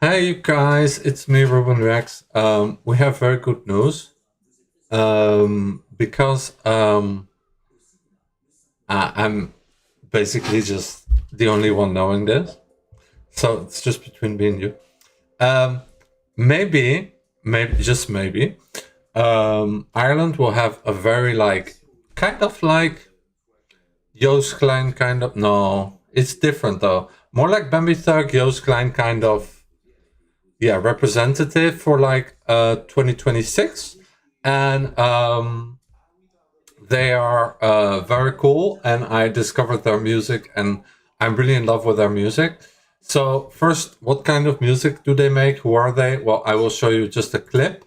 Hey you guys, it's me, Ruben Reacts. We have very good news because I'm basically just the only one knowing this, so it's just between me and you. Maybe, just maybe, Ireland will have a very kind of like Joost Klein kind of. No, it's different though. More like Bambi Thug, Joost Klein kind of. Yeah, representative for 2026, and they are very cool, and I discovered their music and I'm really in love with their music. So first, what kind of music do they make? Who are they? Well, I will show you just a clip,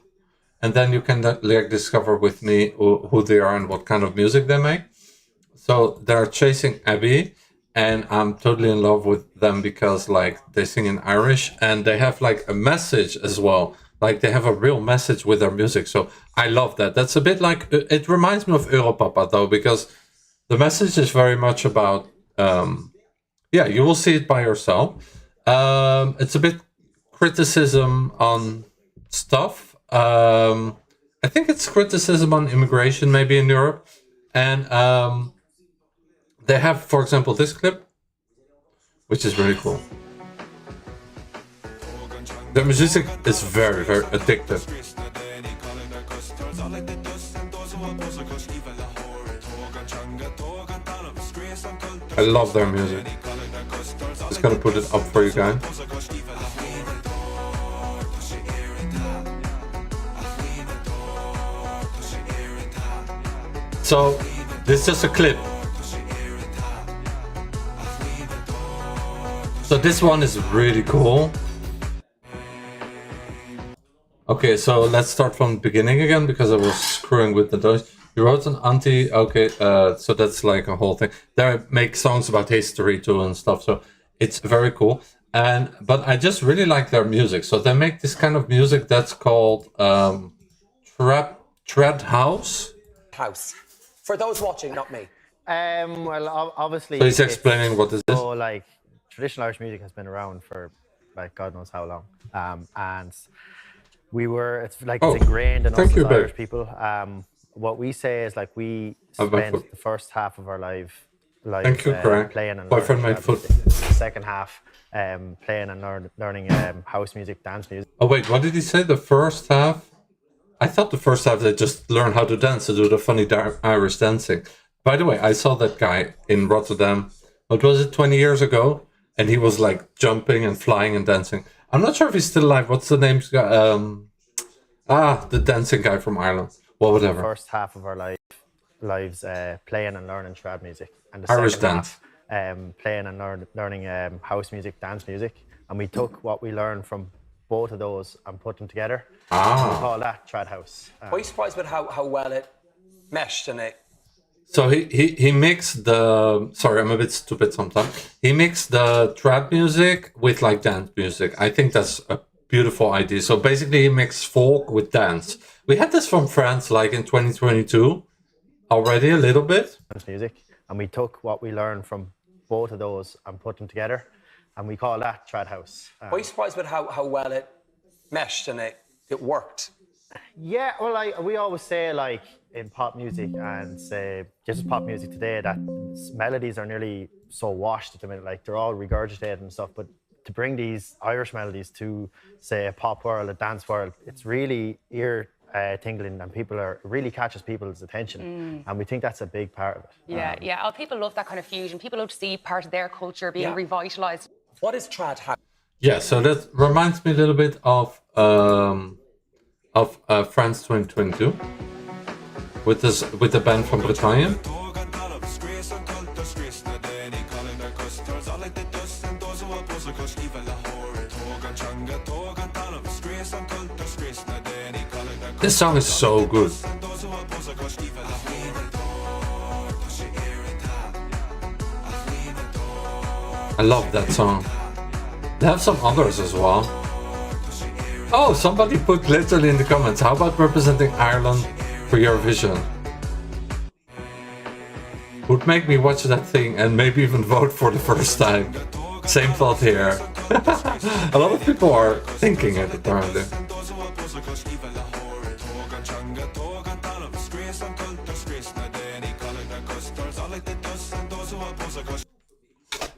and then you can discover with me who they are and what kind of music they make. So they're chasing Abbey, and I'm totally in love with them because they sing in Irish and they have a message as well. They have a real message with their music. So I love that. That's a bit it reminds me of Europapa though, because the message is very much about, yeah, you will see it by yourself. It's a bit criticism on stuff. I think it's criticism on immigration maybe in Europe. And they have, for example, this clip, which is really cool. The music is very, very addictive. I love their music. Just gonna put it up for you guys. So, this is just a clip. So this one is really cool. Okay, so let's start from the beginning again because I was screwing with the noise. You wrote an anti. Okay, so that's a whole thing. They make songs about history too and stuff. So it's very cool. But I just really like their music. So they make this kind of music that's called trad house. House. For those watching, not me. Well, obviously. So he's explaining what is this. So traditional Irish music has been around for God knows how long, and it's ingrained in us as Irish people. What we say is we spend the first half of our life playing and learning the second half playing and learning house music, dance music. Oh wait, what did he say? The first half? I thought the first half they just learn how to dance, to do the funny Irish dancing. By the way, I saw that guy in Rotterdam. What was it, 20 years ago? And he was jumping and flying and dancing. I'm not sure if he's still alive. What's the name? The dancing guy from Ireland. Well, whatever. First half of our lives playing and learning trad music, and the Irish second dance. half playing and learning house music, dance music. And we took what we learned from both of those and put them together. We call that trad house. Were you surprised with how well it meshed and it? So he mixed the, sorry, I'm a bit stupid sometimes. He mixed the trad music with dance music. I think that's a beautiful idea. So basically he mixed folk with dance. We had this from France in 2022 already a little bit. Dance music. And we took what we learned from both of those and put them together. And we call that trad house. Were you surprised with how well it meshed and it worked? Yeah, well, we always say in pop music and say just pop music today that melodies are nearly so washed at the minute, they're all regurgitated and stuff. But to bring these Irish melodies to say a pop world, a dance world, it's really ear tingling, and it really catches people's attention, and we think that's a big part of it. Yeah. Oh, people love that kind of fusion. People love to see part of their culture being revitalized. What is trad house? Yeah, so that reminds me a little bit of France 2022 with the band from Bretagne. This song is so good. I love that song. They have some others as well. Oh, somebody put literally in the comments, how about representing Ireland for Eurovision? Would make me watch that thing and maybe even vote for the first time. Same thought here. A lot of people are thinking it apparently.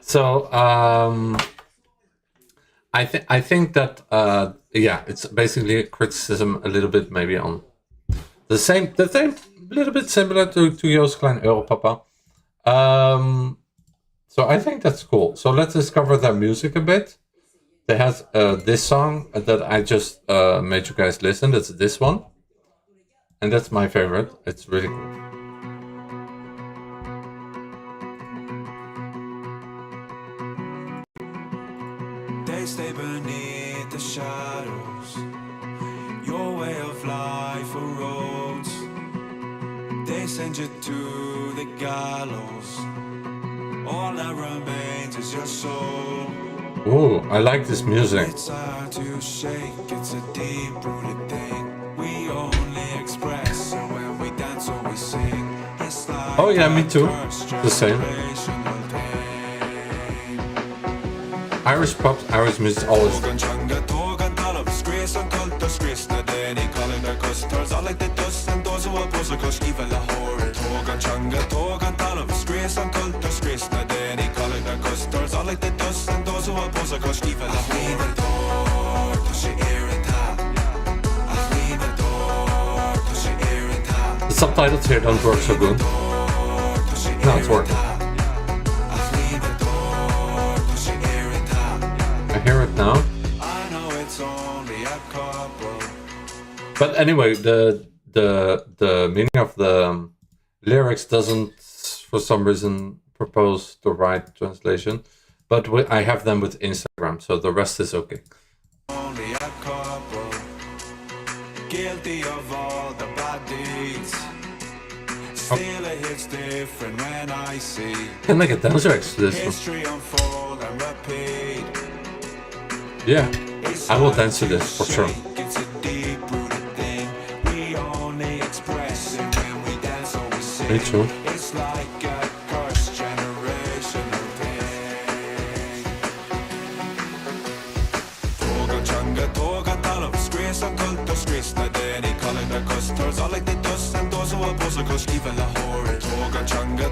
So I think that yeah, it's basically a criticism a little bit maybe on the same little bit similar to Joost Klein Europapa. So I think that's cool. So let's discover their music a bit. They have this song that I just made you guys listen. That's this one, and that's my favorite. It's really cool. They stay beneath the shadows. Your way of life erodes. They send you to the gallows. All that remains is your soul. Ooh, I like this music. It's hard to shake, it's a deep-rooted thing. We only express it when we dance or we sing. It's like Oh yeah, me too. The same. Irish pop, Irish music always. The subtitles here don't work so good. No, it's working. I hear it now. But anyway, the meaning of the lyrics doesn't, for some reason, propose the right translation. But I have them with Instagram, so the rest is okay. Only a couple, guilty of all the bad deeds. Still it hits different when I see. Can make a dance tracks to this one. History unfold and repeat. Yeah, I will dance to this for sure. It's a deep-rooted thing. We only express it when we dance or we sing. Me too. It's like a cursed generational thing. Tåga talar om skres och kult och skrisna. Det ni kallar det kostars. Alla det dössen då så var på så kors given la håret.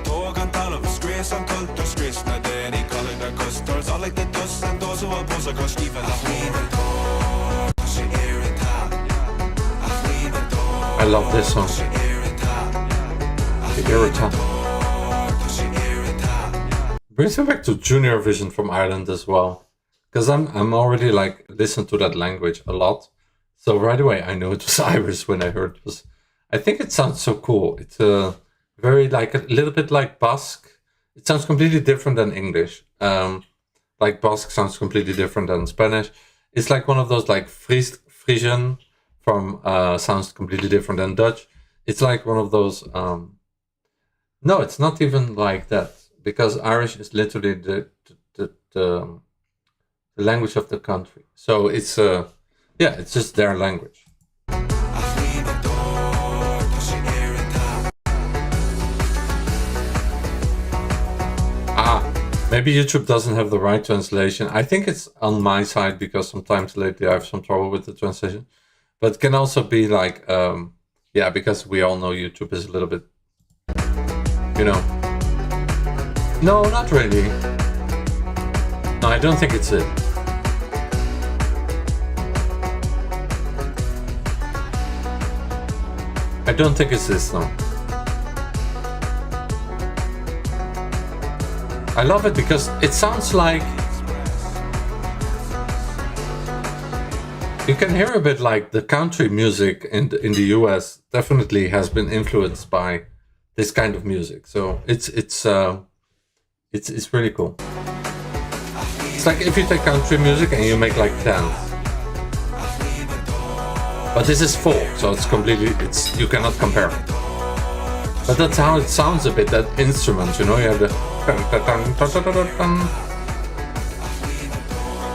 Tåga talar om skres och kult och skrisna. Det ni kallar det kostars. Alla det dössen då så var på så kors given la håret. I love this song. The Irritant. Brings me back to Junior Vision from Ireland as well. Because I'm already like listened to that language a lot. So right away I knew it was Irish when I heard it was. I think it sounds so cool. It's very like a little bit like Basque. It sounds completely different than English. Like Basque sounds completely different than Spanish. It's like one of those like Frisian from sounds completely different than Dutch. It's like one of those. No, it's not even like that, because Irish is literally the language of the country. So it's yeah, it's just their language. Maybe YouTube doesn't have the right translation. I think it's on my side, because sometimes lately I have some trouble with the translation. But it can also be like, yeah, because we all know YouTube is a little bit, you know. No, not really. No, I don't think it's it. I don't think it's this, no. I love it because it sounds like, you can hear a bit like the country music in the US definitely has been influenced by this kind of music. So it's really cool. It's like if you take country music and you make like dance. But this is folk, so it's completely, you cannot compare it. But that's how it sounds a bit, that instrument, you know, you have the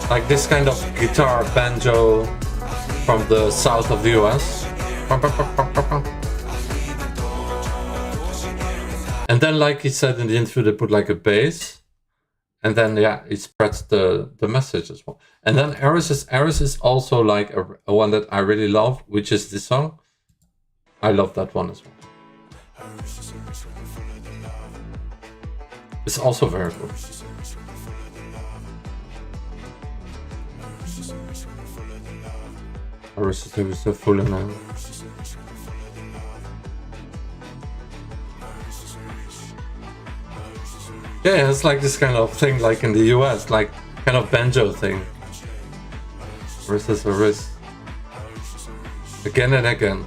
like this kind of guitar banjo from the south of the US. And then, like he said in the interview, they put like a bass. And then, yeah, it spreads the message as well. And then Ares is also like a one that I really love, which is this song. I love that one as well. It's also very good. Ares is full in love. Yeah, it's like this kind of thing, like in the US, like kind of banjo thing. Wrist is a wrist. Again and again.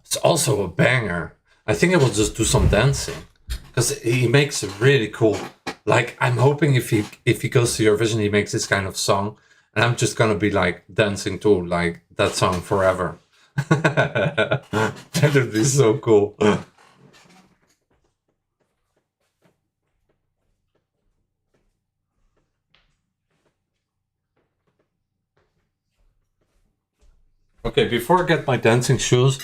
It's also a banger. I think I will just do some dancing because he makes it really cool. Like, I'm hoping if he goes to Eurovision, he makes this kind of song, and I'm just gonna be like dancing to like that song forever. That would be so cool. Okay, before I get my dancing shoes,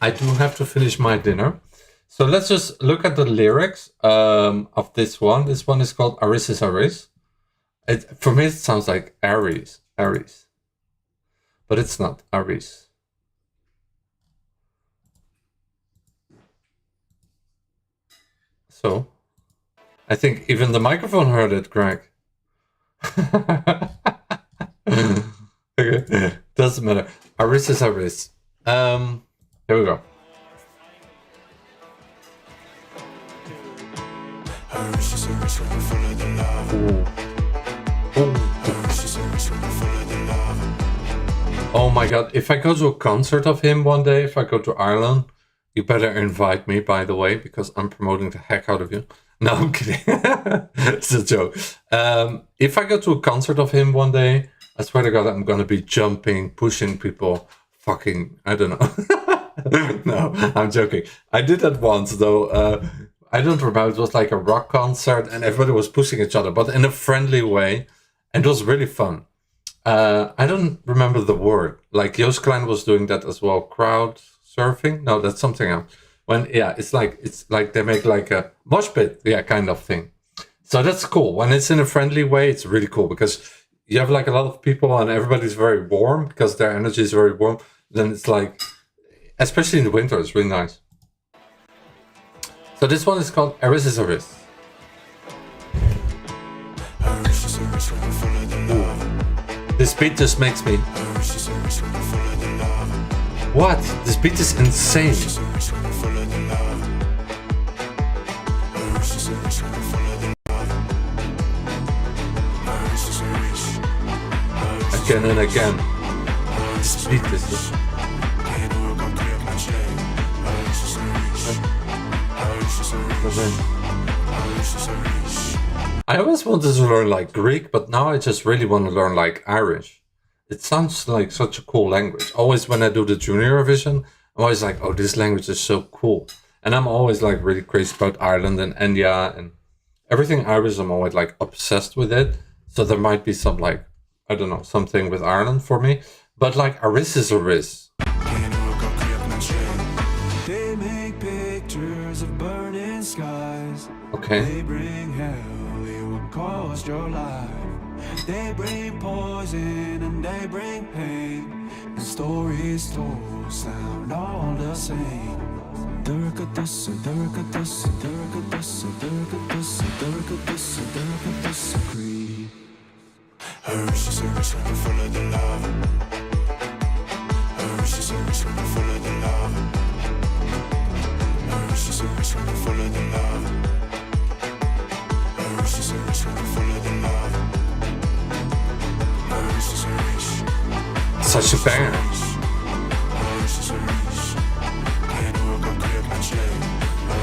I do have to finish my dinner. So let's just look at the lyrics of this one. This one is called Aris is Aris. For me, it sounds like Aries, but it's not Aris. So, I think even the microphone heard it, Greg. Okay, doesn't matter. Aris is Aris. Here we go. Oh my god, if I go to a concert of him one day, if I go to Ireland, you better invite me, by the way, because I'm promoting the heck out of you. No, I'm kidding. It's a joke. If I go to a concert of him one day, I swear to God, I'm going to be jumping, pushing people, fucking, I don't know. No, I'm joking. I did that once, though. I don't remember. It was like a rock concert and everybody was pushing each other, but in a friendly way. And it was really fun. I don't remember the word. Like Joost Klein was doing that as well. Crowd surfing? No, that's something else. When, yeah, it's like they make like a mosh pit, yeah, kind of thing. So that's cool. When it's in a friendly way, it's really cool because you have like a lot of people and everybody's very warm because their energy is very warm. Then it's like, especially in the winter, it's really nice. So this one is called Aris is Aris. This beat just makes me... What? This beat is insane. Again and again. This beat is just... I always wanted to learn like Greek, but now I just really want to learn like Irish. It sounds like such a cool language. Always when I do the Junior Eurovision, I'm always like, oh, this language is so cool. And I'm always like really crazy about Ireland and Enya and everything Irish. I'm always like obsessed with it. So there might be some like, I don't know, something with Ireland for me. But like Aris is Aris. They make pictures of burning skies. Okay. They bring hell, it will cost your life. They bring poison and they bring pain. The stories told sound all the same. Creed. Hers is full of the love. Hers is full of the love. Hers is full of the love. Hers is full of the love. Hers is rich. Such a banger.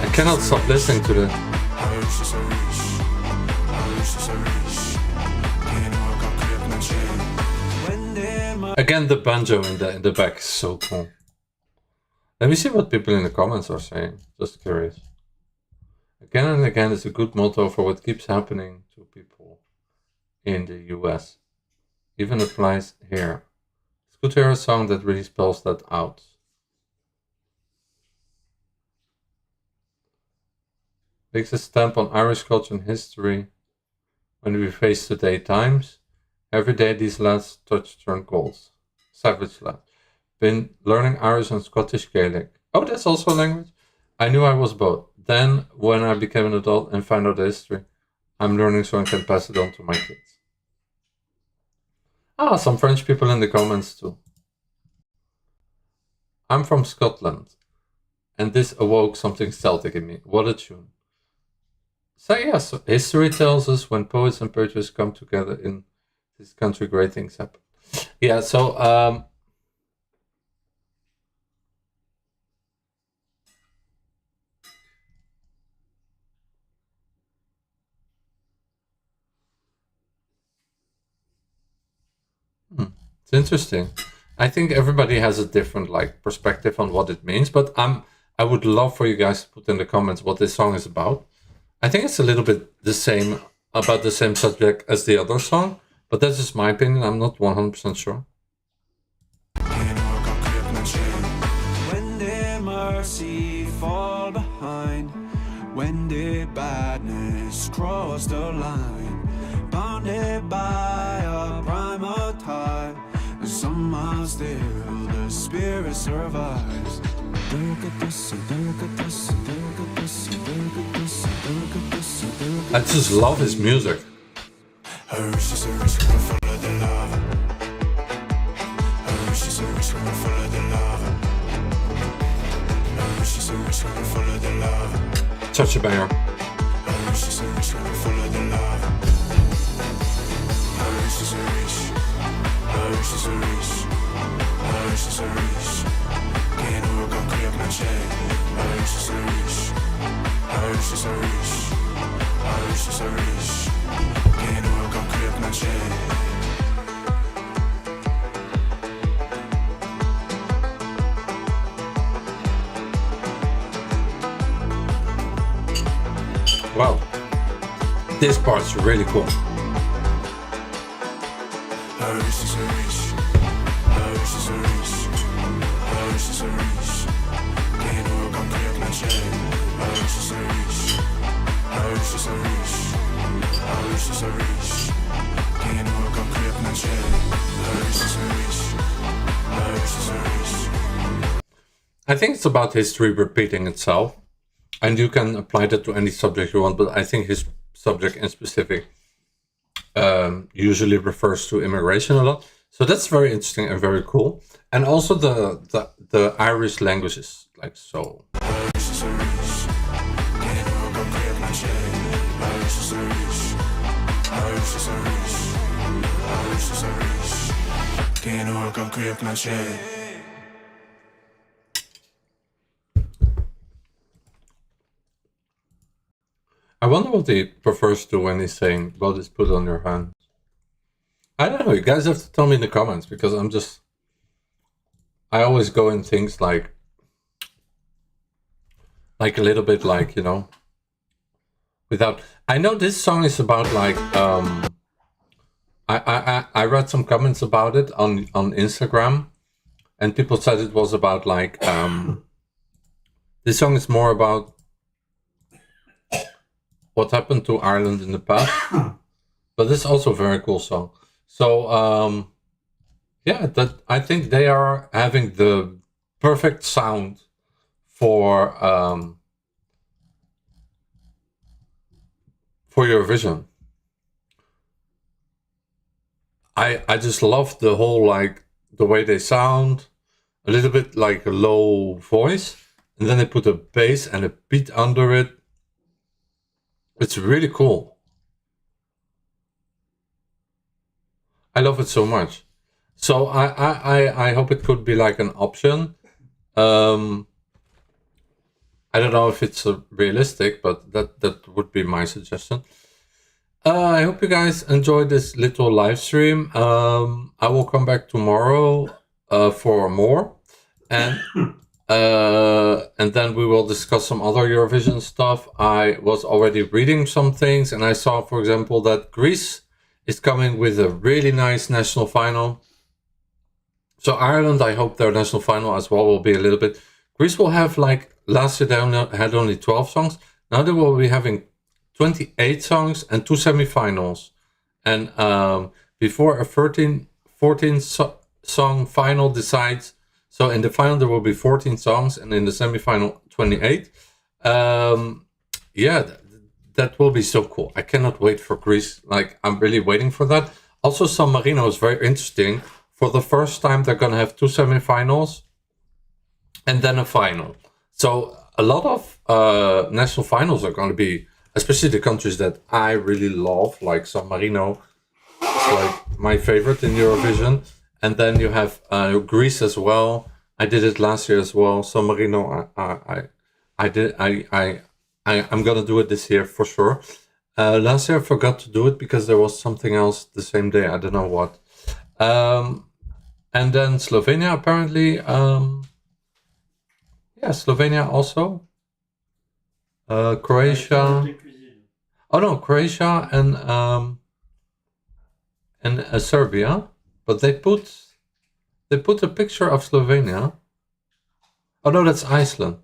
I cannot stop listening to the... Again, the banjo in the back is so cool. Let me see what people in the comments are saying. Just curious. Again and again is a good motto for what keeps happening to people in the US. Even applies here. It's good to hear a song that really spells that out. makes a stamp on Irish culture and history when we face today times. Every day these lads touch turn goals. Savage lad. Been learning Irish and Scottish Gaelic. Oh, that's also a language? I knew I was both. Then, when I became an adult and found out the history, I'm learning so I can pass it on to my kids. Ah, some French people in the comments too. I'm from Scotland, and this awoke something Celtic in me. What a tune. So yes, so history tells us when poets and poetry come together in this country, great things happen. Yeah, so it's interesting. I think everybody has a different perspective on what it means, but I would love for you guys to put in the comments what this song is about. I think it's a little bit the same, about the same subject as the other song, but that's just my opinion. I'm not 100% sure. When the mercy fall behind, when the badness cross the line, bounded by a primal tide, somehow still the spirit survives. I just love his music. Such a banger. Wow, this part's really cool. I think it's about history repeating itself, and you can apply that to any subject you want, but I think his subject in specific usually refers to immigration a lot. So that's very interesting and very cool. And also the Irish language is like so. I wonder what he prefers to when he's saying, "Blood is put on your hands." I don't know. You guys have to tell me in the comments, because I always go in things like a little bit like, you know, without. I know this song is about like I read some comments about it on Instagram, and people said it was about like this song is more about what happened to Ireland in the past, but this is also a very cool song. So yeah, that I think they are having the perfect sound for Eurovision. I just love the whole, like, the way they sound, a little bit like a low voice, and then they put a bass and a beat under it. It's really cool. I love it so much. So I hope it could be like an option. I don't know if it's realistic, but that would be my suggestion. I hope you guys enjoyed this little live stream. I will come back tomorrow for more, and then we will discuss some other Eurovision stuff. I was already reading some things, and I saw, for example, that Greece is coming with a really nice national final. So Ireland, I hope their national final as well will be a little bit. Greece will have, like, last year they had only 12 songs. Now they will be having 28 songs and 2 semifinals. And before a 14 song final decides, so in the final there will be 14 songs and in the semifinal 28. Yeah, that will be so cool. I cannot wait for Greece. Like, I'm really waiting for that. Also, San Marino is very interesting. For the first time, they're going to have 2 semifinals and then a final. So a lot of national finals are going to be, especially the countries that I really love, like San Marino. It's like my favorite in Eurovision. And then you have Greece as well. I did it last year as well. San Marino, I'm gonna do it this year for sure. Last year I forgot to do it because there was something else the same day. I don't know what. And then Slovenia apparently. Yeah, Slovenia also. Croatia. Oh no, Croatia and Serbia. But they put a picture of Slovenia. Oh no, that's Iceland.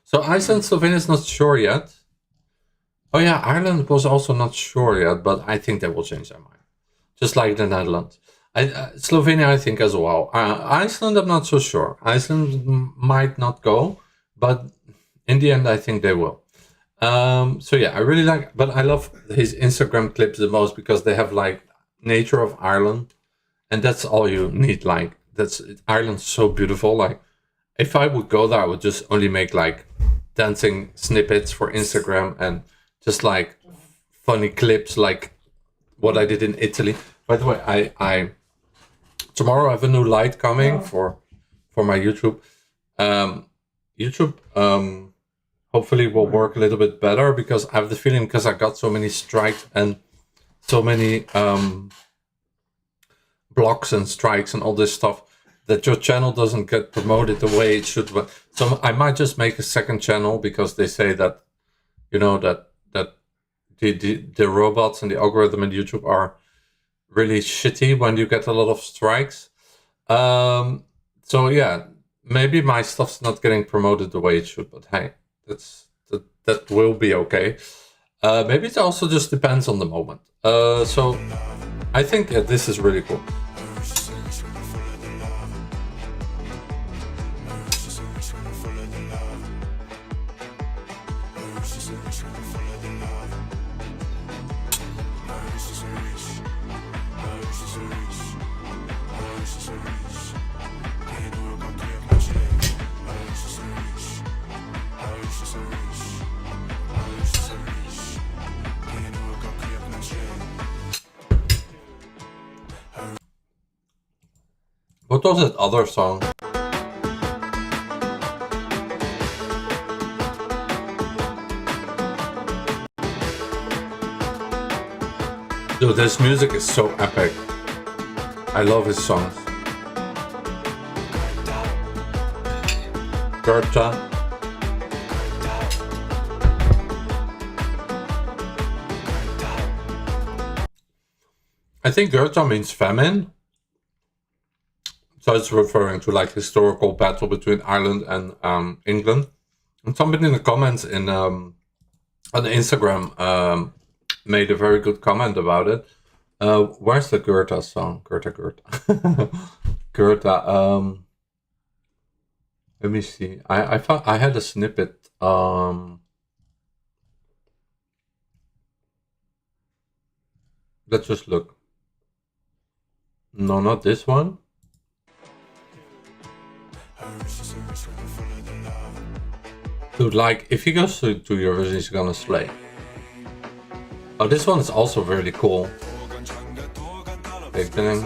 So Iceland, Slovenia is not sure yet. Oh yeah, Ireland was also not sure yet, but I think they will change their mind. Just like the Netherlands. Slovenia, I think as well. Iceland, I'm not so sure. Iceland might not go, but in the end, I think they will. So yeah, I really like, but I love his Instagram clips the most because they have like nature of Ireland. And that's all you need. Like, Ireland's so beautiful. Like, if I would go there, I would just only make like dancing snippets for Instagram and just like funny clips, like what I did in Italy. By the way, I tomorrow I have a new light coming for my YouTube. YouTube hopefully will work a little bit better because I have the feeling, because I got so many strikes and so many blocks and strikes and all this stuff, that your channel doesn't get promoted the way it should. So I might just make a second channel because they say that, you know, that the robots and the algorithm in YouTube are really shitty when you get a lot of strikes. So yeah, maybe my stuff's not getting promoted the way it should, but hey, that will be okay. Maybe it also just depends on the moment. So I think this is really cool. What was that other song? Dude, this music is so epic. I love his songs. Gerta. I think Gerta means famine. So it's referring to like historical battle between Ireland and England. And somebody in the comments on Instagram made a very good comment about it. Where's the Gerta song? Gerta. Gerta. Let me see. I thought I had a snippet. Let's just look. No, not this one. Dude, like, if he goes to Eurovision, he's gonna slay. Oh, this one is also really cool. Beginning.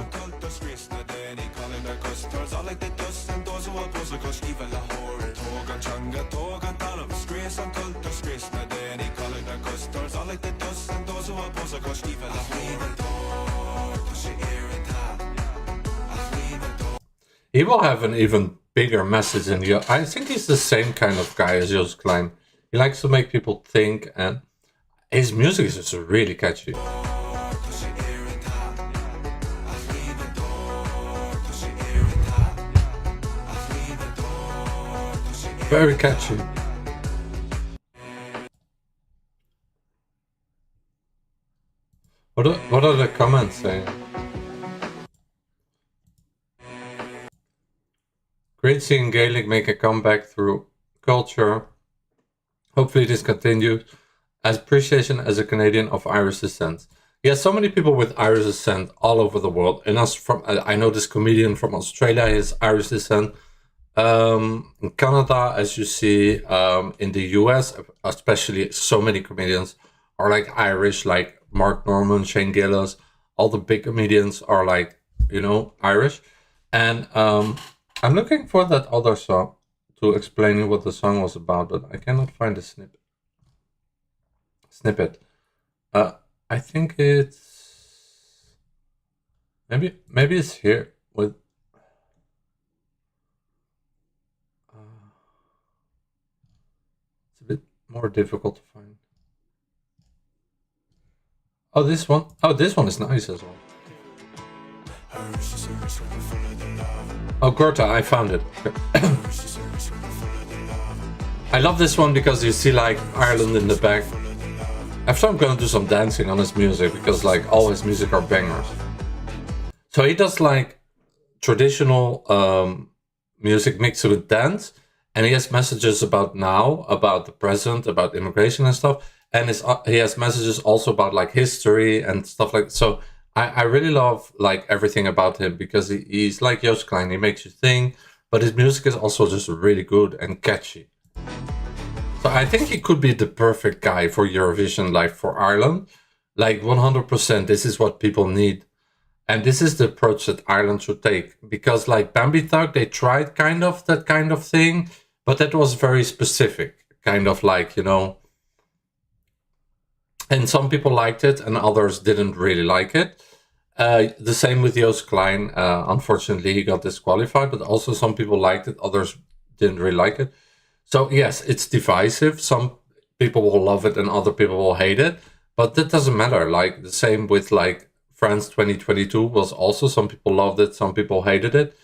He will have an even bigger message in the... I think he's the same kind of guy as Joost Klein. He likes to make people think, and his music is just really catchy. Very catchy. What are the comments saying? Great seeing Gaelic make a comeback through culture. Hopefully this continues. As appreciation as a Canadian of Irish descent. Yeah, so many people with Irish descent all over the world. And us from, I know this comedian from Australia is Irish descent. In Canada, as you see, in the US, especially, so many comedians are like Irish, like Mark Norman, Shane Gillis. All the big comedians are like, you know, Irish. And I'm looking for that other song to explain what the song was about, but I cannot find the snippet. I think it's maybe it's here with it's a bit more difficult to find. Oh, this one. Oh, this one is nice as well. Oh, Gorta, I found it. I love this one because you see like Ireland in the back. After I'm gonna do some dancing on his music because like all his music are bangers. So he does like traditional music mixed with dance, and he has messages about now, about the present, about immigration and stuff. And he has messages also about like history and stuff like so. I really love like everything about him because he's like Joost Klein. He makes you think, but his music is also just really good and catchy. So I think he could be the perfect guy for Eurovision, like for Ireland. Like 100%, this is what people need. And this is the approach that Ireland should take. Because like Bambi Thug, they tried kind of that kind of thing, but that was very specific. Kind of like, you know. And some people liked it and others didn't really like it. The same with Joost Klein. Unfortunately, he got disqualified, but also some people liked it, others didn't really like it. So yes, it's divisive. Some people will love it and other people will hate it, but that doesn't matter. Like the same with like France 2022 was also, some people loved it, some people hated it.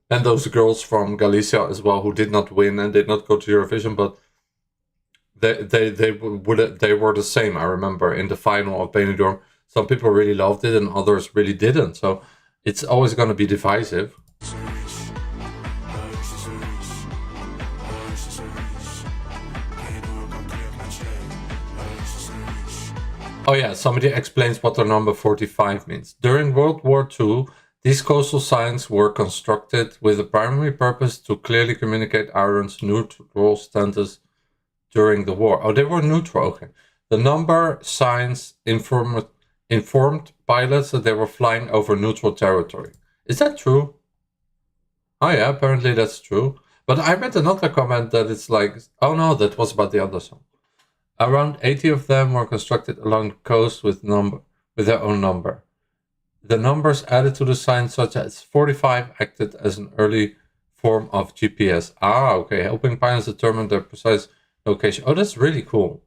And those girls from Galicia as well who did not win and did not go to Eurovision, but they were the same. I remember in the final of Benidorm, some people really loved it and others really didn't. So it's always going to be divisive. Oh yeah, somebody explains what the number 45 means. During World War II, these coastal signs were constructed with the primary purpose to clearly communicate Ireland's neutral status during the war. Oh, they were neutral, okay. The number signs informed pilots that they were flying over neutral territory. Is that true? Oh yeah, apparently that's true. But I read another comment that it's like, oh no, that was about the other song. Around 80 of them were constructed along the coast with their own number. The numbers added to the sign, such as 45, acted as an early form of GPS. Ah, okay, helping pilots determine their precise location. Oh, that's really cool.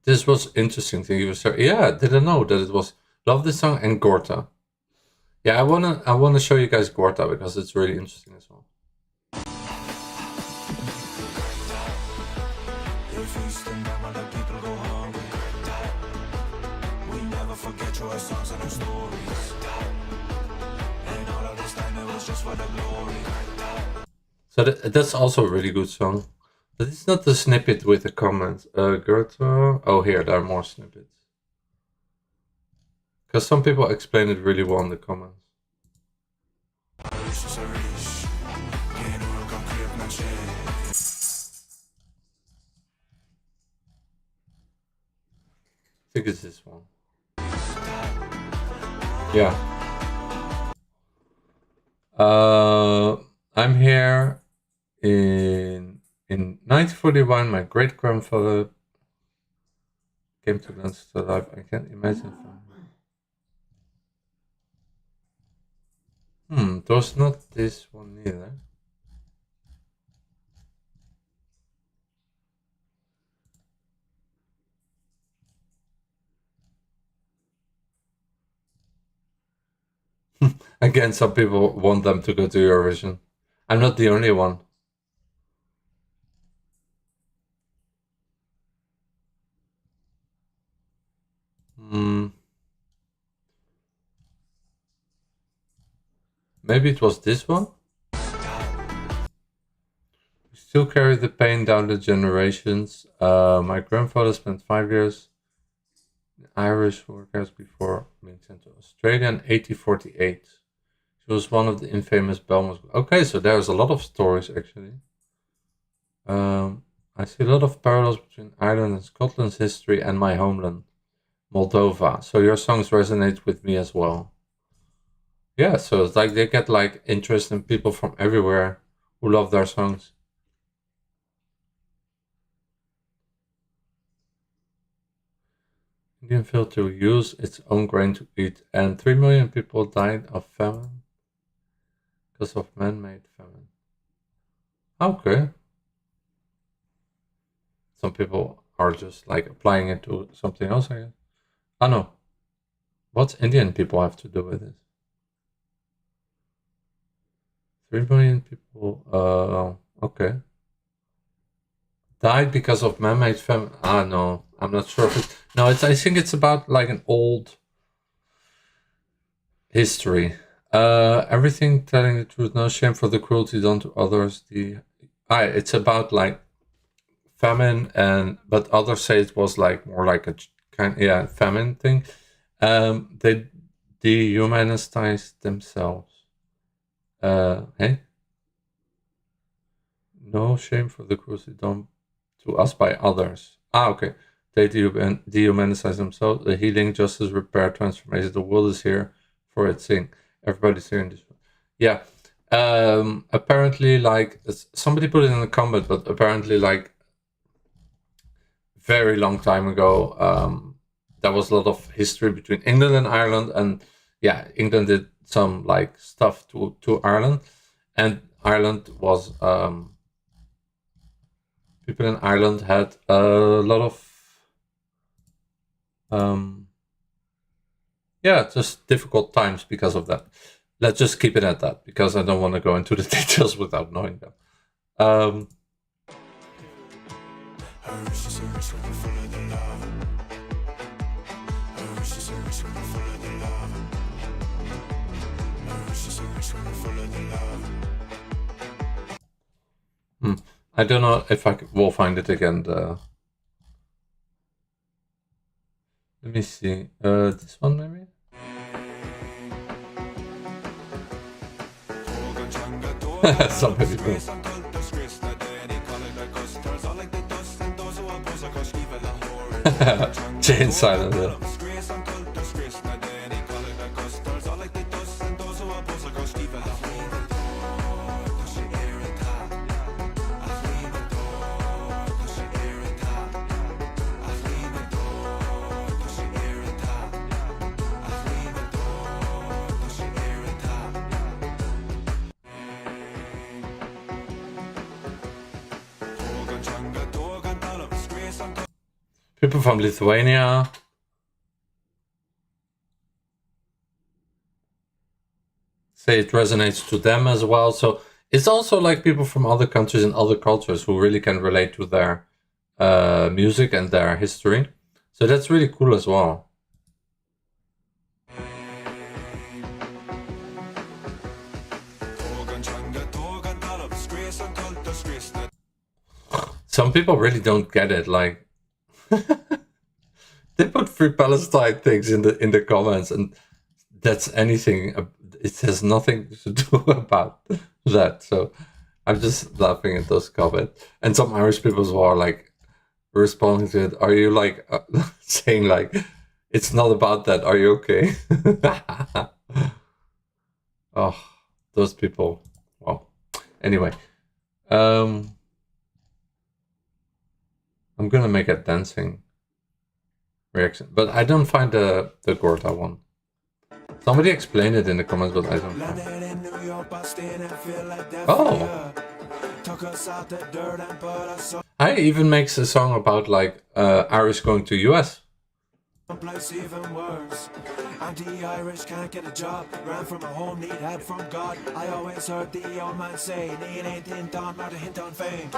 This was interesting thing you were saying. Yeah, I didn't know that it was. Love this song and Gorta. Yeah, I wanna show you guys Gorta because it's really interesting as well. So that's also a really good song. But it's not the snippet with the comment. Gertrude. Oh, here, there are more snippets. Because some people explain it really well in the comments. I think it's this one. Yeah. I'm here in 1941. My great grandfather came to dance to life. I can't imagine. It was not this one either. Again, some people want them to go to Eurovision. I'm not the only one. Maybe it was this one? We still carry the pain down the generations. My grandfather spent 5 years in Irish workers before being sent to Australia in 1848. She was one of the infamous Belmont. Okay, so there's a lot of stories actually. I see a lot of parallels between Ireland and Scotland's history and my homeland, Moldova. So your songs resonate with me as well. Yeah, so it's like they get like interest in people from everywhere who love their songs. Indian failed to use its own grain to eat, and 3 million people died of famine because of man-made famine. Okay. Some people are just like applying it to something else, I guess. I know. What's Indian people have to do with this? 3 million people, okay. Died because of man-made famine. Ah, no, I'm not sure if it's... No, I think it's about like an old history. Everything telling the truth, no shame for the cruelty done to others. It's about like famine, but others say it was like more like a kind, famine thing. They dehumanized themselves. Hey? No shame for the cruelty done to us by others. Ah, okay. They dehumanize themselves. The healing, justice, repair, transformation. The world is here for its thing. Everybody's hearing this. Yeah. Apparently, like, somebody put it in the comment, but apparently, like, very long time ago, there was a lot of history between England and Ireland, and yeah, England did some like stuff to Ireland, and Ireland was people in Ireland had a lot of just difficult times because of that. Let's just keep it at that, because I don't want to go into the details without knowing them. I don't know if I will find it again. Let me see. This one maybe? Somebody do. Jane silent. People from Lithuania. Say it resonates to them as well. So it's also like people from other countries and other cultures who really can relate to their music and their history. So that's really cool as well. Some people really don't get it, like they put Free Palestine things in the comments, and that's anything. It has nothing to do about that. So I'm just laughing at those comments. And some Irish people as well are like responding to it. Are you like saying like it's not about that? Are you okay? Oh, those people. Well, anyway. I'm gonna make a dancing reaction, but I don't find the KROTOV one. Somebody explain it in the comments, but I don't find it. Oh! I even makes a song about like Irish going to US. Even worse. Anti-Irish can't get a job. Ran from a home, need help from God. I always heard the old man say, need ain't hint on, not a hint on fame.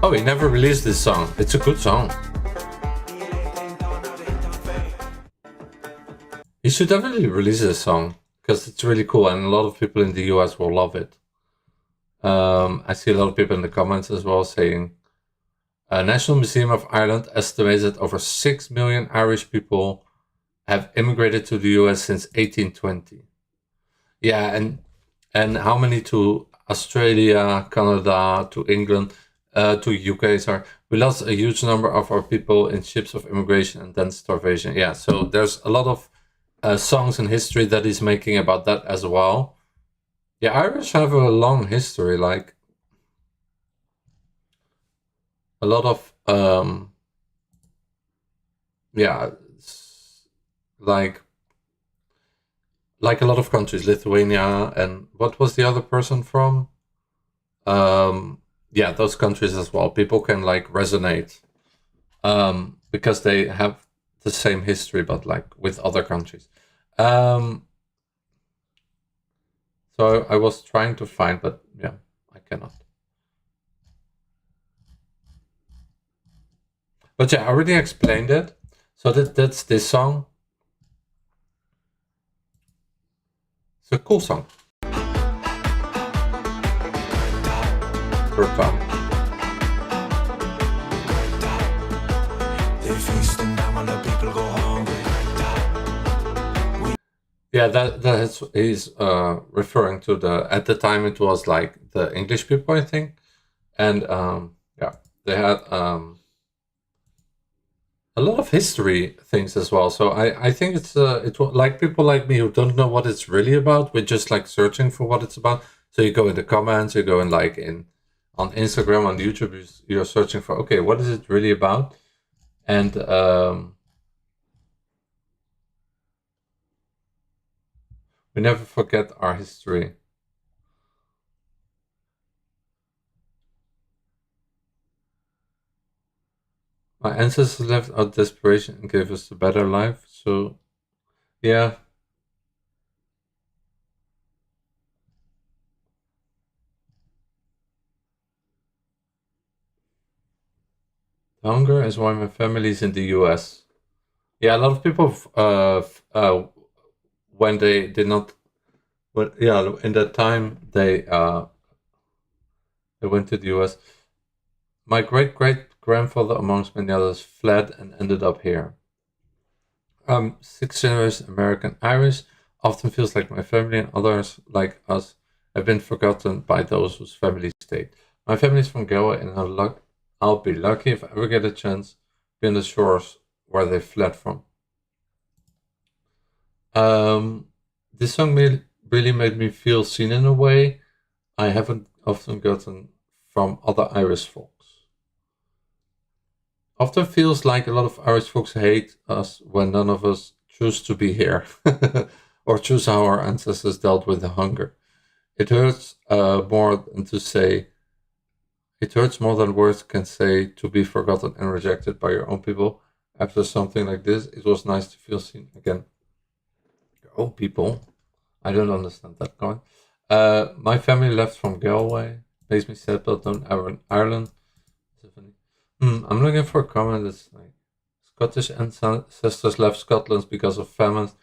Oh, he never released this song. It's a good song. He should definitely release this song. because it's really cool, and a lot of people in the US will love it. I see a lot of people in the comments as well saying, National Museum of Ireland estimates that over 6 million Irish people have immigrated to the US since 1820. Yeah, and how many to Australia, Canada, to England, to UK, sorry. We lost a huge number of our people in ships of immigration and then starvation. Yeah, so there's a lot of songs and history that he's making about that as well. Yeah, Irish have a long history, like a lot of yeah, like a lot of countries, Lithuania, and what was the other person from? Yeah, those countries as well. People can like resonate because they have the same history, but like with other countries. So I was trying to find, but yeah, I cannot. But yeah, I already explained it. So that's this song. It's a cool song. KROTOV. They feasting down when the people go hungry. Yeah, he's referring to at the time it was like the English people, I think, and yeah, they had a lot of history things as well. So I think it's like people like me who don't know what it's really about. We're just like searching for what it's about. So you go in the comments, you go in like on Instagram, on YouTube, you're searching for, okay, what is it really about? And we never forget our history. My ancestors left out desperation and gave us a better life. So, yeah. Hunger is why my family is in the US. Yeah, a lot of people, when they did not, well, yeah, in that time they went to the US. My great-great-grandfather, amongst many others, fled and ended up here. 6th generation American Irish. Often feels like my family and others like us have been forgotten by those whose family stayed. My family is from Galway, and I'll be lucky if I ever get a chance to be on the shores where they fled from. This song really made me feel seen in a way I haven't often gotten from other Irish folks. Often feels like a lot of Irish folks hate us when none of us choose to be here or choose how our ancestors dealt with the hunger. It hurts more than words can say to be forgotten and rejected by your own people. After something like this, it was nice to feel seen again. Your own people? I don't understand that comment. My family left from Galway. Makes me sad, but don't ever in Ireland. I'm looking for a comment that's like Scottish ancestors left Scotland because of famines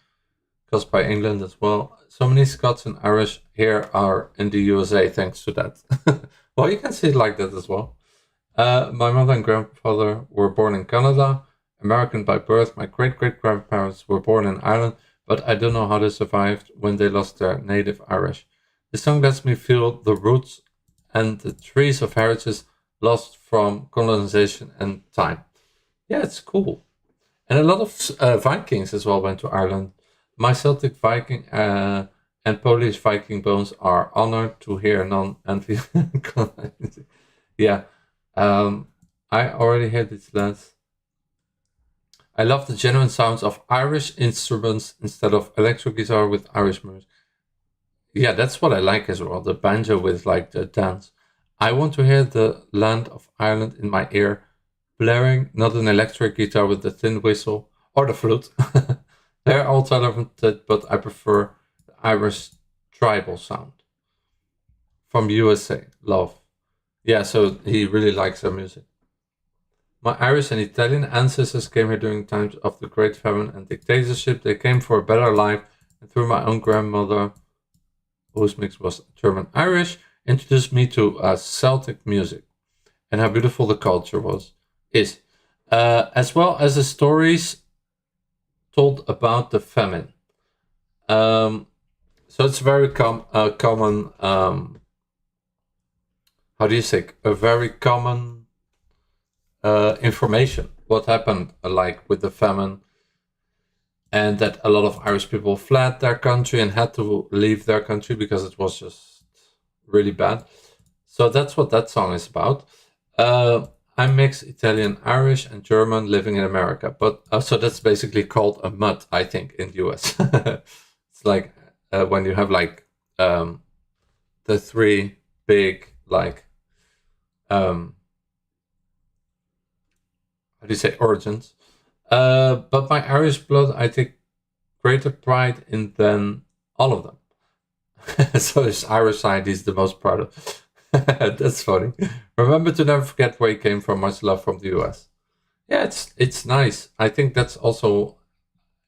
caused by England as well. So many Scots and Irish here are in the USA thanks to that. Well, you can see it like that as well. My mother and grandfather were born in Canada, American by birth. My great-great-grandparents were born in Ireland, but I don't know how they survived when they lost their native Irish. This song lets me feel the roots and the trees of heritage lost from colonization and time. Yeah, it's cool. And a lot of Vikings as well went to Ireland. My Celtic Viking and Polish Viking bones are honored to hear non-envy. Yeah, I already heard these lands. I love the genuine sounds of Irish instruments instead of electric guitar with Irish music. Yeah, that's what I like as well. The banjo with like the dance. I want to hear the land of Ireland in my ear, blaring, not an electric guitar with the thin whistle or the flute. They're all talented, but I prefer the Irish tribal sound. From USA, love. Yeah, so he really likes their music. My Irish and Italian ancestors came here during times of the Great Famine and dictatorship. They came for a better life and through my own grandmother, whose mix was German-Irish, introduced me to Celtic music and how beautiful the culture is, as well as the stories told about the famine. So it's very common. How do you say? A very common information. What happened, like with the famine, and that a lot of Irish people fled their country and had to leave their country because it was just really bad. So that's what that song is about. I'm mixed Italian, Irish, and German living in America. But so that's basically called a mud, I think, in the US. It's like when you have like the three big like how do you say, origins. But my Irish blood, I take greater pride in than all of them. So his Irish side is the most proud of. That's funny. Remember to never forget where you came from. Much love from the US. Yeah, it's nice. I think that's also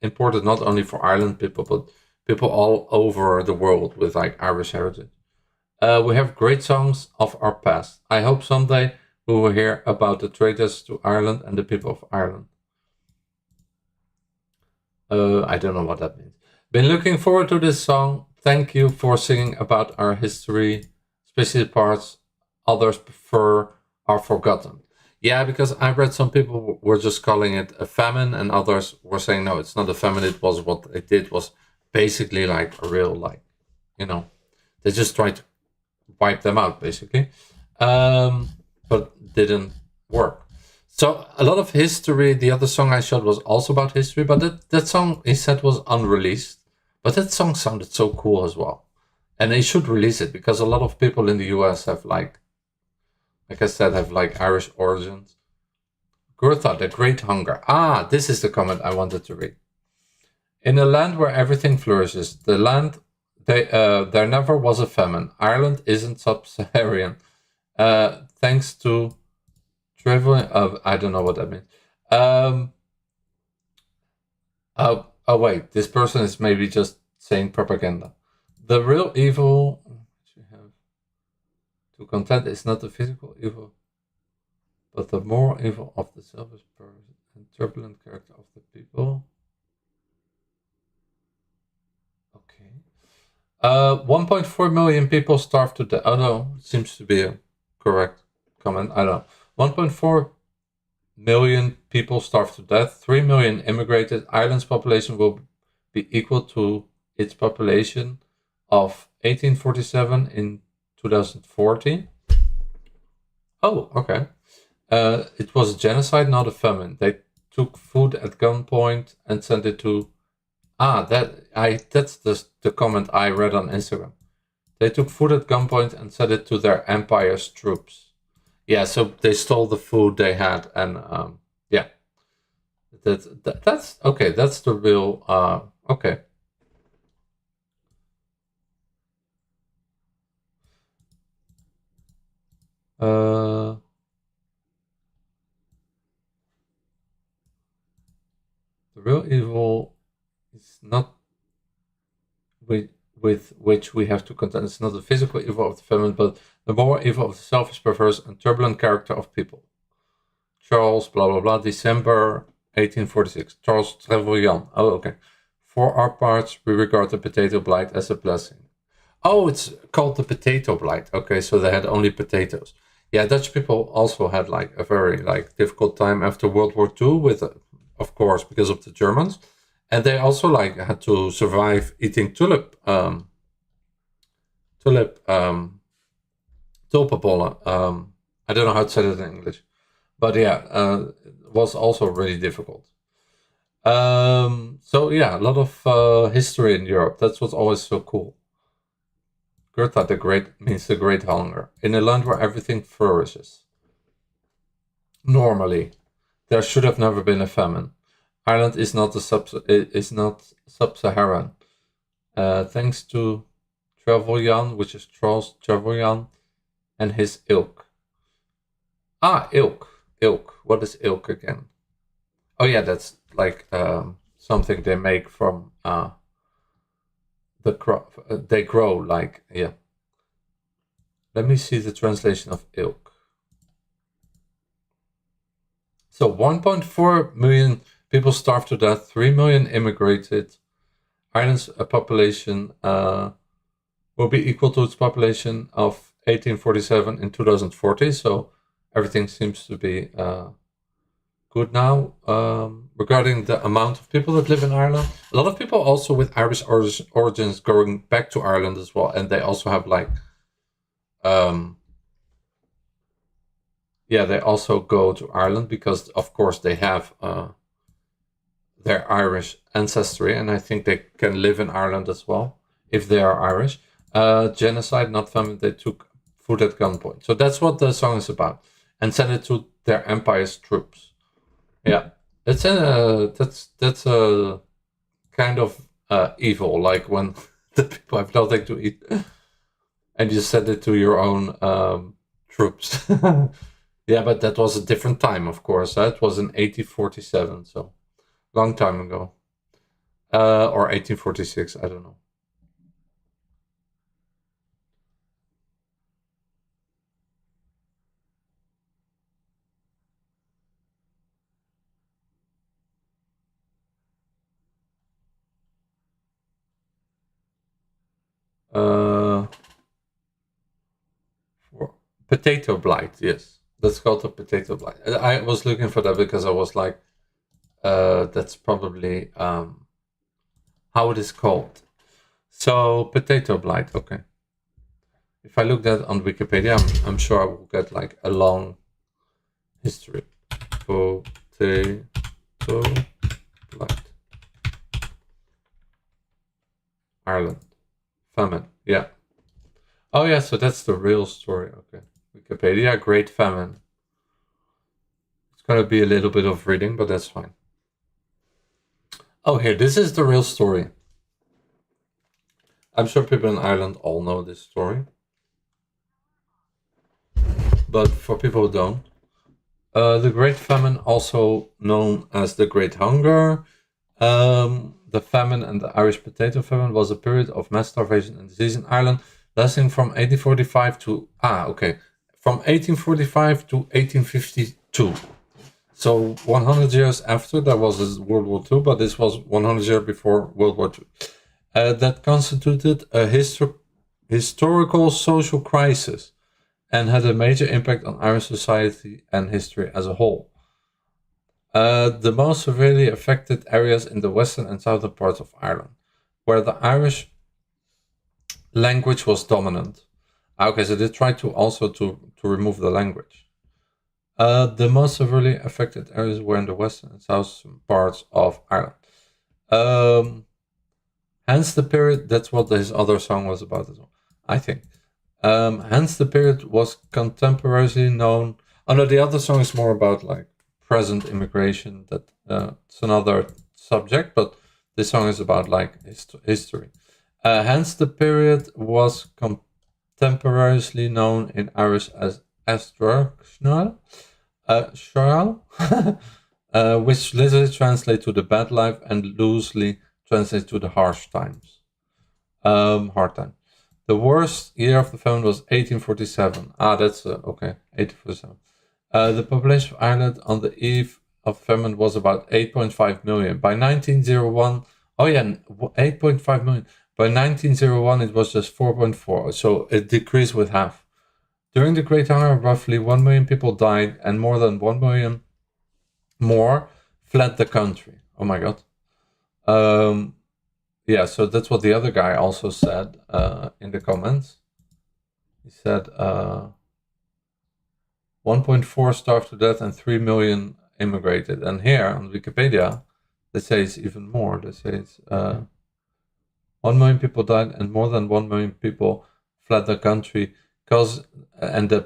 important not only for Ireland people, but people all over the world with like Irish heritage. We have great songs of our past. I hope someday we will hear about the traitors to Ireland and the people of Ireland. I don't know what that means. Been looking forward to this song. Thank you for singing about our history, especially the parts others prefer are forgotten. Yeah, because I read some people were just calling it a famine, and others were saying no, it's not a famine. It was what it did was basically like a real like, you know, they just tried to wipe them out basically, but didn't work. So a lot of history. The other song I showed was also about history, but that song he said was unreleased. But that song sounded so cool as well, and they should release it because a lot of people in the US have like I said, have like Irish origins. KROTOV, the Great Hunger. Ah, this is the comment I wanted to read. In a land where everything flourishes, the land there never was a famine. Ireland isn't sub-Saharan. Thanks to traveling. I don't know what that means. Oh wait, this person is maybe just saying propaganda. The real evil you have to contend is not the physical evil, but the moral evil of the selfish person and turbulent character of the people. Okay. 1.4 million people starved to death. Oh no, it seems to be a correct comment. I don't know. 1.4 million people starved to death. 3 million immigrated. Ireland's population will be equal to its population of 1847 in 2040. Oh, okay. It was a genocide, not a famine. They took food at gunpoint and sent it to. That's the comment I read on Instagram. They took food at gunpoint and sent it to their empire's troops. Yeah, so they stole the food they had, and yeah, that's okay. That's the real okay. The real evil is not with which we have to contend. It's not the physical evil of the famine, but the moral evil of the selfish, perverse, and turbulent character of people. Charles, blah blah blah, December 1846. Charles Trevelyan. Oh, okay. For our parts, we regard the potato blight as a blessing. Oh, it's called the potato blight. Okay, so they had only potatoes. Yeah, Dutch people also had like a very like difficult time after World War II with, of course, because of the Germans. And they also like had to survive eating tulpenbollen. I don't know how to say that in English, but yeah, it was also really difficult. So yeah, a lot of history in Europe. That's what's always so cool. KROTOV, the great means the great hunger in a land where everything flourishes. Normally, there should have never been a famine. Ireland is not sub-Saharan. Thanks to Trevelyan, which is Charles Trevelyan, and his ilk. Ah, ilk. What is ilk again? Oh yeah, that's like something they make from they grow, like, yeah. Let me see the translation of ilk. So 1.4 million people starved to death, 3 million immigrated. Ireland's population will be equal to its population of 1847 in 2040. So everything seems to be good now. Regarding the amount of people that live in Ireland, a lot of people also with Irish origins going back to Ireland as well, and they also have like yeah, they also go to Ireland because of course they have their Irish ancestry, and I think they can live in Ireland as well if they are Irish. Genocide, not famine, they took food at gunpoint. So that's what the song is about, and send it to their empire's troops. Yeah, that's a kind of evil, like when the people have nothing to eat, and you send it to your own troops. Yeah, but that was a different time, of course. It was in 1847, so long time ago, or 1846. I don't know. For potato blight, yes, that's called a potato blight. I was looking for that because I was like, that's probably how it is called. So potato blight, okay. If I look that on Wikipedia, I'm sure I will get like a long history. Potato blight. Ireland. Famine, yeah. Oh yeah, so that's the real story, okay. Wikipedia, Great Famine. It's gonna be a little bit of reading, but that's fine. Oh, here, this is the real story. I'm sure people in Ireland all know this story. But for people who don't, the Great Famine, also known as the Great Hunger, the famine and the Irish potato famine was a period of mass starvation and disease in Ireland, lasting from 1845 to from 1845 to 1852. So 100 years after, that was World War II, but this was 100 years before World War II. That constituted a historical social crisis and had a major impact on Irish society and history as a whole. The most severely affected areas in the western and southern parts of Ireland, where the Irish language was dominant. Okay, so they tried to also to remove the language. The most severely affected areas were in the western and southern parts of Ireland. Hence the period, that's what his other song was about as well, I think. Hence the period was contemporarily known. Oh no, the other song is more about like present immigration. That it's another subject, but this song is about like history. Hence the period was contemporaneously known in Irish as Astrational, which literally translates to the bad life and loosely translates to the harsh times. Hard time. The worst year of the famine was 1847. That's okay, 1847. The population of Ireland on the eve of famine was about 8.5 million. By 1901, 8.5 million. By 1901, it was just 4.4, so it decreased with half. During the Great Hunger, roughly 1 million people died, and more than 1 million more fled the country. Oh my god. Yeah, so that's what the other guy also said in the comments. He said 1.4 starved to death and 3 million immigrated. And here on Wikipedia, they say it's even more. They say it's 1 million people died and more than 1 million people fled the country and the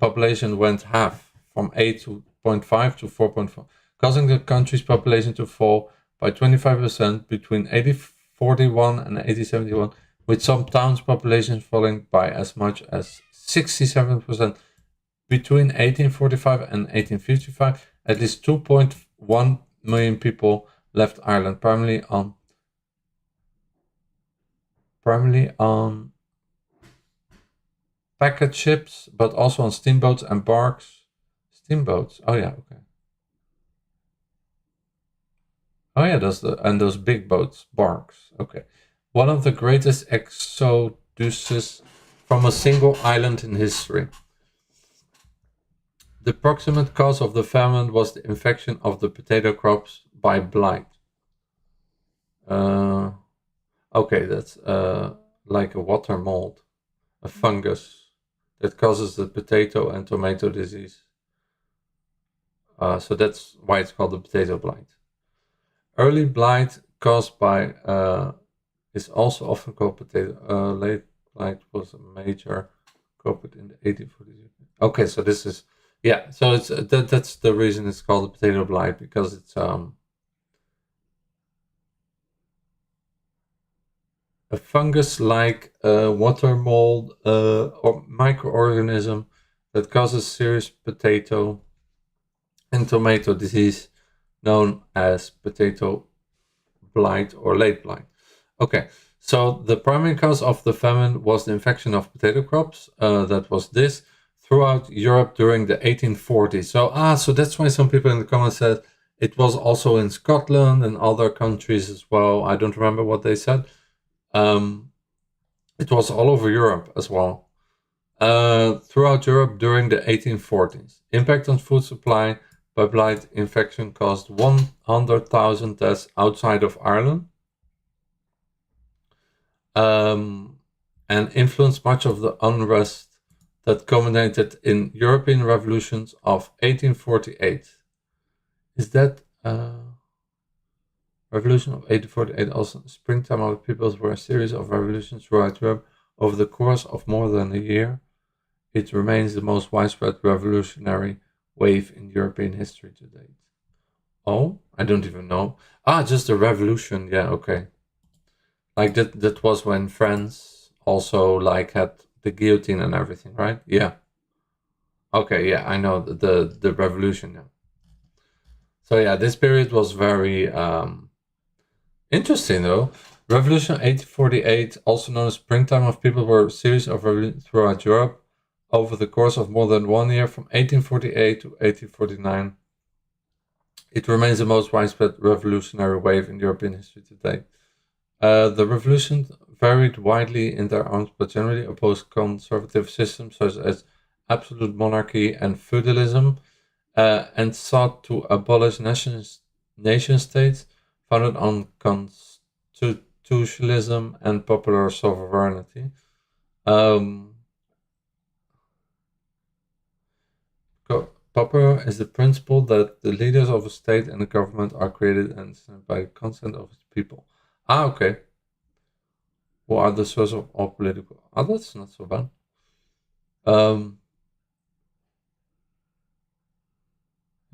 population went half from 8.5 to 4.4, causing the country's population to fall by 25% between 1841 and 1871, with some towns' populations falling by as much as 67%. Between 1845 and 1855, at least 2.1 million people left Ireland, primarily on primarily on packet ships, but also on steamboats and barks. Steamboats. Oh yeah, okay. Oh yeah, those big boats, barks. Okay. One of the greatest exoduses from a single island in history. The proximate cause of the famine was the infection of the potato crops by blight. Okay, that's like a water mold, a fungus that causes the potato and tomato disease. So that's why it's called the potato blight. Early blight caused by is also often called potato. Late blight was a major culprit in the 1840s. Okay, so this is so it's that's the reason it's called the potato blight, because it's a fungus-like water mold or microorganism that causes serious potato and tomato disease, known as potato blight or late blight. Okay, so the primary cause of the famine was the infection of potato crops. That was this throughout Europe during the 1840s. So that's why some people in the comments said it was also in Scotland and other countries as well. I don't remember what they said. It was all over Europe as well. Throughout Europe during the 1840s. Impact on food supply by blight infection caused 100,000 deaths outside of Ireland. And influenced much of the unrest that culminated in European revolutions of 1848. Is that revolution of 1848 also springtime of the peoples were a series of revolutions throughout Europe over the course of more than a year? It remains the most widespread revolutionary wave in European history to date. Oh, I don't even know. Just a revolution. Yeah, okay. Like that was when France also like had the guillotine and everything, right? Yeah. Okay, yeah, I know the revolution. Yeah. So yeah, this period was very interesting though. Revolution 1848, also known as springtime of people, were a series of revolutions throughout Europe over the course of more than 1 year, from 1848 to 1849. It remains the most widespread revolutionary wave in European history today. The revolutions varied widely in their arms, but generally opposed conservative systems such as absolute monarchy and feudalism, and sought to abolish nation states founded on constitutionalism and popular sovereignty. Popular is the principle that the leaders of a state and a government are created and by consent of its people. Okay. Who are the source of all political? That's not so bad.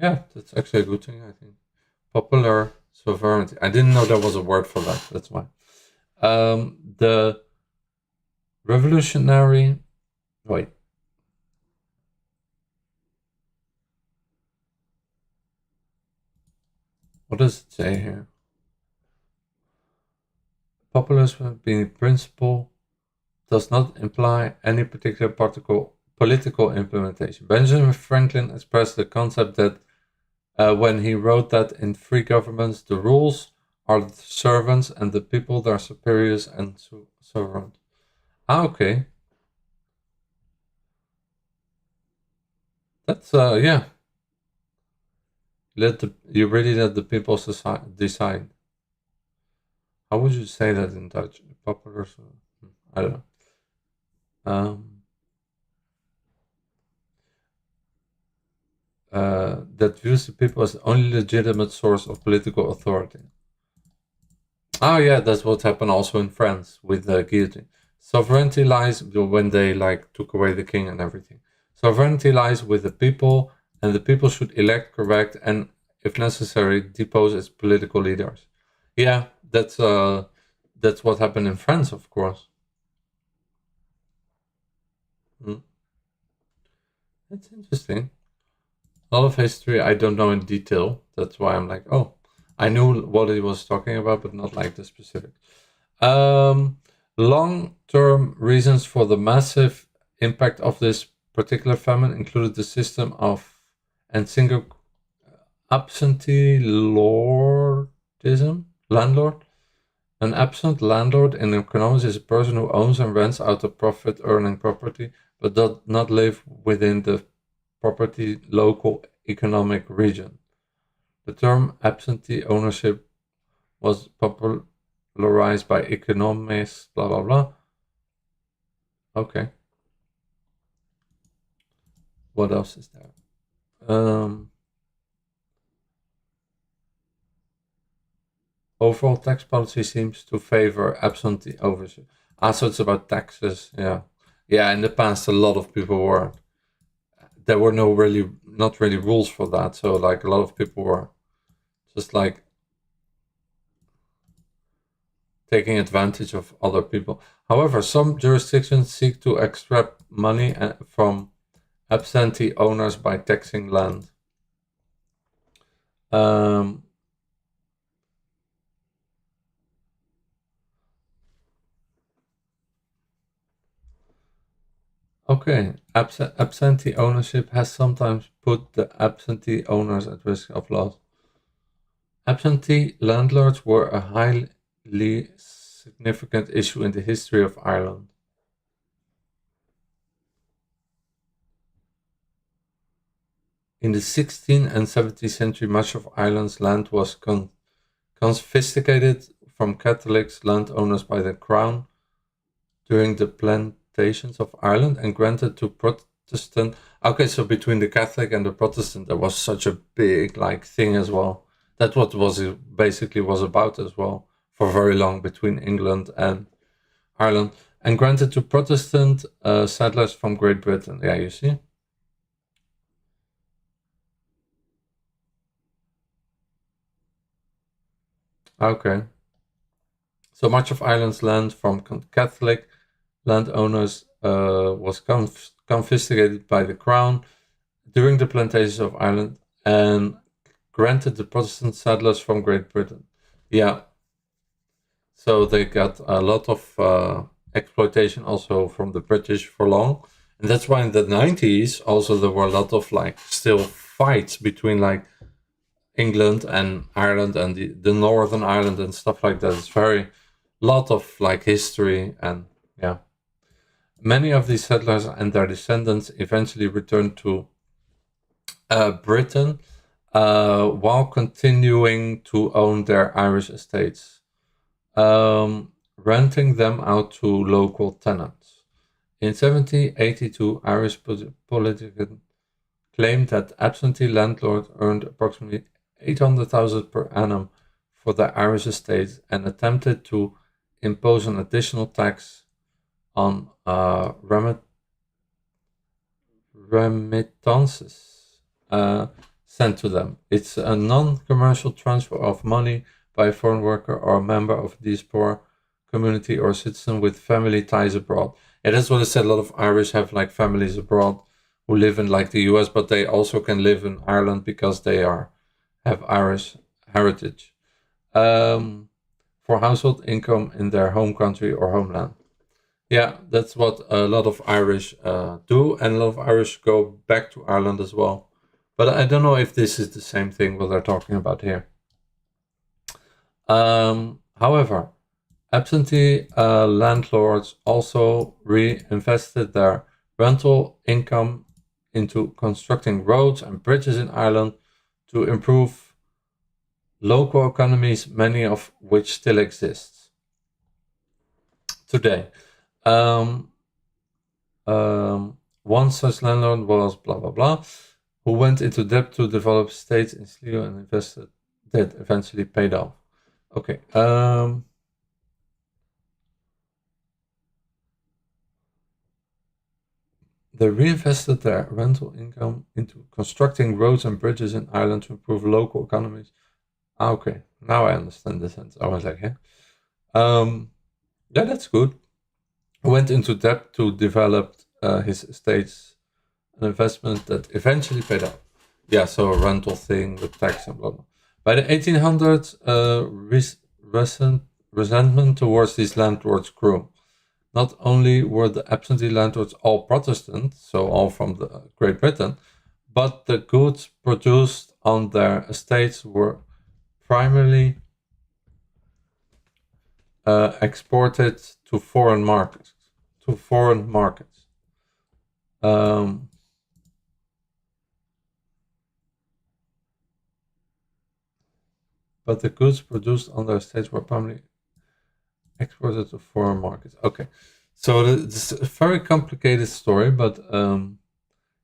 Yeah, that's actually a good thing, I think. Popular sovereignty. I didn't know there was a word for that. That's why. The revolutionary. Wait. What does it say here? Populism being principle does not imply any particular political implementation. Benjamin Franklin expressed the concept that when he wrote that in free governments, the rules are the servants and the people their superiors and sovereign. Okay. That's yeah. You really let the people decide. How would you say that in Dutch? Popular, I don't know. That views the people as the only legitimate source of political authority. Oh yeah, that's what happened also in France with the guillotine. Sovereignty lies when they took away the king and everything. Sovereignty lies with the people, and the people should elect, correct, and if necessary, depose its political leaders. Yeah, that's what happened in France, of course. That's interesting. A lot of history I don't know in detail. That's why I'm like, oh, I knew what he was talking about, but not like the specifics. Long-term reasons for the massive impact of this particular famine included the system of and single absentee landlord. An absent landlord in economics is a person who owns and rents out a profit-earning property, but does not live within the property local economic region. The term absentee ownership was popularized by economists, blah, blah, blah. Okay. What else is there? Overall tax policy seems to favor absentee ownership. So it's about taxes, yeah. Yeah, in the past a lot of people were. There were not really rules for that, so like a lot of people were just like taking advantage of other people. However, some jurisdictions seek to extract money from absentee owners by taxing land. Okay, absentee ownership has sometimes put the absentee owners at risk of loss. Absentee landlords were a highly significant issue in the history of Ireland. In the 16th and 17th century, much of Ireland's land was confiscated from Catholic landowners by the Crown during the plantations of Ireland and granted to Protestant. Okay, so between the Catholic and the Protestant, there was such a big like thing as well. That's what basically was about as well for very long between England and Ireland, and granted to Protestant settlers from Great Britain. Yeah, you see. Okay. So much of Ireland's land from Catholic landowners was confiscated by the Crown during the plantations of Ireland and granted the Protestant settlers from Great Britain. Yeah. So they got a lot of exploitation also from the British for long. And that's why in the 90s also there were a lot of like still fights between like England and Ireland and the Northern Ireland and stuff like that. It's very lot of like history, and yeah. Many of these settlers and their descendants eventually returned to Britain while continuing to own their Irish estates, renting them out to local tenants. In 1782, Irish politicians claimed that absentee landlords earned approximately 800,000 per annum for their Irish estates and attempted to impose an additional tax on remittances sent to them. It's a non-commercial transfer of money by a foreign worker or a member of a diaspora community or citizen with family ties abroad. Yeah, that's what I said. A lot of Irish have like families abroad who live in like the US, but they also can live in Ireland because they have Irish heritage for household income in their home country or homeland. Yeah, that's what a lot of Irish do, and a lot of Irish go back to Ireland as well. But I don't know if this is the same thing what they're talking about here. However, absentee landlords also reinvested their rental income into constructing roads and bridges in Ireland to improve local economies, many of which still exist today. One such landlord was blah blah blah, who went into debt to develop estates in Sligo and invested that eventually paid off. Okay. They reinvested their rental income into constructing roads and bridges in Ireland to improve local economies. Okay, now I understand the sense. I was like, yeah, yeah, that's good. Went into debt to develop his estates, an investment that eventually paid off. Yeah, so a rental thing with tax and blah blah. By the 1800s, resentment towards these landlords grew. not only were the absentee landlords all Protestant, so all from Great Britain, but the goods produced on their estates were primarily exported to foreign markets. But the goods produced on their estates were primarily exported to foreign markets. Okay, so it's a very complicated story, but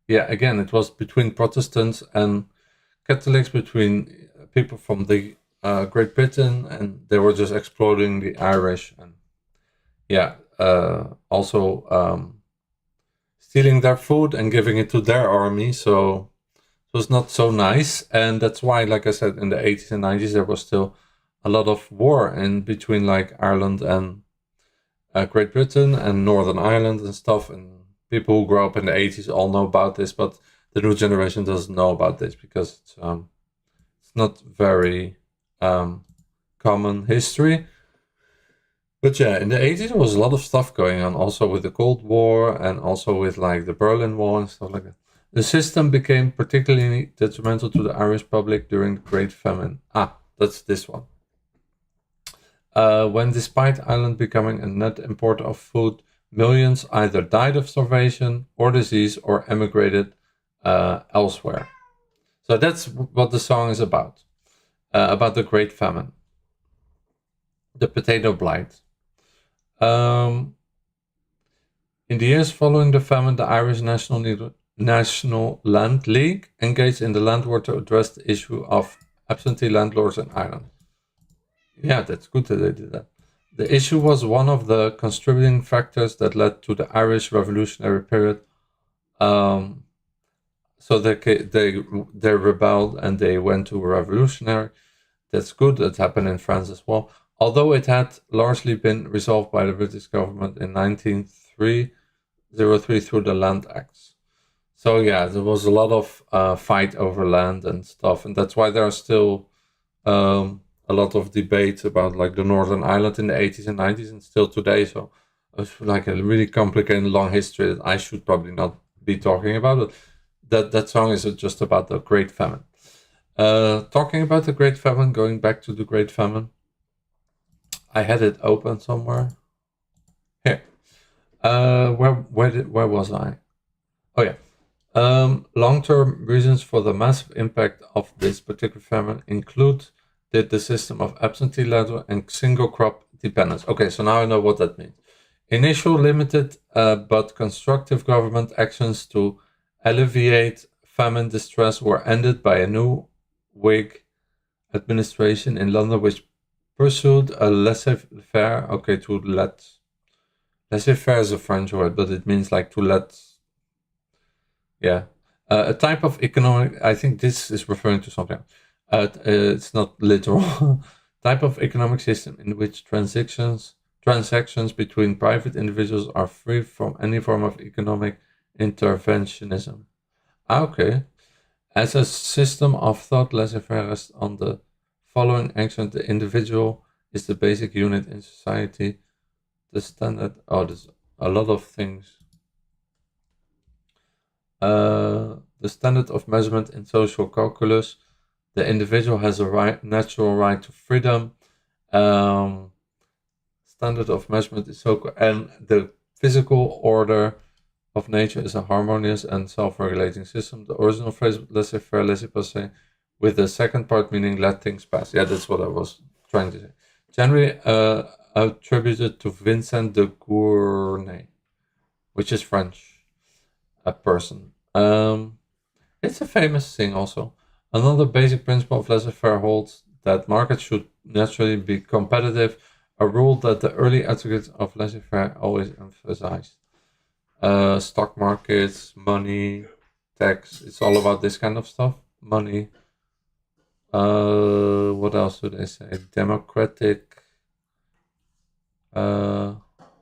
yeah, again, it was between Protestants and Catholics, between people from the Great Britain, and they were just exploiting the Irish, and yeah, also stealing their food and giving it to their army. So it was not so nice, and that's why, like I said, in the 80s and 90s there was still a lot of war in between, like Ireland and Great Britain and Northern Ireland and stuff. And people who grew up in the 80s all know about this, but the new generation doesn't know about this because it's not very common history. But yeah, in the 80s there was a lot of stuff going on, also with the Cold War and also with like the Berlin Wall and stuff like that. The system became particularly detrimental to the Irish public during the Great Famine. Ah, that's this one. When, despite Ireland becoming a net importer of food, millions either died of starvation or disease or emigrated elsewhere. So that's what the song is about the Great Famine. The potato blight. In the years following the famine, the Irish National Land League engaged in the land war to address the issue of absentee landlords in Ireland. Yeah, that's good that they did that. The issue was one of the contributing factors that led to the Irish Revolutionary period. So they rebelled and they went to revolutionary. That's good. That happened in France as well. Although it had largely been resolved by the British government in 1903 through the Land Acts. So yeah, there was a lot of fight over land and stuff, and that's why there are still a lot of debates about like the Northern Ireland in the 80s and 90s and still today. So it's like a really complicated long history that I should probably not be talking about. But that song is just about the Great Famine. Talking about the Great Famine, going back to the Great Famine, I had it open somewhere. Here. Where was I? Oh yeah. Long-term reasons for the massive impact of this particular famine include the system of absentee landlord and single crop dependence. Okay, so now I know what that means. Initial limited but constructive government actions to alleviate famine distress were ended by a new Whig administration in London, which pursued a laissez-faire. Okay, laissez-faire is a French word, but it means like to let. Yeah, a type of economic. I think this is referring to something. It's not literal. Type of economic system in which transactions between private individuals are free from any form of economic interventionism. Okay. As a system of thought, laissez-faire rests on the following action: the individual is the basic unit in society. The standard. Oh, there's a lot of things. The standard of measurement in social calculus. The individual has a natural right to freedom. Standard of measurement is so, and the physical order of nature is a harmonious and self-regulating system. The original phrase laissez-faire, laissez-passer, with the second part meaning let things pass. Yeah, that's what I was trying to say. Generally attributed to Vincent de Gournay, which is French, a person. It's a famous thing also. Another basic principle of laissez-faire holds that markets should naturally be competitive, a rule that the early advocates of laissez-faire always emphasized. Stock markets, money, tax, it's all about this kind of stuff. Money. What else do they say? Democratic,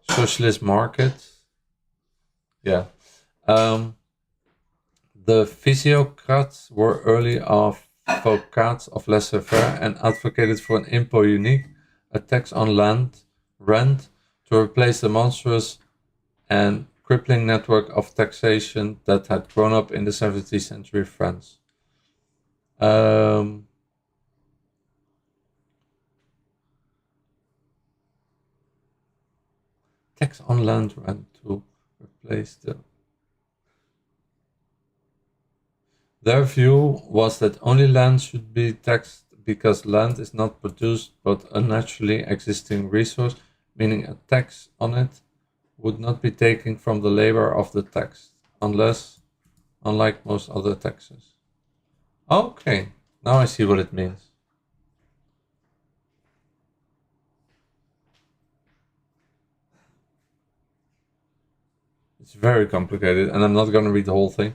socialist market. Yeah. The physiocrats were early advocates of laissez-faire and advocated for an impôt unique, a tax on land, rent, to replace the monstrous and crippling network of taxation that had grown up in the 17th century France. Tax on land rent to replace the... Their view was that only land should be taxed because land is not produced but a naturally existing resource, meaning a tax on it would not be taken from the labor of the taxed, unlike most other taxes. Okay, now I see what it means. It's very complicated, and I'm not going to read the whole thing.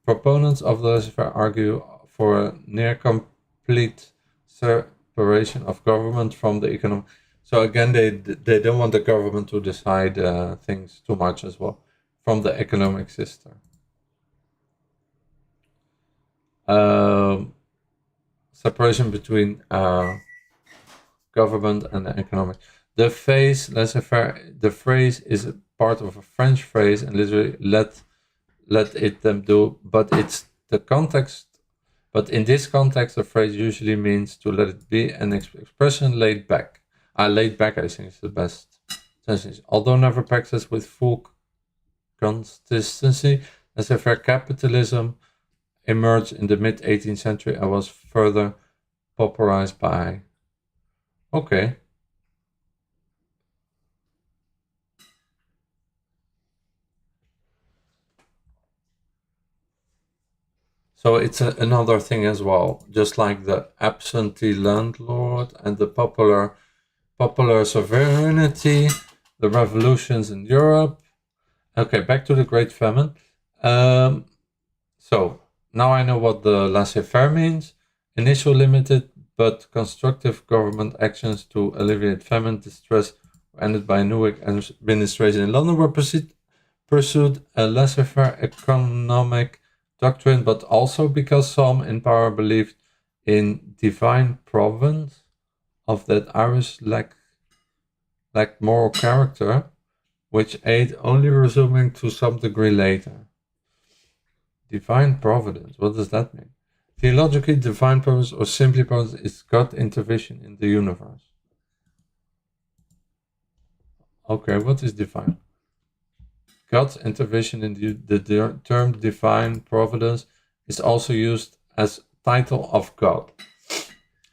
Proponents of the laissez-faire argue for a near complete separation of government from the economy. So again, they don't want the government to decide things too much as well from the economic system. Separation between government and the economic. The phrase laissez-faire, the phrase is a part of a French phrase and literally let it them do, but it's the context. But in this context, the phrase usually means to let it be an expression laid back. Laid back, I think, is the best sentence. Although never practiced with full consistency, laissez-faire capitalism emerged in the mid-18th century and was further popularized by... Okay. So it's another thing as well, just like the absentee landlord and the popular sovereignty, the revolutions in Europe. Okay, back to the Great Famine. So now I know what the laissez-faire means. Initial limited but constructive government actions to alleviate famine distress were ended by a new administration in London, were pursued a laissez-faire economic doctrine, but also because some in power believed in divine providence of that Irish lacked moral character, which aid only resuming to some degree later. Divine providence, what does that mean? Theologically, divine providence or simply providence is God's intervention in the universe. Okay, what is divine? God's intervention in the term divine providence is also used as title of God.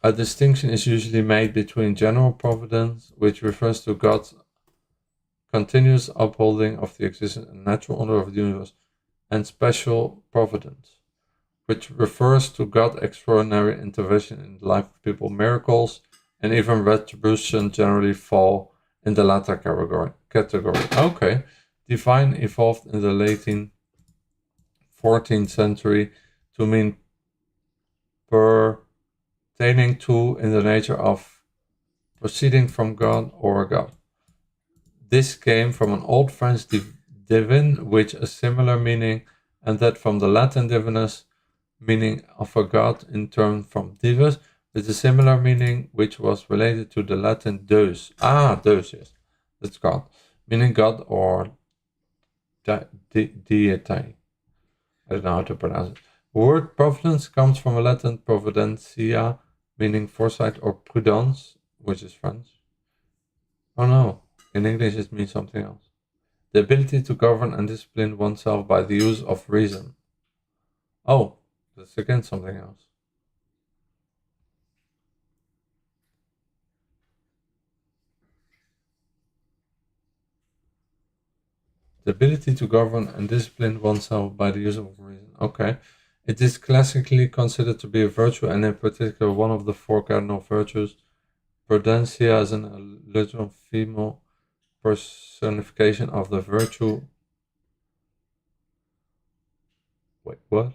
A distinction is usually made between general providence, which refers to God's continuous upholding of the existence and natural order of the universe, and special providence, which refers to God's extraordinary intervention in the life of people. Miracles and even retribution generally fall in the latter category. Okay. Divine evolved in the late 14th century to mean pertaining to in the nature of proceeding from God or a God. This came from an old French divin, which a similar meaning, and that from the Latin divinus, meaning of a god, in turn from divus, with a similar meaning which was related to the Latin deus. Deus, yes, that's God, meaning God or deity. I don't know how to pronounce it. The word providence comes from a Latin providentia, meaning foresight, or prudence, which is French. Oh no, in English it means something else. The ability to govern and discipline oneself by the use of reason. Oh, that's again something else. The ability to govern and discipline oneself by the use of reason. Okay. It is classically considered to be a virtue, and in particular one of the four cardinal virtues. Prudentia is an literal female personification of the virtue. Wait, what?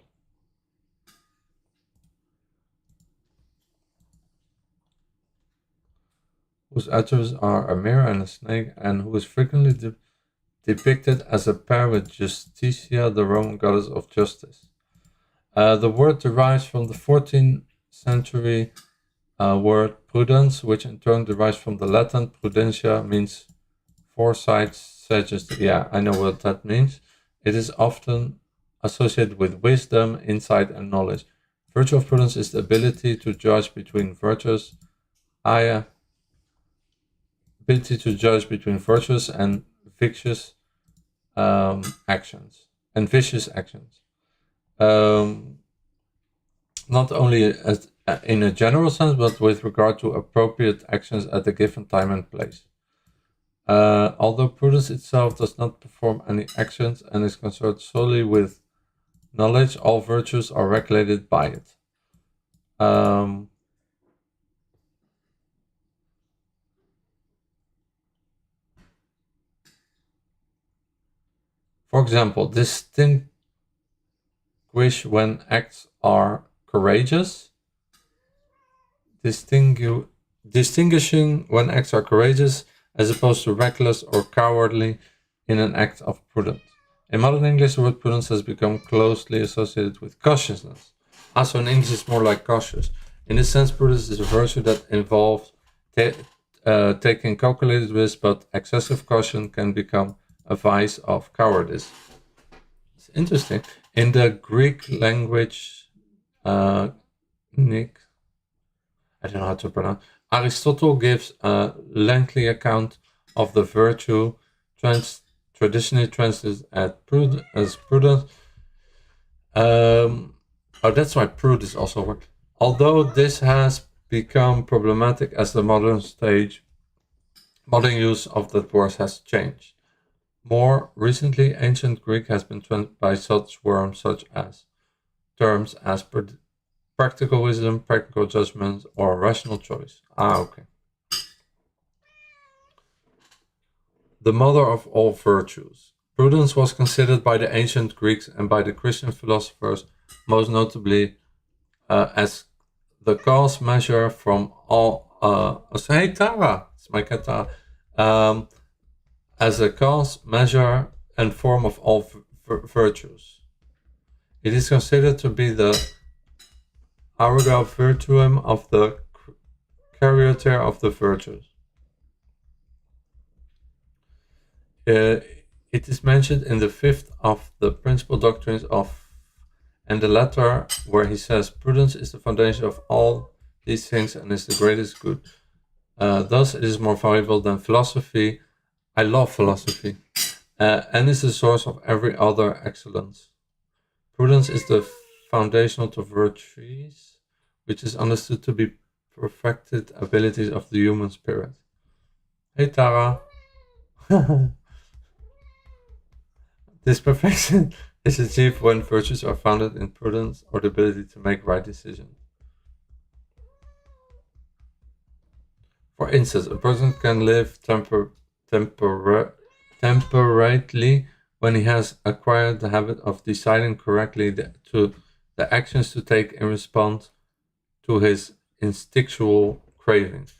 Whose attributes are a mirror and a snake, and who is frequently depicted as a pair with Justitia, the Roman goddess of justice. The word derives from the 14th century word prudence, which in turn derives from the Latin prudentia, means foresight suggests, yeah, I know what that means. It is often associated with wisdom, insight, and knowledge. Virtue of prudence is the ability to judge between virtuous, ability to judge between virtuous and vicious actions. Not only as, in a general sense, but with regard to appropriate actions at a given time and place. Although prudence itself does not perform any actions and is concerned solely with knowledge, all virtues are regulated by it. For example, distinguish when acts are courageous. Distinguishing when acts are courageous as opposed to reckless or cowardly in an act of prudence. In modern English, the word prudence has become closely associated with cautiousness. Also, in English, it's more like cautious. In this sense, prudence is a virtue that involves taking calculated risks, but excessive caution can become a vice of cowardice. It's interesting. In the Greek language, Nick, I don't know how to pronounce. Aristotle gives a lengthy account of the virtue traditionally translated as prudence. Oh, that's why prude is also a word. Although this has become problematic as the modern use of that word has changed. More recently, ancient Greek has been trained by such terms as practical wisdom, practical judgment, or rational choice. Okay. The mother of all virtues. Prudence was considered by the ancient Greeks and by the Christian philosophers most notably as the cause measure from all. Hey Tara, it's my cat Tara. As a cause, measure, and form of all virtues. It is considered to be the aura virtuum of the KROTOV of the virtues. It is mentioned in the fifth of the principal doctrines and the latter where he says prudence is the foundation of all these things and is the greatest good. Thus it is more valuable than philosophy. I love philosophy, and is the source of every other excellence. Prudence is the foundational to virtues, which is understood to be perfected abilities of the human spirit. Hey Tara. This perfection is achieved when virtues are founded in prudence or the ability to make right decisions. For instance, a person can live temperately when he has acquired the habit of deciding correctly the actions to take in response to his instinctual cravings.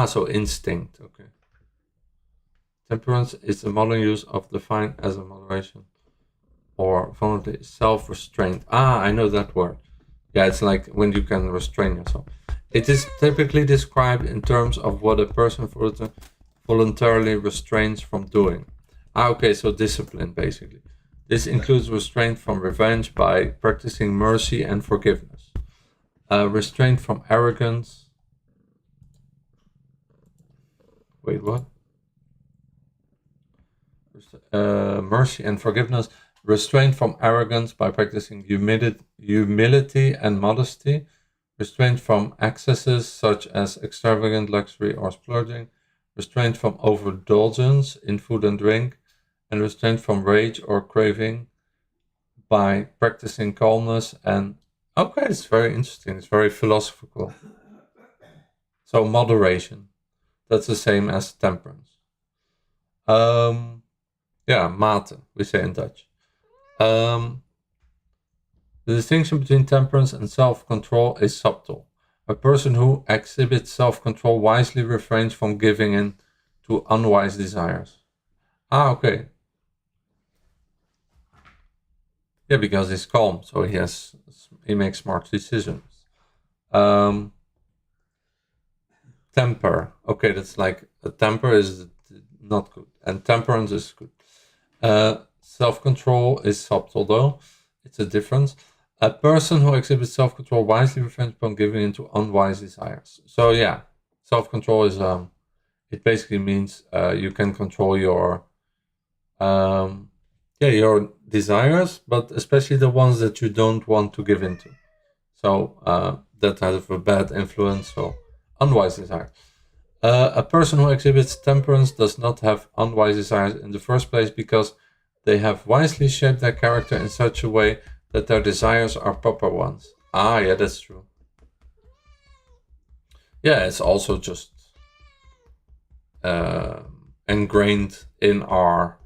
So instinct, okay. Temperance is the modern use of defined as a moderation or vulnerability, self-restraint. I know that word. Yeah, it's like when you can restrain yourself. It is typically described in terms of what a person voluntarily restrains from doing. Okay, so discipline basically. This includes restraint from revenge by practicing mercy and forgiveness. Restraint from arrogance. Wait, what? Mercy and forgiveness. Restraint from arrogance by practicing humility and modesty. Restraint from excesses such as extravagant luxury or splurging. Restraint from overindulgence in food and drink. And restraint from rage or craving by practicing calmness and... Okay, it's very interesting. It's very philosophical. So moderation. That's the same as temperance. Mate, we say in Dutch. The distinction between temperance and self-control is subtle. A person who exhibits self-control wisely refrains from giving in to unwise desires. Okay. Yeah, because he's calm, so he makes smart decisions. Temper. Okay, that's like a temper is not good. and temperance is good. Self-control is subtle though. It's a difference. A person who exhibits self-control wisely refrains from giving into unwise desires. So yeah, self-control is it basically means you can control your your desires, but especially the ones that you don't want to give into. So that have a bad influence. So unwise desires. A person who exhibits temperance does not have unwise desires in the first place because they have wisely shaped their character in such a way that their desires are proper ones. Ah, yeah, that's true. Yeah, it's also just ingrained in our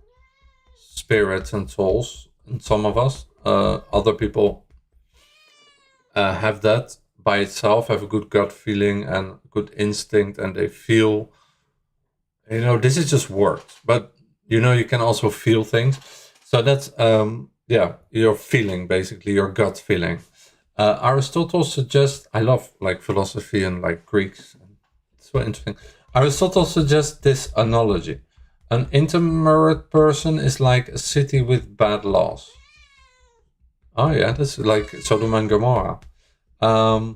spirits and souls, in some of us. Other people have that by itself, have a good gut feeling and good instinct, and they feel, this is just words, but you can also feel things. So that's your feeling, basically your gut feeling. Aristotle suggests, I love like philosophy and like Greeks, it's so interesting. Aristotle suggests this analogy: an intermarried person is like a city with bad laws. Oh yeah, that's like Sodom and Gomorrah. A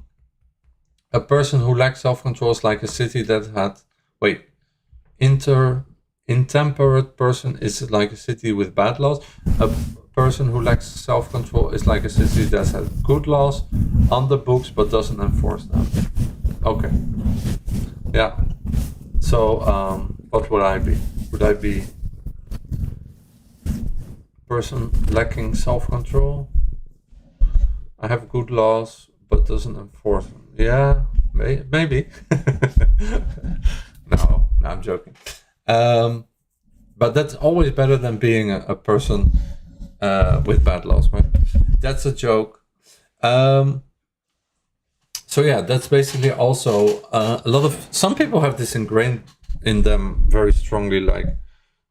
person who lacks self-control is like a city that had intemperate person is like a city with bad laws. A person who lacks self-control is like a city that has good laws on the books but doesn't enforce them. Okay. Yeah. So what would I be? Would I be a person lacking self-control? I have good laws but doesn't enforce them. Yeah, maybe. No, I'm joking. But that's always better than being a person with bad laws, right? That's a joke. So yeah, that's basically also some people have this ingrained in them very strongly, like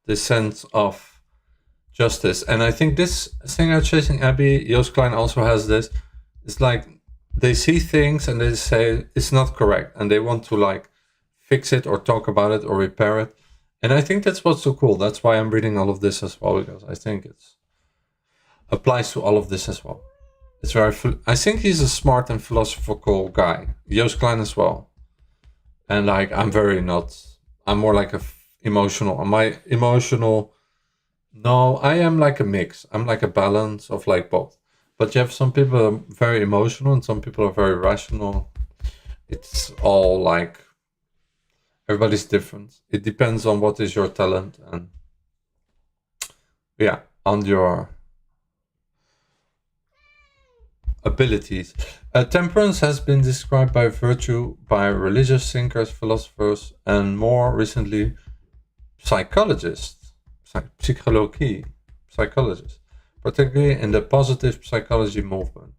this sense of justice. And I think this singer Chasing Abbey, Joost Klein also has this. It's like they see things and they say it's not correct, and they want to like fix it or talk about it or repair it. And I think that's what's so cool. That's why I'm reading all of this as well, because I think it applies to all of this as well. It's I think he's a smart and philosophical guy. Joost Klein as well. And like I'm more like emotional. No, I am like a mix. I'm like a balance of like both. But you have some people are very emotional and some people are very rational. It's all like everybody's different. It depends on what is your talent and on your abilities. Temperance has been described by virtue by religious thinkers, philosophers, and more recently psychologists, particularly in the positive psychology movement.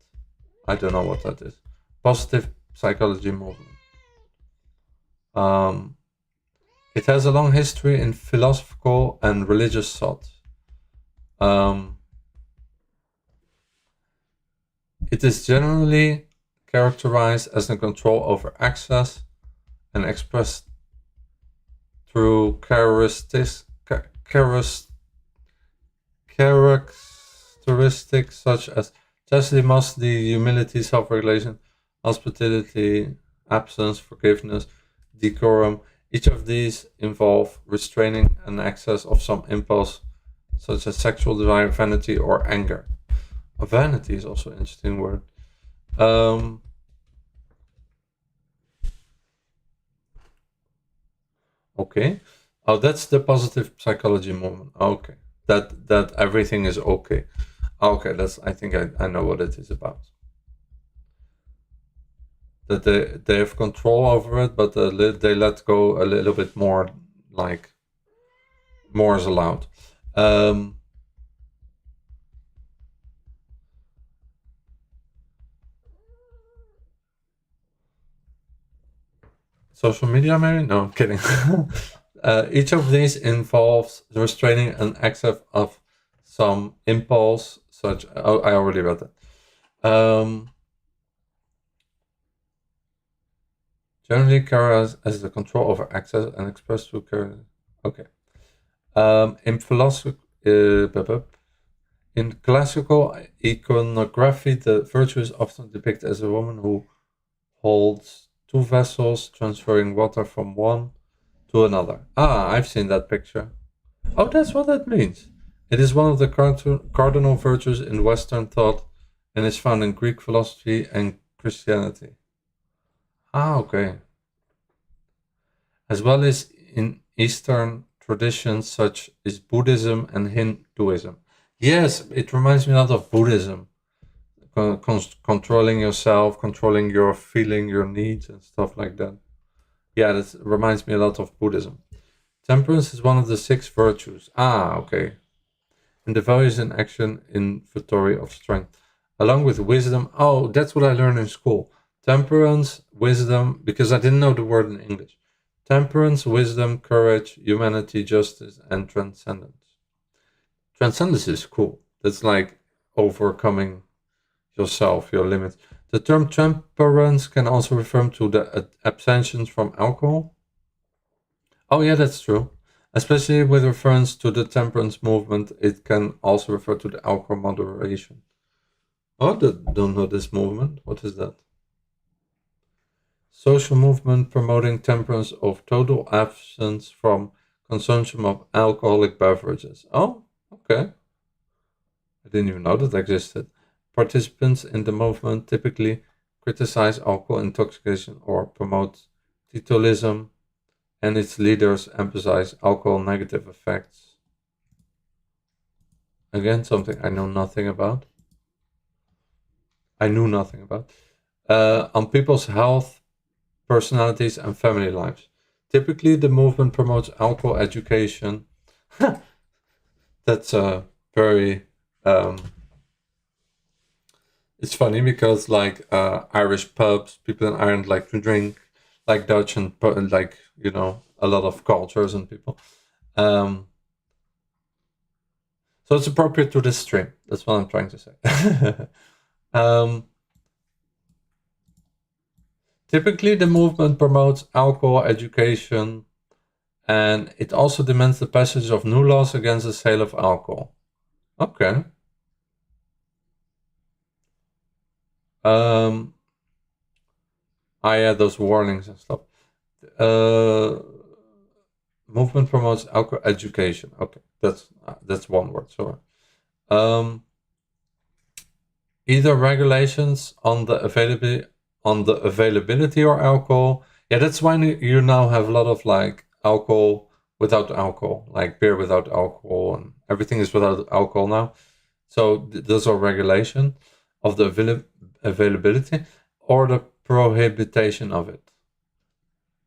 I don't know what that is. Positive psychology movement. It has a long history in philosophical and religious thought. It is generally characterized as a control over access and expressed through characteristics such as chastity, modesty, humility, self-regulation, hospitality, absence, forgiveness, decorum. Each of these involve restraining an excess of some impulse, such as sexual desire, vanity, or anger. Vanity is also an interesting word. Okay. Oh, that's the positive psychology movement. Okay. That everything is okay. Okay, I think I know what it is about. That they have control over it, but they let go a little bit more, like more is allowed. Social media, maybe? No, I'm kidding. Each of these involves restraining an excess of some impulse, I already read that. Generally characterized as the control over access and expressed through character. Okay. In philosophy, in classical iconography, the virtue is often depicted as a woman who holds two vessels, transferring water from one to another. Ah, I've seen that picture. Oh, that's what that means. It is one of the cardinal virtues in Western thought and is found in Greek philosophy and Christianity. Ah, okay. As well as in Eastern traditions such as Buddhism and Hinduism. Yes, it reminds me a lot of Buddhism. Controlling yourself, controlling your feeling, your needs and stuff like that. Yeah, that reminds me a lot of Buddhism. Temperance is one of the 6 virtues. Ah, okay. And the values in action inventory of strength. Along with wisdom. Oh, that's what I learned in school. Temperance, wisdom, because I didn't know the word in English. Temperance, wisdom, courage, humanity, justice, and transcendence. Transcendence is cool. That's like overcoming yourself, your limits. The term temperance can also refer to the abstention from alcohol. Oh yeah, that's true. Especially with reference to the temperance movement, it can also refer to the alcohol moderation. Oh, I don't know this movement. What is that? Social movement promoting temperance of total absence from consumption of alcoholic beverages. Oh, okay. I didn't even know that existed. Participants in the movement typically criticize alcohol intoxication or promote teetotism, and its leaders emphasize alcohol negative effects. Again, something I know nothing about. I knew nothing about. On people's health, personalities, and family lives. Typically, the movement promotes alcohol education. That's very... it's funny because like Irish pubs, people in Ireland like to drink, like Dutch and like, you know, a lot of cultures and people. So it's appropriate to this stream. That's what I'm trying to say. Typically, the movement promotes alcohol education, and it also demands the passage of new laws against the sale of alcohol. Okay. Yeah, those warnings and stuff. Movement promotes alcohol education. Okay, that's one word. Sorry. Either regulations on the availability or alcohol. Yeah, that's why you now have a lot of like alcohol without alcohol, like beer without alcohol, and everything is without alcohol now. So those are regulation of the availability or the prohibition of it.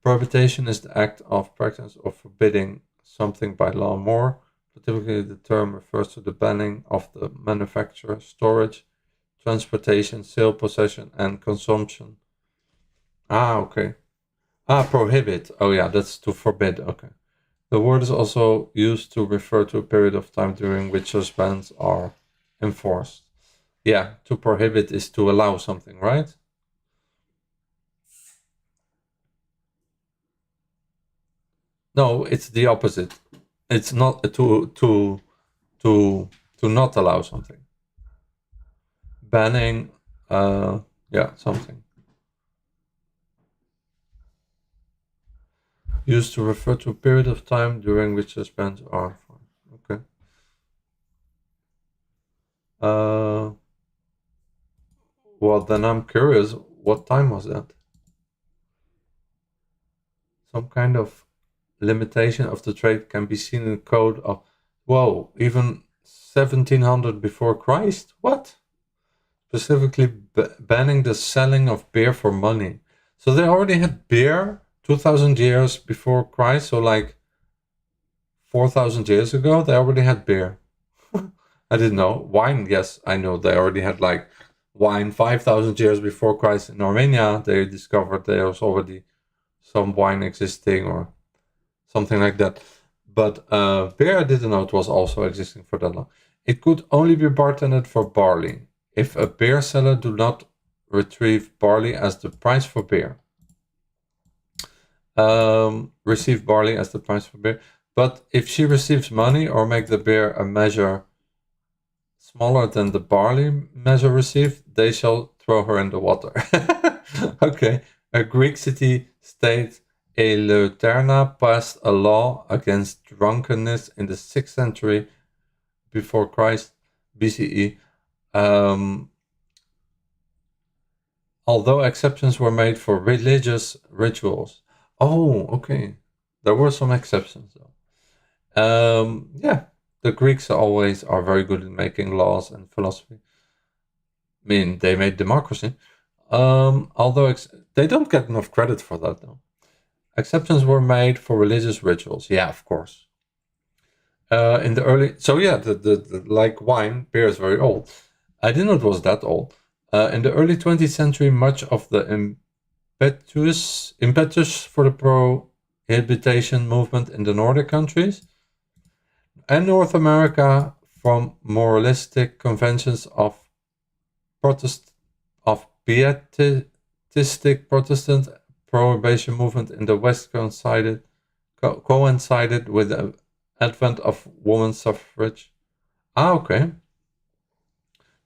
Prohibition is the act of practice of forbidding something by law more. But typically the term refers to the banning of the manufacture, storage, transportation, sale, possession, and consumption. Ah, okay. Ah, prohibit. Oh yeah, that's to forbid. Okay. The word is also used to refer to a period of time during which such bans are enforced. Yeah, to prohibit is to allow something, right? No, it's the opposite. It's not to not allow something. Banning, yeah, something. Used to refer to a period of time during which such bans are enforced. Okay. Well, then I'm curious, what time was that? Some kind of limitation of the trade can be seen in the code of, whoa, even 1700 before Christ? What? Specifically banning the selling of beer for money. So they already had beer 2000 years before Christ, so like 4000 years ago, they already had beer. I didn't know. Wine, yes, I know they already had like wine 5000 years before Christ in Armenia. They discovered there was already some wine existing or something like that. But beer, I didn't know it was also existing for that long. It could only be bartended for barley. If a beer seller do not retrieve barley as the price for beer. Receive barley as the price for beer. But if she receives money or make the beer a measure smaller than the barley measure received, they shall throw her in the water. Okay. A Greek city-state, Eleuterna, passed a law against drunkenness in the 6th century before Christ, BCE. Although exceptions were made for religious rituals. Oh, okay. There were some exceptions though. Yeah, the Greeks always are very good in making laws and philosophy. I mean, they made democracy. Although they don't get enough credit for that though. Exceptions were made for religious rituals. Yeah, of course. In the early, so yeah, the like wine, beer is very old. I didn't know it was that old. In the early 20th century, much of the impetus for the prohibition movement in the Nordic countries and North America from moralistic conventions of pietistic Protestant prohibition movement in the West coincided with the advent of women's suffrage. Okay.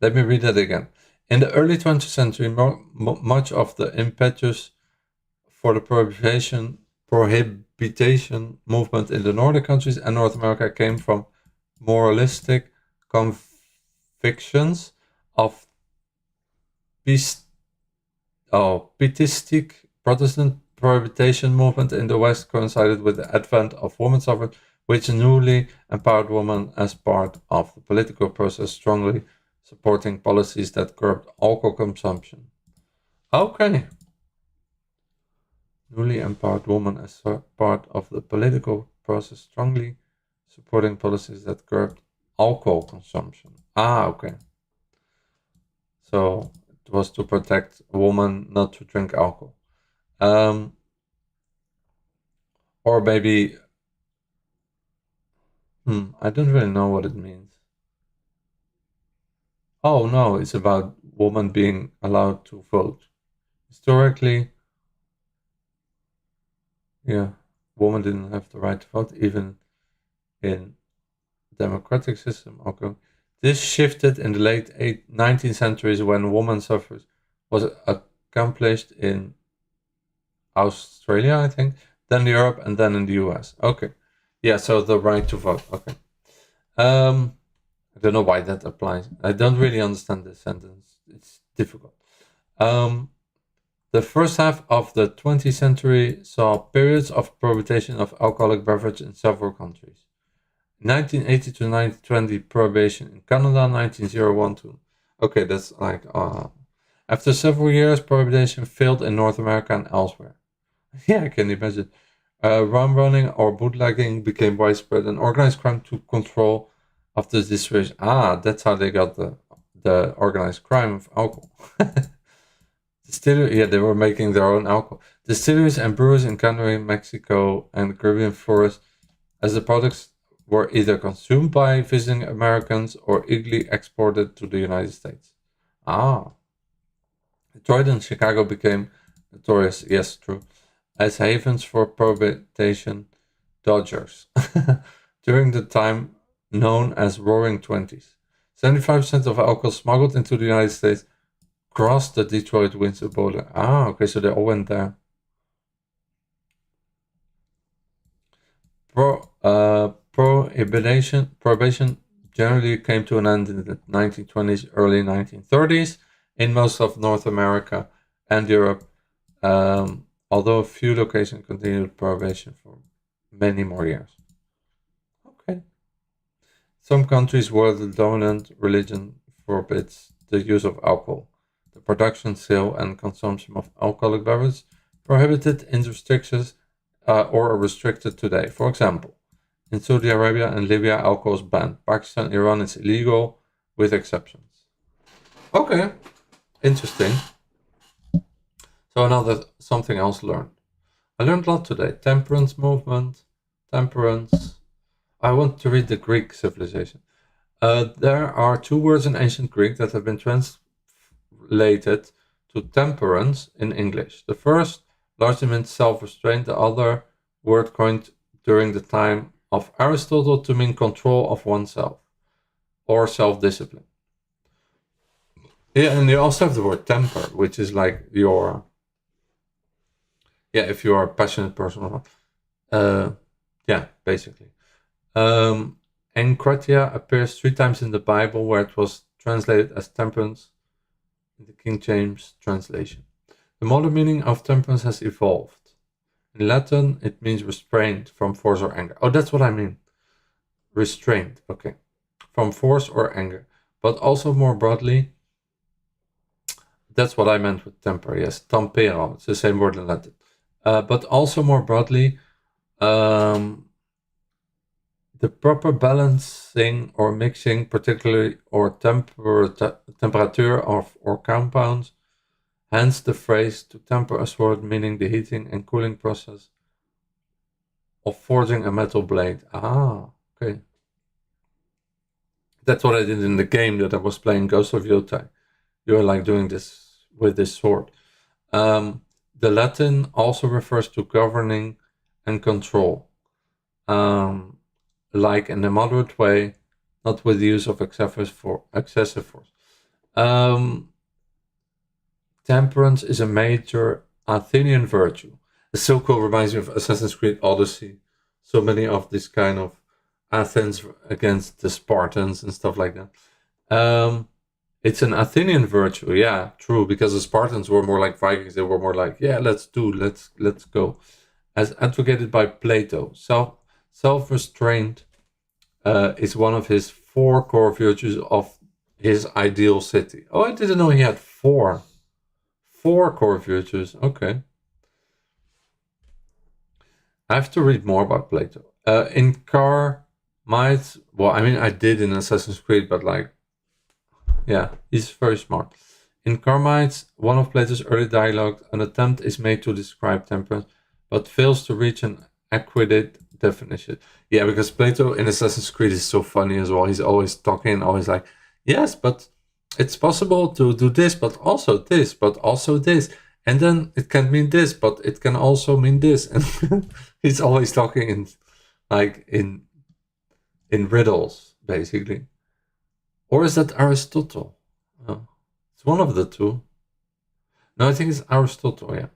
Let me read that again. In the early 20th century, much of the impetus for the prohibition movement in the Nordic countries and North America came from moralistic convictions of pietistic Protestant prohibition movement in the West coincided with the advent of women's suffrage, which newly empowered women as part of the political process, strongly supporting policies that curbed alcohol consumption. Okay. Newly empowered women as part of the political process, strongly supporting policies that curbed alcohol consumption. Okay. So it was to protect women not to drink alcohol. Or maybe, I don't really know what it means. Oh no, it's about women being allowed to vote. Historically, yeah, women didn't have the right to vote, even in democratic system. Okay. This shifted in the late 19th centuries when women suffrage was accomplished in Australia, I think, then Europe, and then in the US. Okay. Yeah, so the right to vote. Okay. I don't know why that applies. I don't really understand this sentence. It's difficult. The first half of the 20th century saw periods of prohibition of alcoholic beverage in several countries. 1980 to 1920, prohibition in Canada, 1901 to... Okay, that's like... After several years, prohibition failed in North America and elsewhere. Yeah, I can imagine. Rum running or bootlegging became widespread and organized crime took control of the distribution. That's how they got the organized crime of alcohol. Yeah, they were making their own alcohol. Distilleries and brewers in Canada, Mexico, and the Caribbean forests, as the products were either consumed by visiting Americans or illegally exported to the United States. Detroit and Chicago became notorious, yes, true, as havens for prohibition dodgers during the time known as Roaring Twenties. 75% of alcohol smuggled into the United States crossed the Detroit winter border. Okay, so they all went there. Prohibition generally came to an end in the 1920s, early 1930s in most of North America and Europe, although a few locations continued prohibition for many more years. Okay. Some countries where the dominant religion forbids the use of alcohol, the production, sale, and consumption of alcoholic beverages prohibited in restrictions or are restricted today. For example, in Saudi Arabia and Libya, alcohol is banned. Pakistan, Iran is illegal, with exceptions. Okay, interesting. So another something else learned. I learned a lot today. Temperance movement, temperance. I want to read the Greek civilization. There are two words in ancient Greek that have been translated to temperance in English. The first largely meant self-restraint. The other word coined during the time of Aristotle to mean control of oneself or self-discipline. Yeah, and you also have the word temper, which is like your, if you are a passionate person or not. Yeah, basically. Enkratia appears 3 times in the Bible, where it was translated as temperance in the King James translation. The modern meaning of temperance has evolved. In Latin, it means restraint from force or anger. Oh, that's what I mean. Restraint, okay. From force or anger. But also more broadly, that's what I meant with temper, yes. Tampero, it's the same word in Latin. But also more broadly, the proper balancing or mixing, particularly, or temperature or compounds. Hence the phrase to temper a sword, meaning the heating and cooling process of forging a metal blade. Ah, okay. That's what I did in the game that I was playing, Ghost of Yotai. You are like doing this with this sword. The Latin also refers to governing and control. Like in a moderate way, not with the use of excessive force. Temperance is a major Athenian virtue. It's so cool, reminds me of Assassin's Creed Odyssey. So many of this kind of Athens against the Spartans and stuff like that. It's an Athenian virtue, yeah, true, because the Spartans were more like Vikings. They were more like, yeah, let's go. As advocated by Plato, self-restraint is one of his 4 core virtues of his ideal city. Oh, I didn't know he had 4 core virtues. Okay. I have to read more about Plato. In Carmite, well, I mean, I did in Assassin's Creed, but like, yeah, he's very smart. In Carmite, one of Plato's early dialogues, an attempt is made to describe temperance, but fails to reach an adequate definition. Yeah, because Plato in Assassin's Creed is so funny as well. He's always talking, always like, yes, but it's possible to do this, but also this, but also this. And then it can mean this, but it can also mean this. And he's always talking in riddles, basically. Or is that Aristotle? Oh, it's one of the two. No, I think it's Aristotle, yeah.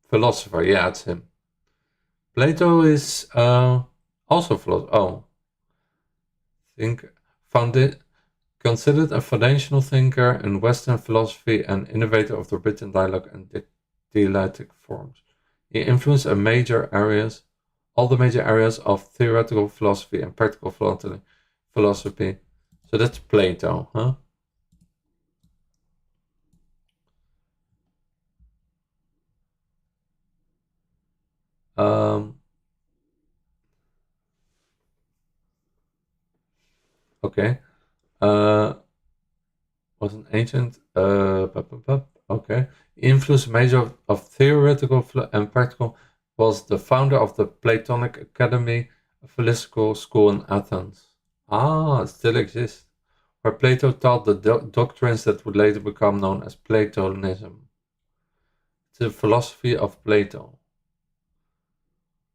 Philosopher, yeah, it's him. Plato is also philosopher. Oh. Considered a foundational thinker in Western philosophy and innovator of the written dialogue and dialectic forms. He influenced all the major areas of theoretical philosophy and practical philosophy. So that's Plato, huh? Okay. Was an ancient okay. Influence major of theoretical and practical, was the founder of the Platonic Academy, a philosophical school in Athens. Ah, it still exists, where Plato taught the doctrines that would later become known as Platonism. It's the philosophy of Plato.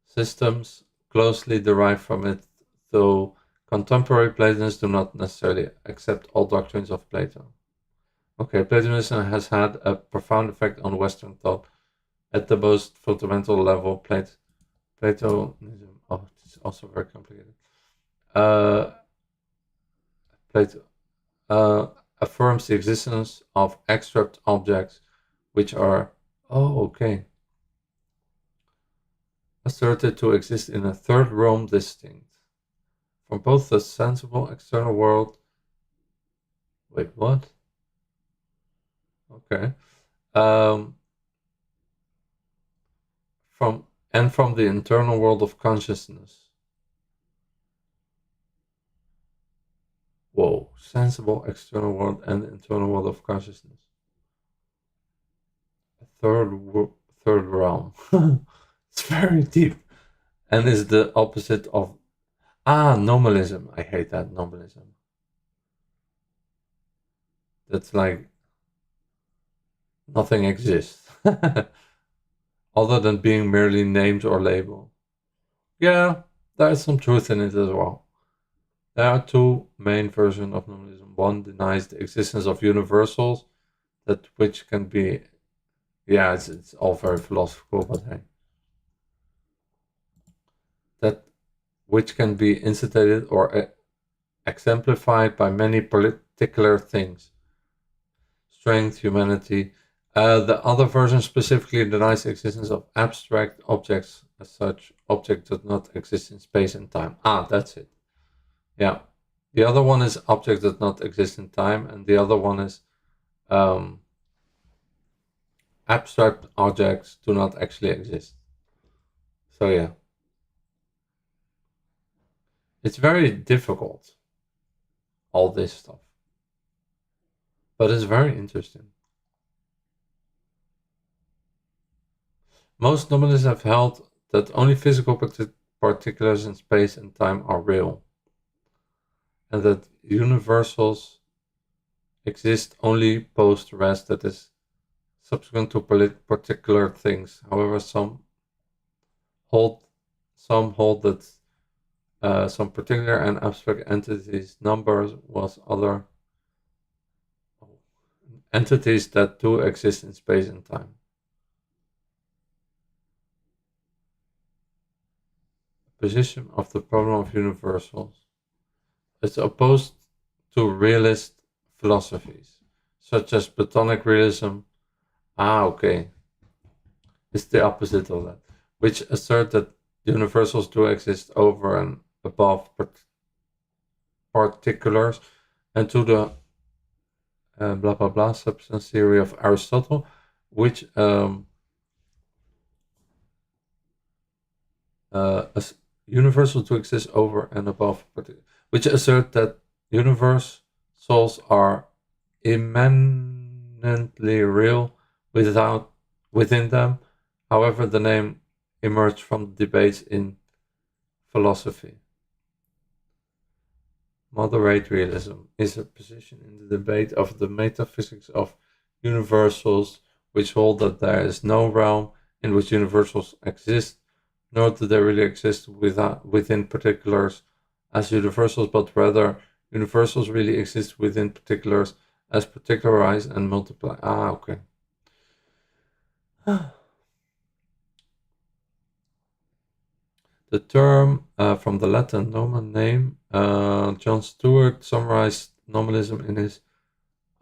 Systems closely derived from it, though contemporary Platonists do not necessarily accept all doctrines of Plato. Okay, Platonism has had a profound effect on Western thought at the most fundamental level. Platonism, oh, it's also very complicated. Plato affirms the existence of abstract objects which are, asserted to exist in a third realm distinct from both the sensible external world. Wait, what? Okay. From the internal world of consciousness. Whoa, sensible external world and internal world of consciousness. A third realm. It's very deep, and is the opposite of nominalism. I hate that, nominalism. That's like nothing exists other than being merely named or labeled. Yeah, there is some truth in it as well. There are two main versions of nominalism. One denies the existence of universals, that which can be, yeah, it's all very philosophical, but hey. That which can be instated or exemplified by many particular things. Strength, humanity. The other version specifically denies the existence of abstract objects as such. Object does not exist in space and time. That's it. Yeah. The other one is object does not exist in time, and the other one is abstract objects do not actually exist. So yeah. It's very difficult, all this stuff. But it's very interesting. Most nominalists have held that only physical particulars in space and time are real, and that universals exist only post-rest, that is, subsequent to particular things. However, some hold that some particular and abstract entities, numbers, was other entities that do exist in space and time. Position of the problem of universals. It's opposed to realist philosophies, such as Platonic realism. Okay. It's the opposite of that, which assert that universals do exist over and above particulars, and to the blah blah blah substance theory of Aristotle, which universals to exist over and above, which assert that universals are immanently real within them. However, the name emerged from debates in philosophy. Moderate realism is a position in the debate of the metaphysics of universals, which hold that there is no realm in which universals exist, nor do they really exist within particulars as universals, but rather universals really exist within particulars as particularized and multiply. Okay. The term from the Latin nomen, name, John Stewart summarized nominalism in his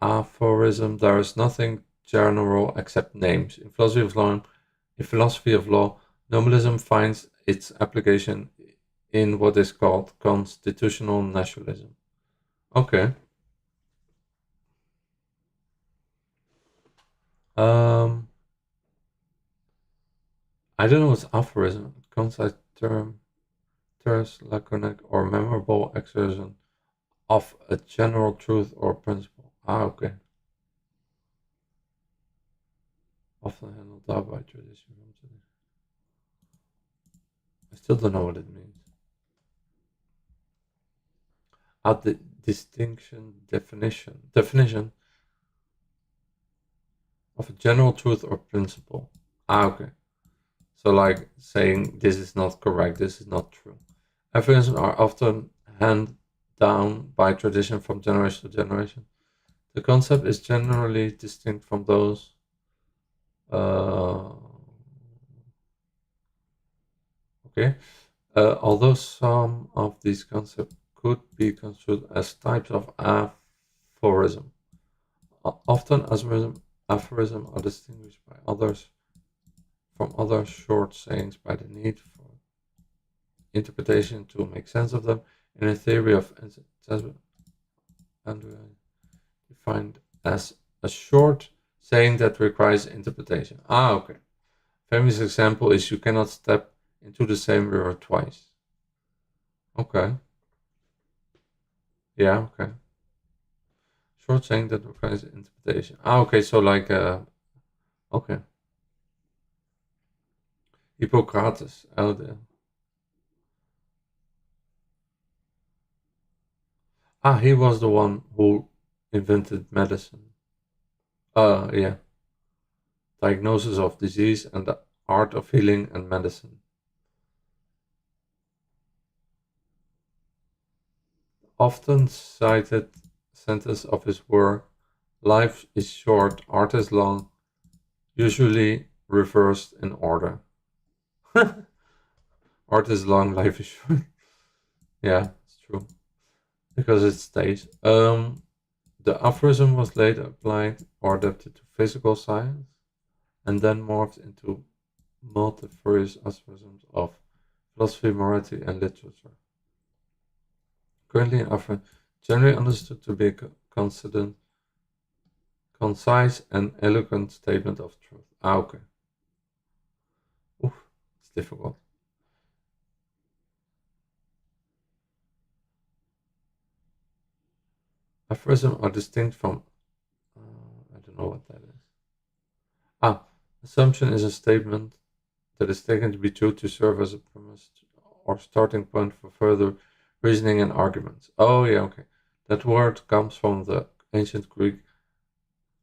aphorism: there is nothing general except names. In philosophy of law, nominalism finds its application in what is called constitutional naturalism. Okay. I don't know what's aphorism. Concise term, terse, laconic, or memorable expression of a general truth or principle. Okay. Often handled out by tradition. I still don't know what it means. The definition of a general truth or principle. Okay. So like saying this is not correct, this is not true. Affirmations are often handed down by tradition from generation to generation. The concept is generally distinct from those although some of these concepts could be construed as types of aphorism. Often aphorism are distinguished by others from other short sayings by the need for interpretation to make sense of them. In a theory of defined as a short saying that requires interpretation. Okay. Famous example is you cannot step into the same river twice. Okay. Yeah, okay. Short saying that requires interpretation. Okay, so like okay. Hippocrates, elder. He was the one who invented medicine. Yeah. Diagnosis of disease and the art of healing and medicine. often cited sentence of his work, "Life is short, art is long," usually reversed in order. Art is long, life is short. Yeah, it's true. Because it stays. The aphorism was later applied or adapted to physical science and then morphed into multifarious aphorisms of philosophy, morality, and literature. Currently, an aphorism generally understood to be a considered, concise, and eloquent statement of truth. Okay. Oof, it's difficult. Aphorisms are distinct from, I don't know what that is. Assumption is a statement that is taken to be true to serve as a premise or starting point for further reasoning and arguments. Oh yeah, okay. That word comes from the ancient Greek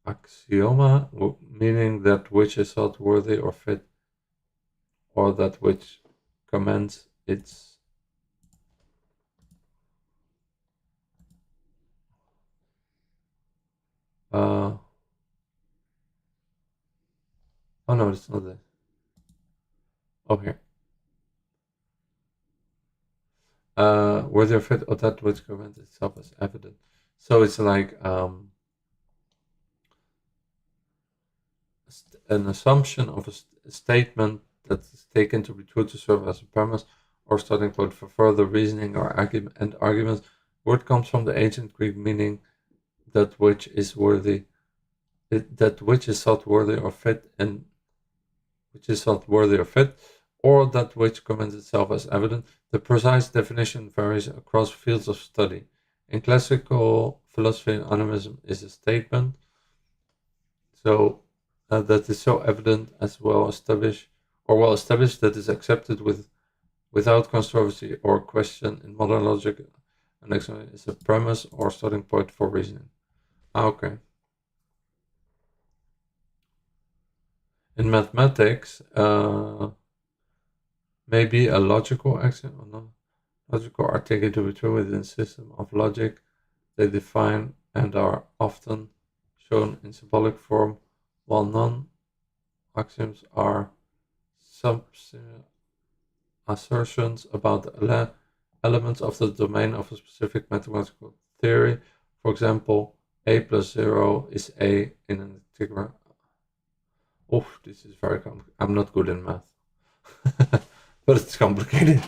axioma, meaning that which is thought worthy or fit, or that which commends its oh no, it's not this. Oh, here. Worthy or fit, or that which commends itself as evident. So it's like an assumption of a statement that is taken to be true to serve as a premise or starting point for further reasoning or arguments. Word comes from the ancient Greek meaning that which is worthy, that which is thought worthy or fit, and which is thought worthy or fit, or that which commends itself as evident. The precise definition varies across fields of study. In classical philosophy, animism is a statement that is so evident as well established that is accepted without controversy or question. In modern logic, an axiom is a premise or starting point for reasoning. Okay. In mathematics, maybe a logical axiom or non-logical are taken to be true within a system of logic. They define and are often shown in symbolic form, while non-axioms are some assertions about elements of the domain of a specific mathematical theory. For example, a plus 0 is a in an integral. Oh, this is very complicated. I'm not good in math, but it's complicated.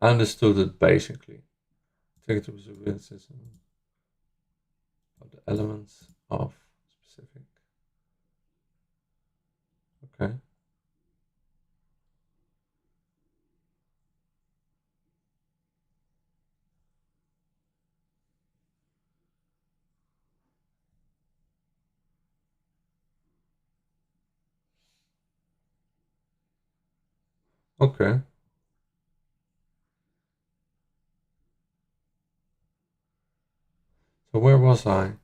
I understood it basically. Take it to a system of the elements of specific. Okay. Okay. So where was I?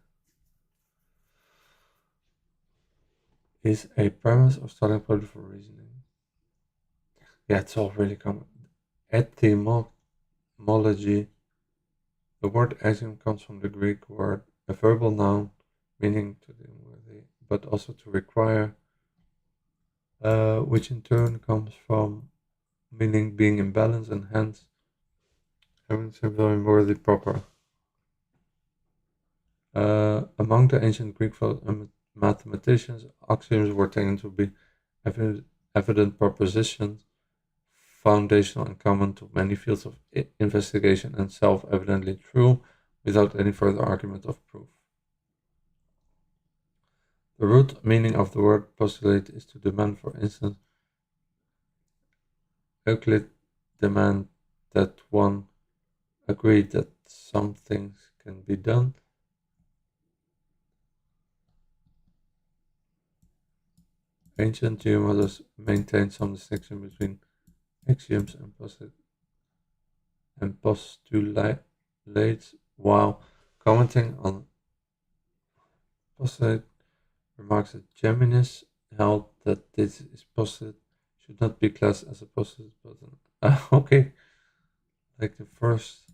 Is a premise or starting point for reasoning. Yeah, it's all really complicated. Etymology. The word axiom comes from the Greek word, a verbal noun, meaning to be worthy, but also to require, which in turn comes from meaning being in balance and hence having something worthy proper. Among the ancient Greek mathematicians, axioms were taken to be evident propositions, foundational and common to many fields of investigation and self-evidently true, without any further argument of proof. The root meaning of the word postulate is to demand, for instance, Euclid demanded that one agree that some things can be done. Ancient geometers maintained some distinction between axioms and postulates, while commenting on postulate remarks that Geminis held that this postulate should not be classed as a postulate but an okay. like the first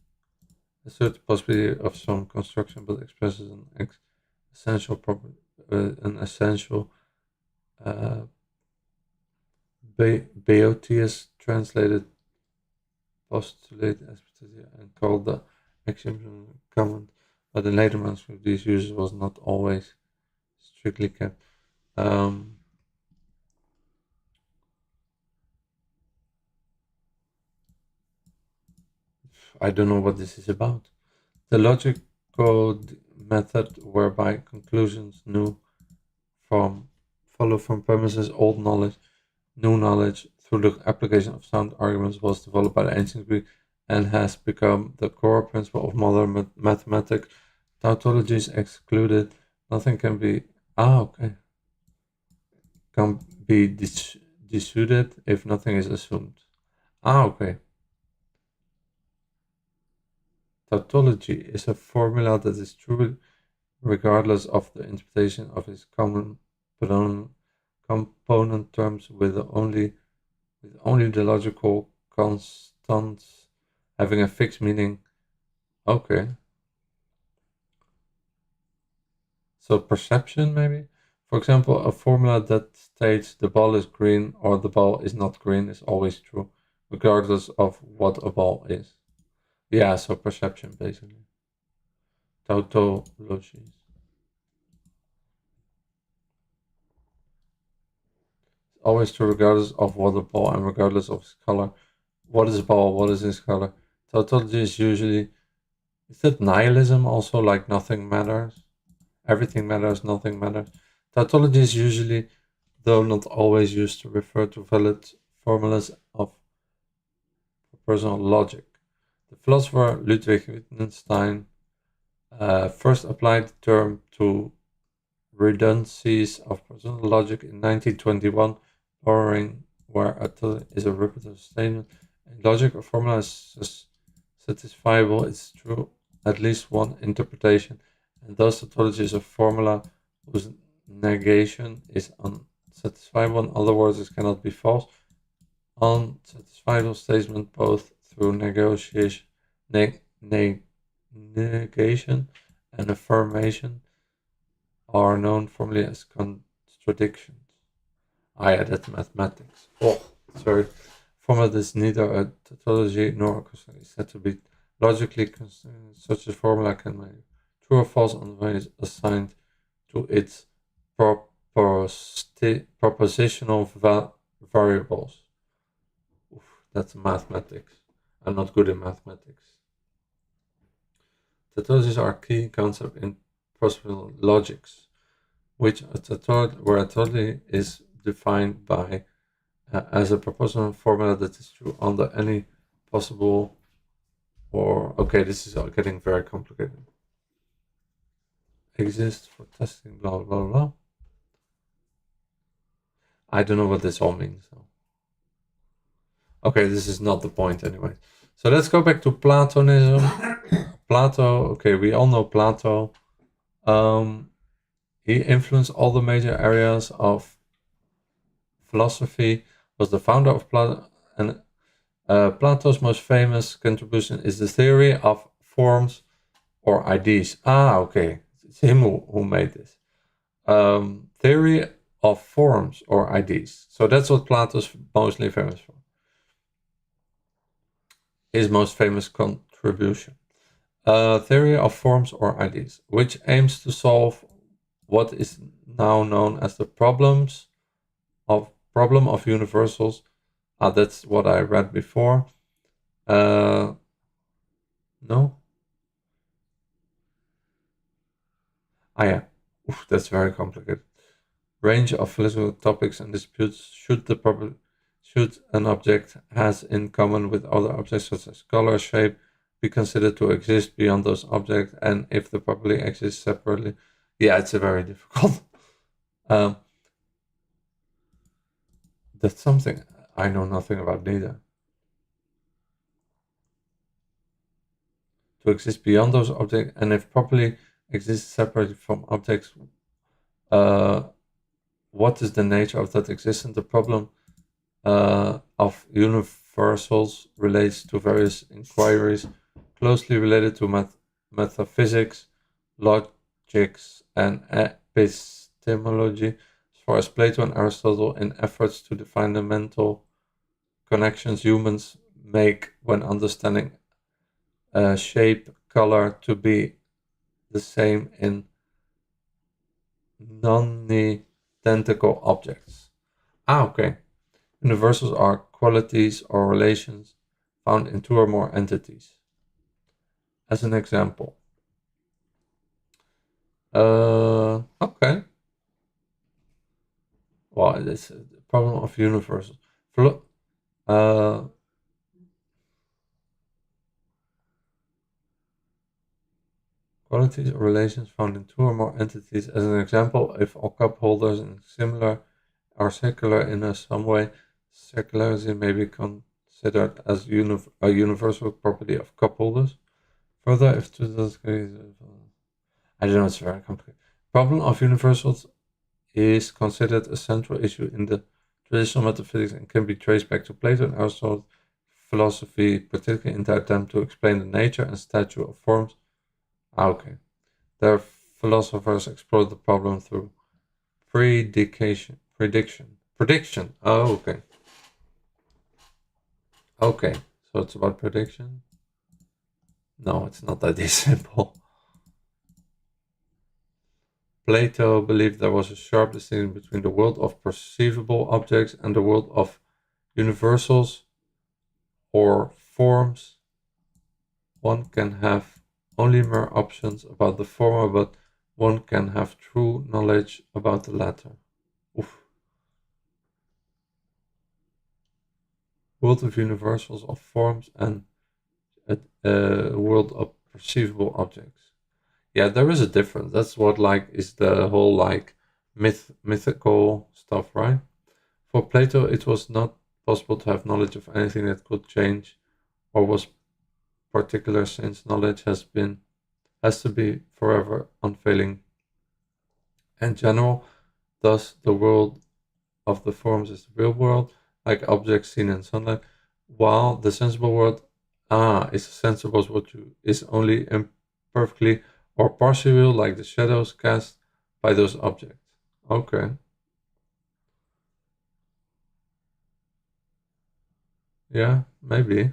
assert the possibility of some construction, but expresses an essential property, an essential Boetius translated postulate and called the axiom common, but in later manuscripts these uses was not always strictly kept. I don't know what this is about. The logical method whereby conclusions follow from premises old knowledge, new knowledge through the application of sound arguments was developed by the ancient Greek and has become the core principle of modern mathematics. Tautology is excluded. Nothing can be can be disputed if nothing is assumed. Okay. Tautology is a formula that is true regardless of the interpretation of its component terms with only the logical constants having a fixed meaning. Okay. So perception, maybe? For example, a formula that states the ball is green or the ball is not green is always true, regardless of what a ball is. Yeah, so perception, basically. Tautology. Always true regardless of what a ball and regardless of its color. What is a ball? What is its color? Tautology is usually... Is that nihilism also, like nothing matters? Everything matters, nothing matters. Tautology is usually, though not always, used to refer to valid formulas of personal logic. The philosopher Ludwig Wittgenstein first applied the term to redundancies of personal logic in 1921, borrowing where a tautology is a repetitive statement. In logic, a formula is satisfiable, it's true, at least one interpretation, and thus tautology is a formula whose negation is unsatisfiable. In other words, it cannot be false. Unsatisfiable statement both through negation and affirmation are known formally as contradictions. Yeah, that's mathematics. Oh, sorry. Formula that is neither a tautology nor a construction is said to be logically consistent. Such a formula can be true or false on the values assigned to its propositional variables. Oof, that's mathematics. I'm not good in mathematics. Tautologies are a key concept in possible logics, where a tautology is defined by as a propositional formula that is true under any possible okay, this is getting very complicated. Exists for testing, blah blah blah. I don't know what this all means. So. Okay, this is not the point anyway. So let's go back to Platonism. Plato, okay, we all know Plato. He influenced all the major areas of philosophy, was the founder of Plato, and Plato's most famous contribution is the theory of forms or ideas. Okay, it's him who made this. Theory of forms or ideas. So that's what Plato's mostly famous for. His most famous contribution. Theory of forms or ideas, which aims to solve what is now known as the problem of universals. That's what I read before. No? Yeah. Oof, that's very complicated. Range of philosophical topics and disputes should an object has in common with other objects such as color, shape, be considered to exist beyond those objects, and if they properly exist separately. Yeah, it's a very difficult. That's something I know nothing about neither. To exist beyond those objects, and if properly exist separately from objects, what is the nature of that existence? The problem of universals relates to various inquiries closely related to metaphysics, logics, and epistemology, as far as Plato and Aristotle, in efforts to define the mental connections humans make when understanding shape, color to be the same in non-identical objects. Okay. Universals are qualities or relations found in two or more entities. As an example. Okay. Well, it's a problem of universals. Qualities or relations found in two or more entities. As an example, if all cup holders are circular in some way, circularity may be considered as a universal property of cup holders. Further, if I don't know, it's very complicated. Problem of universals is considered a central issue in the traditional metaphysics and can be traced back to Plato and Aristotle's philosophy, particularly in their attempt to explain the nature and stature of forms. Okay. Their philosophers explored the problem through prediction. Oh, okay. Okay, so it's about prediction? No, it's not that simple. Plato believed there was a sharp distinction between the world of perceivable objects and the world of universals or forms. One can have only mere options about the former, but one can have true knowledge about the latter. Oof. World of universals, of forms, and a world of perceivable objects. Yeah, there is a difference. That's what is the whole mythical stuff, right? For Plato, it was not possible to have knowledge of anything that could change or was particular, since knowledge has to be forever unfailing and general. Thus, the world of the forms is the real world, like objects seen in sunlight, while the sensible world is sensible what is only imperfectly or partially real, like the shadows cast by those objects. Okay. Yeah, maybe.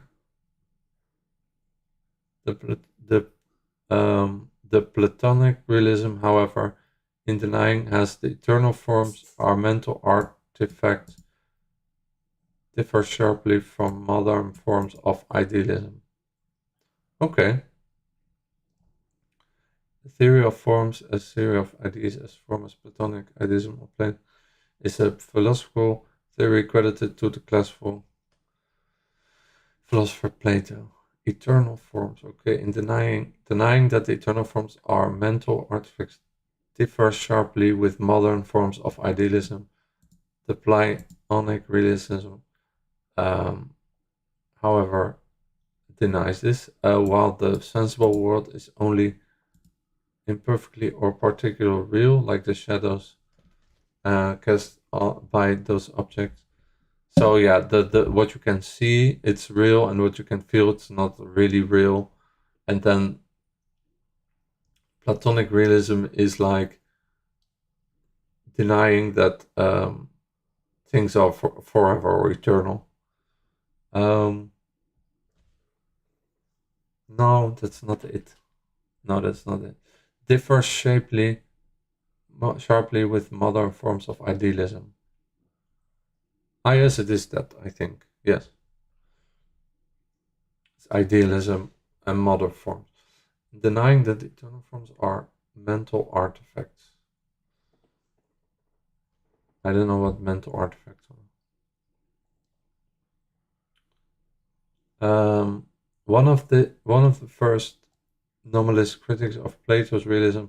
The Platonic realism, however, in denying has the eternal forms are mental artifacts, differ sharply from modern forms of idealism. Okay. The theory of forms, a theory of ideas as form as Platonic idealism or Plato, is a philosophical theory credited to the classical philosopher Plato. Eternal forms, okay, in denying that the eternal forms are mental artifacts differ sharply with modern forms of idealism. The Platonic realism, however, denies this, while the sensible world is only imperfectly or particularly real, like the shadows cast by those objects. So yeah, the what you can see, it's real, and what you can feel, it's not really real. And then Platonic realism is denying that things are forever or eternal. No, that's not it. No, that's not it. Differs sharply with modern forms of idealism. Yes, it is that, I think. Yes. It's idealism and modern forms. Denying that the eternal forms are mental artifacts. I don't know what mental artifacts are. One of the first nominalist critics of Plato's realism,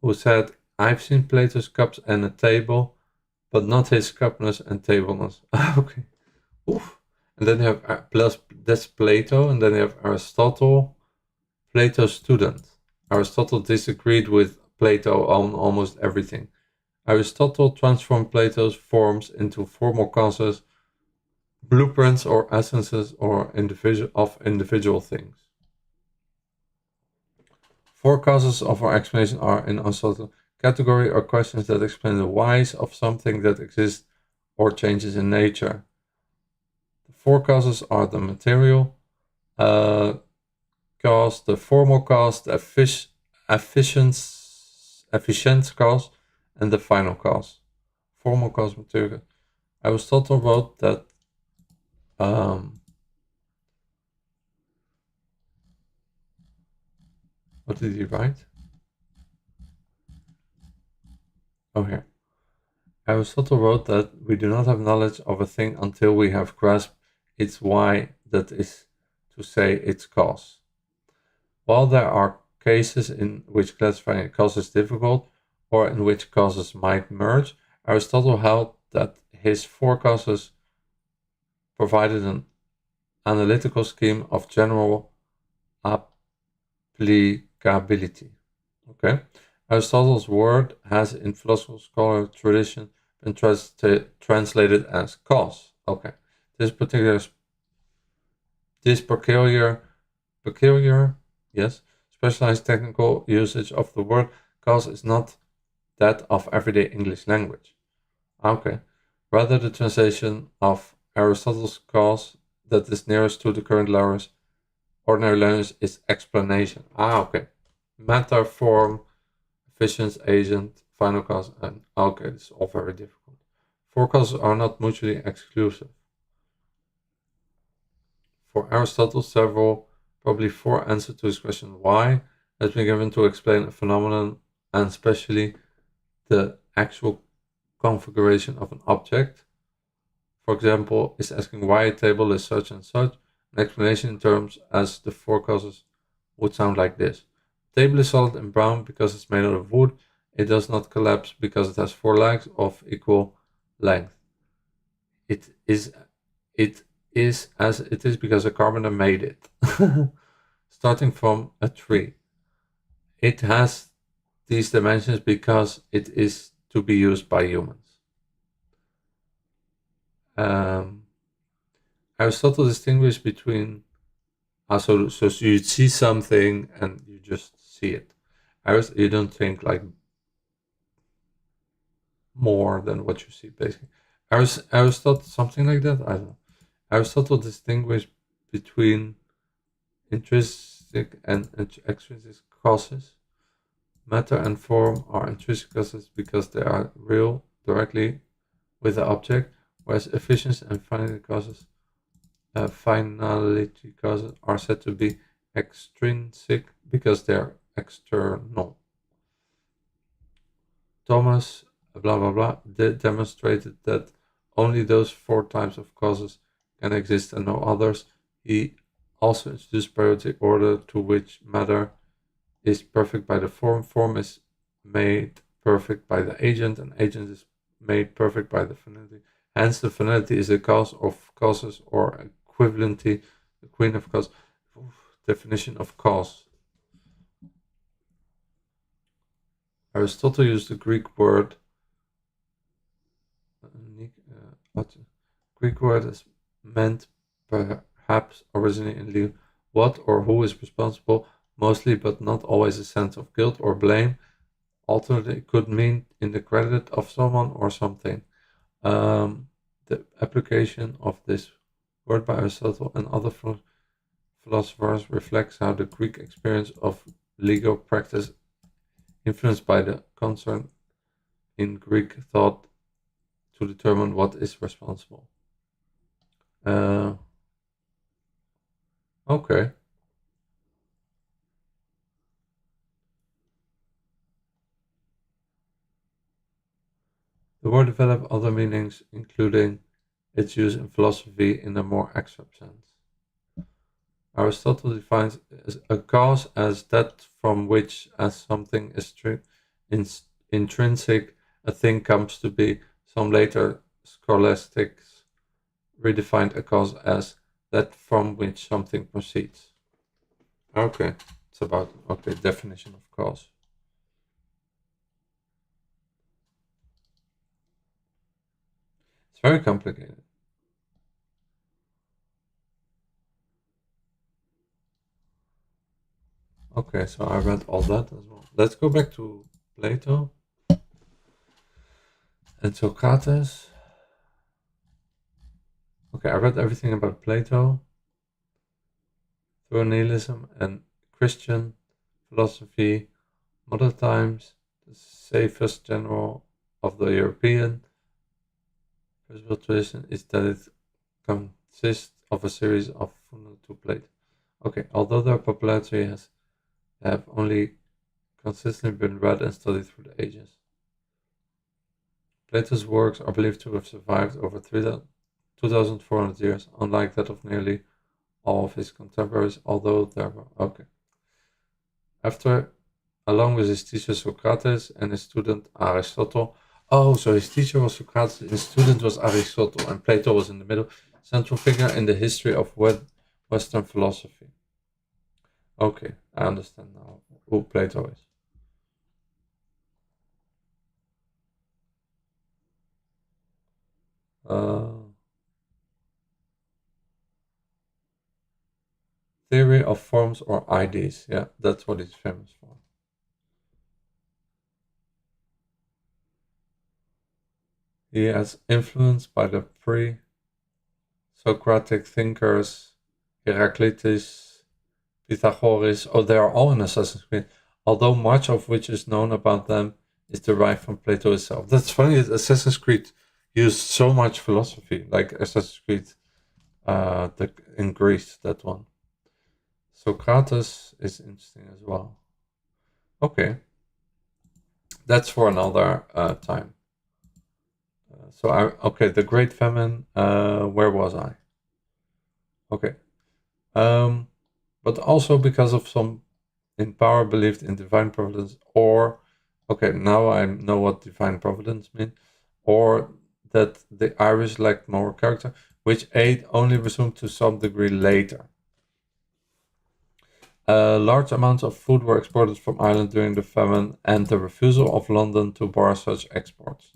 who said, "I've seen Plato's cups and a table, but not his cupness and tableness." Okay. Oof. And then you have that's Plato, and then you have Aristotle, Plato's student. Aristotle disagreed with Plato on almost everything. Aristotle transformed Plato's forms into formal causes blueprints or essences or individual things. 4 causes of our explanation are in Aristotle category or questions that explain the whys of something that exists or changes in nature. The 4 causes are the material cause, the formal cause, the efficient cause, and the final cause. Formal cause, material. Aristotle wrote that what did he write? Oh, here. Aristotle wrote that we do not have knowledge of a thing until we have grasped its why, that is to say, its cause. While there are cases in which classifying a cause is difficult, or in which causes might merge, Aristotle held that his 4 causes provided an analytical scheme of general applicability. Okay, Aristotle's word has in philosophical scholar tradition been translated as cause. Okay, this peculiar, yes, specialized technical usage of the word cause is not that of everyday English language. Okay, rather the translation of Aristotle's cause that is nearest to the current ordinary language is explanation. Okay. Matter, form, efficient, agent, final cause, and okay, this is all very difficult. 4 causes are not mutually exclusive. For Aristotle, probably 4 answers to his question why has been given to explain a phenomenon, and especially the actual configuration of an object. For example, is asking why a table is such and such. An explanation in terms as the 4 causes would sound like this. The table is solid and brown because it's made out of wood. It does not collapse because it has 4 legs of equal length. It is as it is because a carpenter made it. Starting from a tree. It has these dimensions because it is to be used by humans. Aristotle distinguished between so you see something and you just see it. You don't think like more than what you see, basically. Aristotle, something like that, I don't know. Aristotle distinguished between intrinsic and extrinsic causes. Matter and form are intrinsic causes because they are real directly with the object, whereas efficiency and finality causes are said to be extrinsic because they are external. Thomas blah blah blah demonstrated that only those 4 types of causes can exist and no others. He also introduced periodic order to which matter is perfect by the form is made perfect by the agent, and agent is made perfect by the finality. Hence, the finality is a cause of causes, or equivalency, the queen of cause. Definition of cause. Aristotle used the Greek word. Greek word is meant perhaps originally in what or who is responsible, mostly but not always a sense of guilt or blame. Alternately, it could mean in the credit of someone or something. The application of this word by Aristotle and other philosophers reflects how the Greek experience of legal practice influenced by the concern in Greek thought to determine what is responsible. Okay. The word developed other meanings, including its use in philosophy in a more abstract sense. Aristotle defines a cause as that from which, as something is intrinsic, a thing comes to be. Some later scholastics redefined a cause as that from which something proceeds. Okay, it's about definition of cause. It's very complicated. Okay, so I read all that as well. Let's go back to Plato and Socrates. Okay, I read everything about Plato, through nihilism and Christian philosophy, modern times, the safest general of the European principal tradition is that it consists of a series of fundamental Plato. Okay, although their popularity have only consistently been read and studied through the ages. Plato's works are believed to have survived over 2,400 years, unlike that of nearly all of his contemporaries, although there were... Okay. After, along with his teacher Socrates and his student Aristotle... Oh, so his teacher was Socrates, his student was Aristotle, and Plato was in the middle, central figure in the history of Western philosophy. Okay, I understand now who Plato is. Theory of forms or ideas. Yeah, that's what he's famous for. He is influenced by the pre-Socratic thinkers Heraclitus, Pythagoras. Oh, they are all in Assassin's Creed, although much of which is known about them is derived from Plato itself. That's funny, Assassin's Creed used so much philosophy, like Assassin's Creed in Greece, that one. Socrates is interesting as well. Okay, that's for another time. Okay, the Great Famine. Where was I? Okay, but also because of some in power believed in divine providence, or okay, now I know what divine providence means, or that the Irish lacked moral character, which aid only resumed to some degree later. Large amounts of food were exported from Ireland during the famine, and the refusal of London to bar such exports.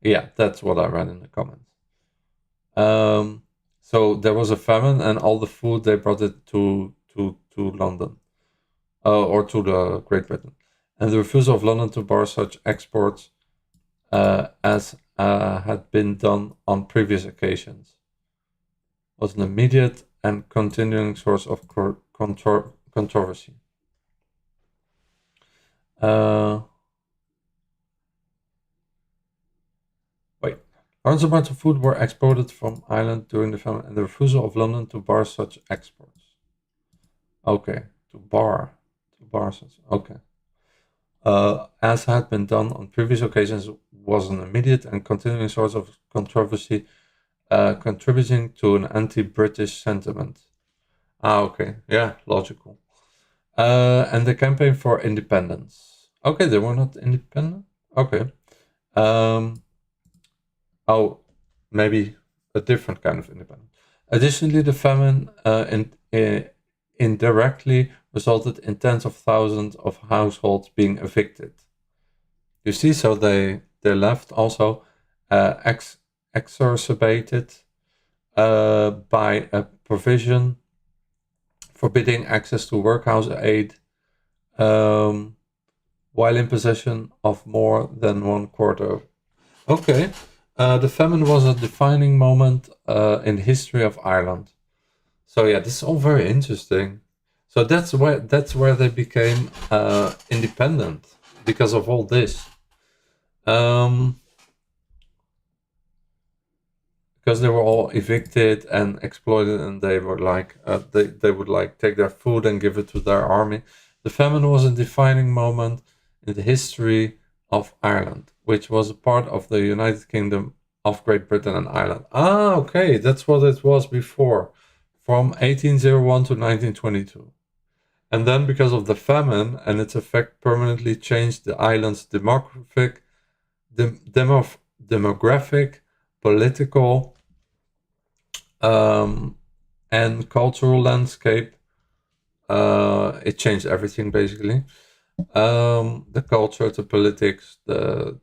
Yeah, that's what I read in the comments. So there was a famine, and all the food they brought it to London, or to the Great Britain, and the refusal of London to bar such exports, as had been done on previous occasions, was an immediate and continuing source of controversy. Large amounts of food were exported from Ireland during the famine, and the refusal of London to bar such exports. Okay, to bar such. Okay. As had been done on previous occasions, was an immediate and continuing source of controversy, contributing to an anti-British sentiment. Okay, yeah, logical. And the campaign for independence. Okay, they were not independent? Okay. Oh, maybe a different kind of independence. Additionally, the famine indirectly resulted in tens of thousands of households being evicted. You see, so they left also exacerbated by a provision forbidding access to workhouse aid while in possession of more than 1/4. Okay. The famine was a defining moment in the history of Ireland. So yeah, this is all very interesting. So that's where they became independent, because of all this. Because they were all evicted and exploited, and they were like they would like take their food and give it to their army. The famine was a defining moment in the history of Ireland, which was a part of the United Kingdom of Great Britain and Ireland. Ah, okay, that's what it was before, from 1801 to 1922. And then, because of the famine and its effect, permanently changed the island's demographic, political, and cultural landscape. It changed everything, basically. The culture, the politics, the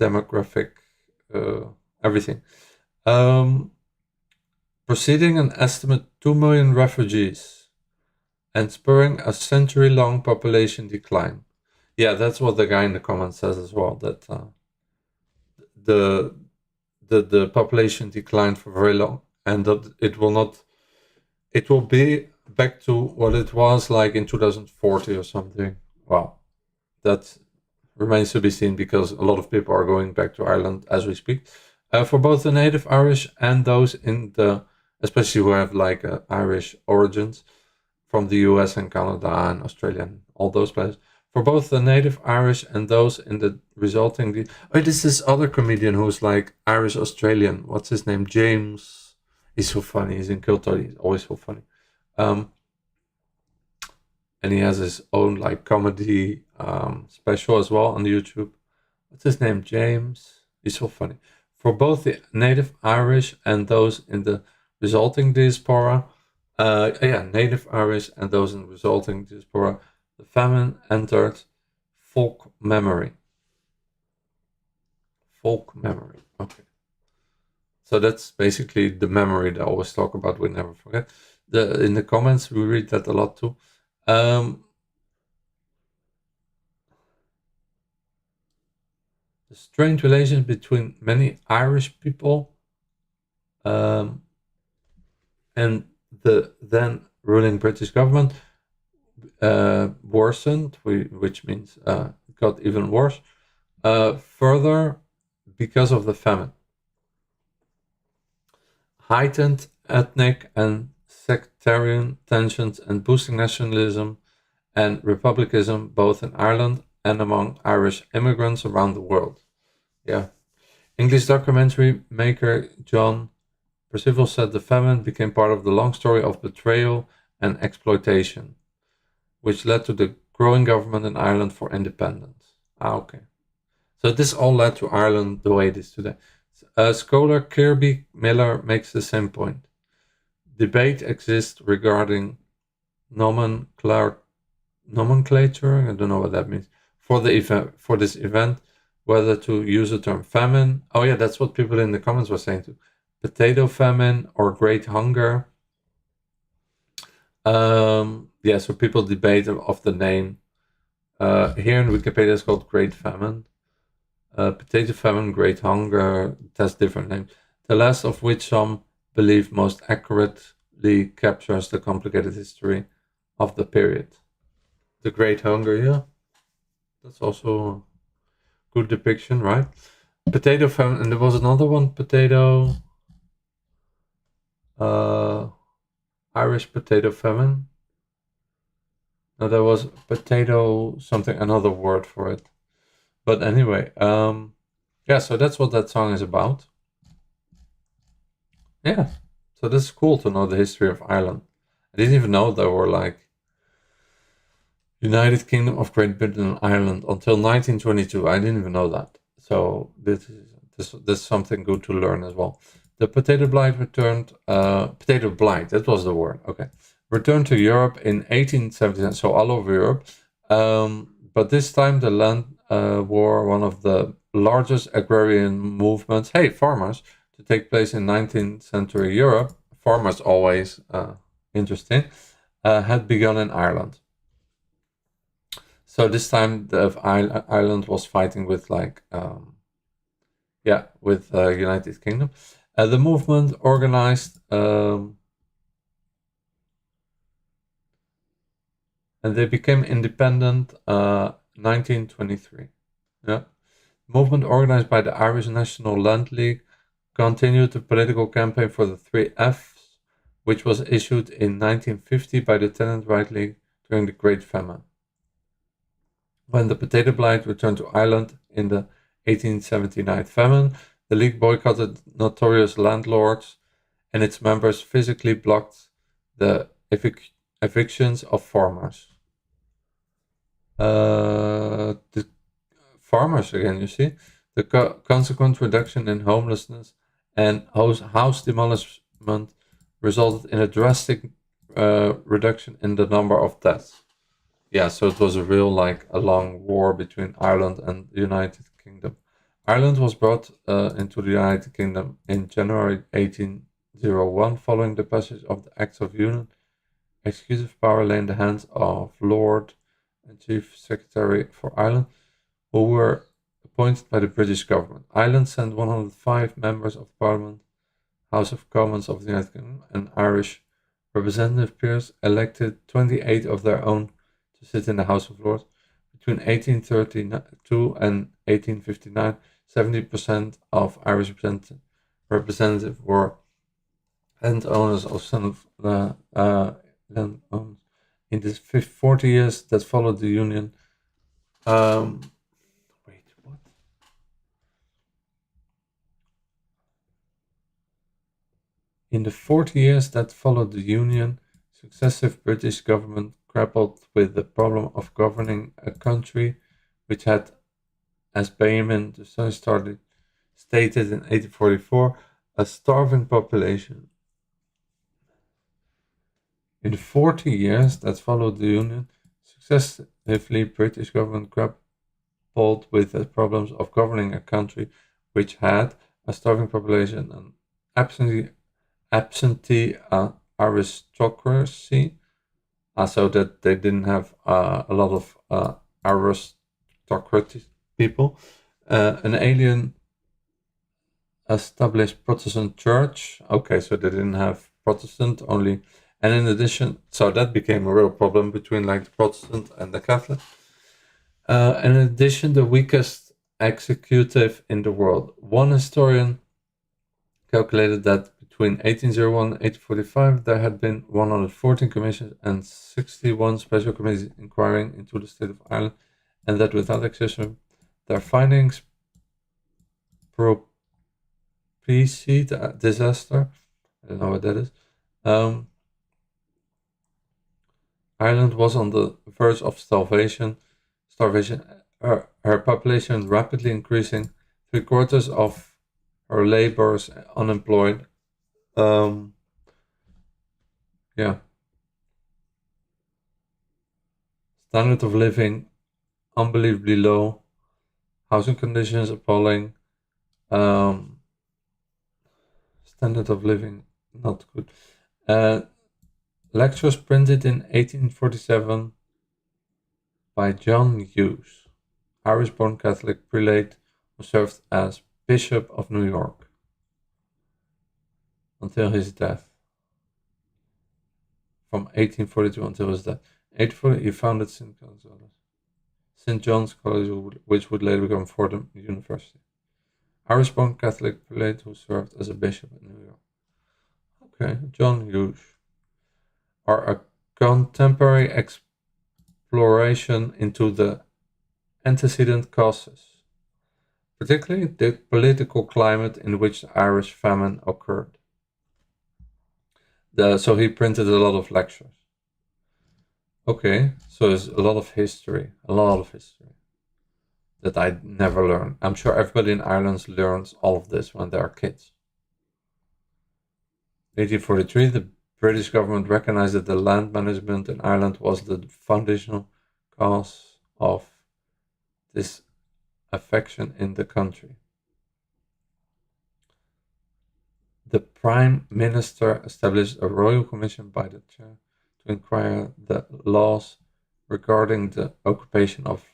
demographic, everything. Preceding an estimate 2 million refugees and spurring a century-long population decline. Yeah, that's what the guy in the comments says as well, that the population declined for very long, and that it will be back to what it was like in 2040 or something. Wow, that remains to be seen, because a lot of people are going back to Ireland as we speak. For both the native Irish and those in the, especially who have like Irish origins from the US and Canada and Australia and all those places. For both the native Irish and those in the resulting... Oh, this is other comedian who's like Irish Australian. What's his name? James. He's so funny. He's in KROTOV. He's always so funny. And he has his own like comedy special as well on YouTube. What's his name? James. He's so funny. For both the native Irish and those in the resulting diaspora, native Irish and those in the resulting diaspora, the famine entered folk memory. Folk memory. Okay. So that's basically the memory that I always talk about. We never forget. In the comments, we read that a lot too. The strained relations between many Irish people and the then ruling British government worsened, which means got even worse, further because of the famine. Heightened ethnic and sectarian tensions and boosting nationalism and republicanism both in Ireland and among Irish immigrants around the world. Yeah. English documentary maker John Percival said the famine became part of the long story of betrayal and exploitation, which led to the growing government in Ireland for independence. Okay. So this all led to Ireland the way it is today. Scholar Kirby Miller makes the same point. Debate exists regarding nomenclature, I don't know what that means, for this event, whether to use the term famine. Oh yeah, that's what people in the comments were saying too. Potato famine or great hunger. Yeah, so people debate of the name. Here in Wikipedia it's called Great Famine. Potato famine, great hunger, it has different names. The last of which some believe most accurately captures the complicated history of the period. The Great Hunger, yeah. That's also a good depiction, right? Potato famine, and there was another one, potato... Irish potato famine. No, there was potato something, another word for it. But anyway, yeah, so that's what that song is about. Yeah, so this is cool to know the history of Ireland. I didn't even know there were like United Kingdom of Great Britain and Ireland until 1922. I didn't even know that. So this is something good to learn as well. The potato blight returned, potato blight, that was the word, okay. Returned to Europe in 1879, so all over Europe. But this time the land war, one of the largest agrarian movements, farmers, to take place in 19th century Europe. Farmers always interesting, had begun in Ireland. So this time the Ireland was fighting with like, with United Kingdom. The movement organized, and they became independent 1923. Yeah, movement organized by the Irish National Land League continued the political campaign for the 3 Fs, which was issued in 1950 by the Tenant Right League during the Great Famine. When the potato blight returned to Ireland in the 1879 famine, the League boycotted notorious landlords, and its members physically blocked the evictions of farmers. The farmers again, you see. The consequent reduction in homelessness and house demolishment resulted in a drastic reduction in the number of deaths. Yeah, so it was a long war between Ireland and the United Kingdom. Ireland was brought into the United Kingdom in January 1801 following the passage of the Acts of Union executive power lay in the hands of Lord and Chief Secretary for Ireland, who were appointed by the British government. Ireland sent 105 members of Parliament, House of Commons of the United Kingdom, and Irish representative peers elected 28 of their own to sit in the House of Lords. Between 1832 and 1859, 70% of Irish representatives were landowners of landowners. In the 40 years that followed the Union, In the 40 years that followed the Union, successive British governments grappled with the problem of governing a country which had, as Benjamin Disraeli stated in 1844, a starving population. In the 40 years that followed the Union, successively British government grappled with the problems of governing a country which had a starving population and absentee aristocracy, so that they didn't have a lot of aristocratic people, an alien established Protestant church. Okay, so they didn't have Protestant only, and in addition, so that became a real problem between like the Protestant and the Catholic. And in addition, the weakest executive in the world. One historian calculated that between 1801 and 1845 there had been 114 commissions and 61 special committees inquiring into the state of Ireland, and that without exception their findings propitiate a disaster. I don't know what that is. Ireland was on the verge of starvation. Her population rapidly increasing, 3/4 of her laborers unemployed. Standard of living unbelievably low, housing conditions appalling, standard of living not good. Lectures printed in 1847 by John Hughes, Irish-born Catholic prelate who served as Bishop of New York until his death. From 1842 until his death. 1840 he founded St. John's College, which would later become Fordham University. Irish-born Catholic prelate who served as a bishop in New York. Okay, John Hughes. Are a contemporary exploration into the antecedent causes, particularly the political climate in which the Irish famine occurred. So he printed a lot of lectures. Okay, so there's a lot of history that I never learned. I'm sure everybody in Ireland learns all of this when they are kids. 1843, the British government recognized that the land management in Ireland was the foundational cause of disaffection in the country. The Prime Minister established a royal commission by the chair to inquire the laws regarding the occupation of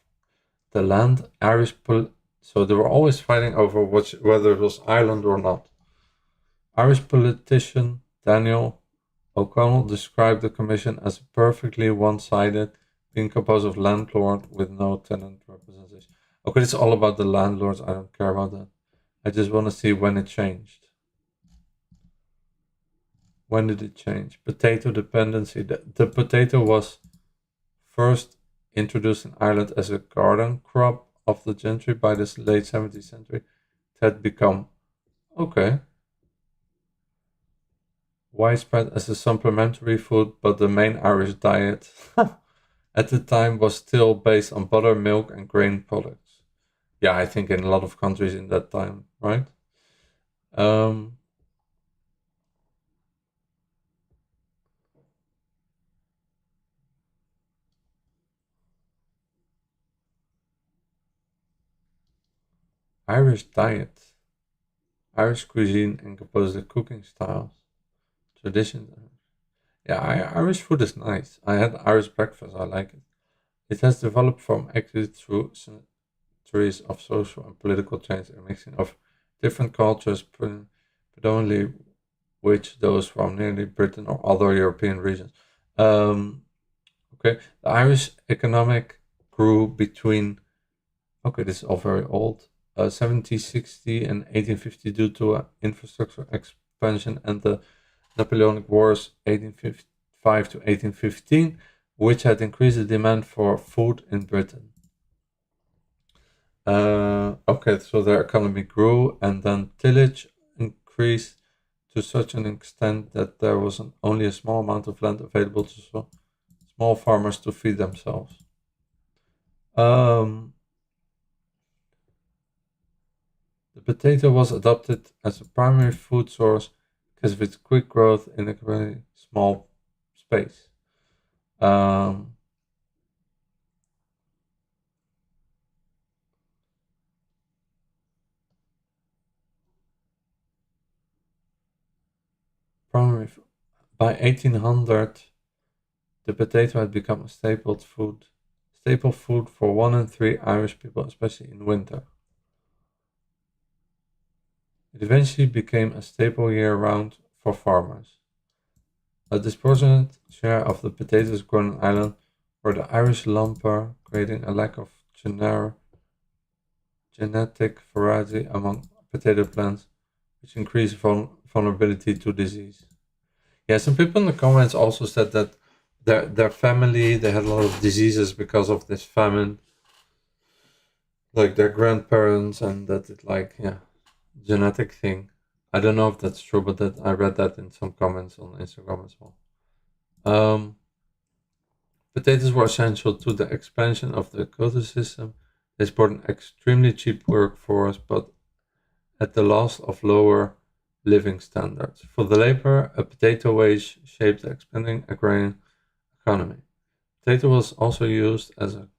the land. So they were always fighting over whether it was Ireland or not. Irish politician Daniel O'Connell described the commission as perfectly one-sided, being composed of landlord with no tenant representation. Okay, it's all about the landlords. I don't care about that. I just want to see when it changed. When did it change? Potato dependency. The potato was first introduced in Ireland as a garden crop of the gentry by the late 17th century. It had become, widespread as a supplementary food, but the main Irish diet at the time was still based on butter, milk, and grain products. Yeah, I think in a lot of countries in that time, right? Irish diet. Irish cuisine encompasses the cooking styles, traditions. Yeah, Irish food is nice. I had Irish breakfast. I like it. It has developed from actually through centuries of social and political change, a mixing of different cultures, predominantly which those from nearly Britain or other European regions. Okay, the Irish economic grew between, okay, this is all very old, 1760 and 1850 due to infrastructure expansion and the Napoleonic Wars 1855 to 1815, which had increased the demand for food in Britain. Okay, so their economy grew and then tillage increased to such an extent that there was only a small amount of land available to small farmers to feed themselves. The potato was adopted as a primary food source because of its quick growth in a very small space. By 1800, the potato had become a staple food for 1 in 3 Irish people, especially in winter. It eventually became a staple year-round for farmers. A disproportionate share of the potatoes grown in Ireland were the Irish lumper, creating a lack of genetic variety among potato plants, which increased vulnerability to disease. Yeah, some people in the comments also said that their family, they had a lot of diseases because of this famine, like their grandparents, and that it genetic thing. I don't know if that's true, but that I read that in some comments on Instagram as well. Potatoes were essential to the expansion of the KROTOV system. They supported an extremely cheap workforce, but at the loss of lower living standards. For the labor, a potato wage shaped the expanding agrarian economy. Potato was also used as a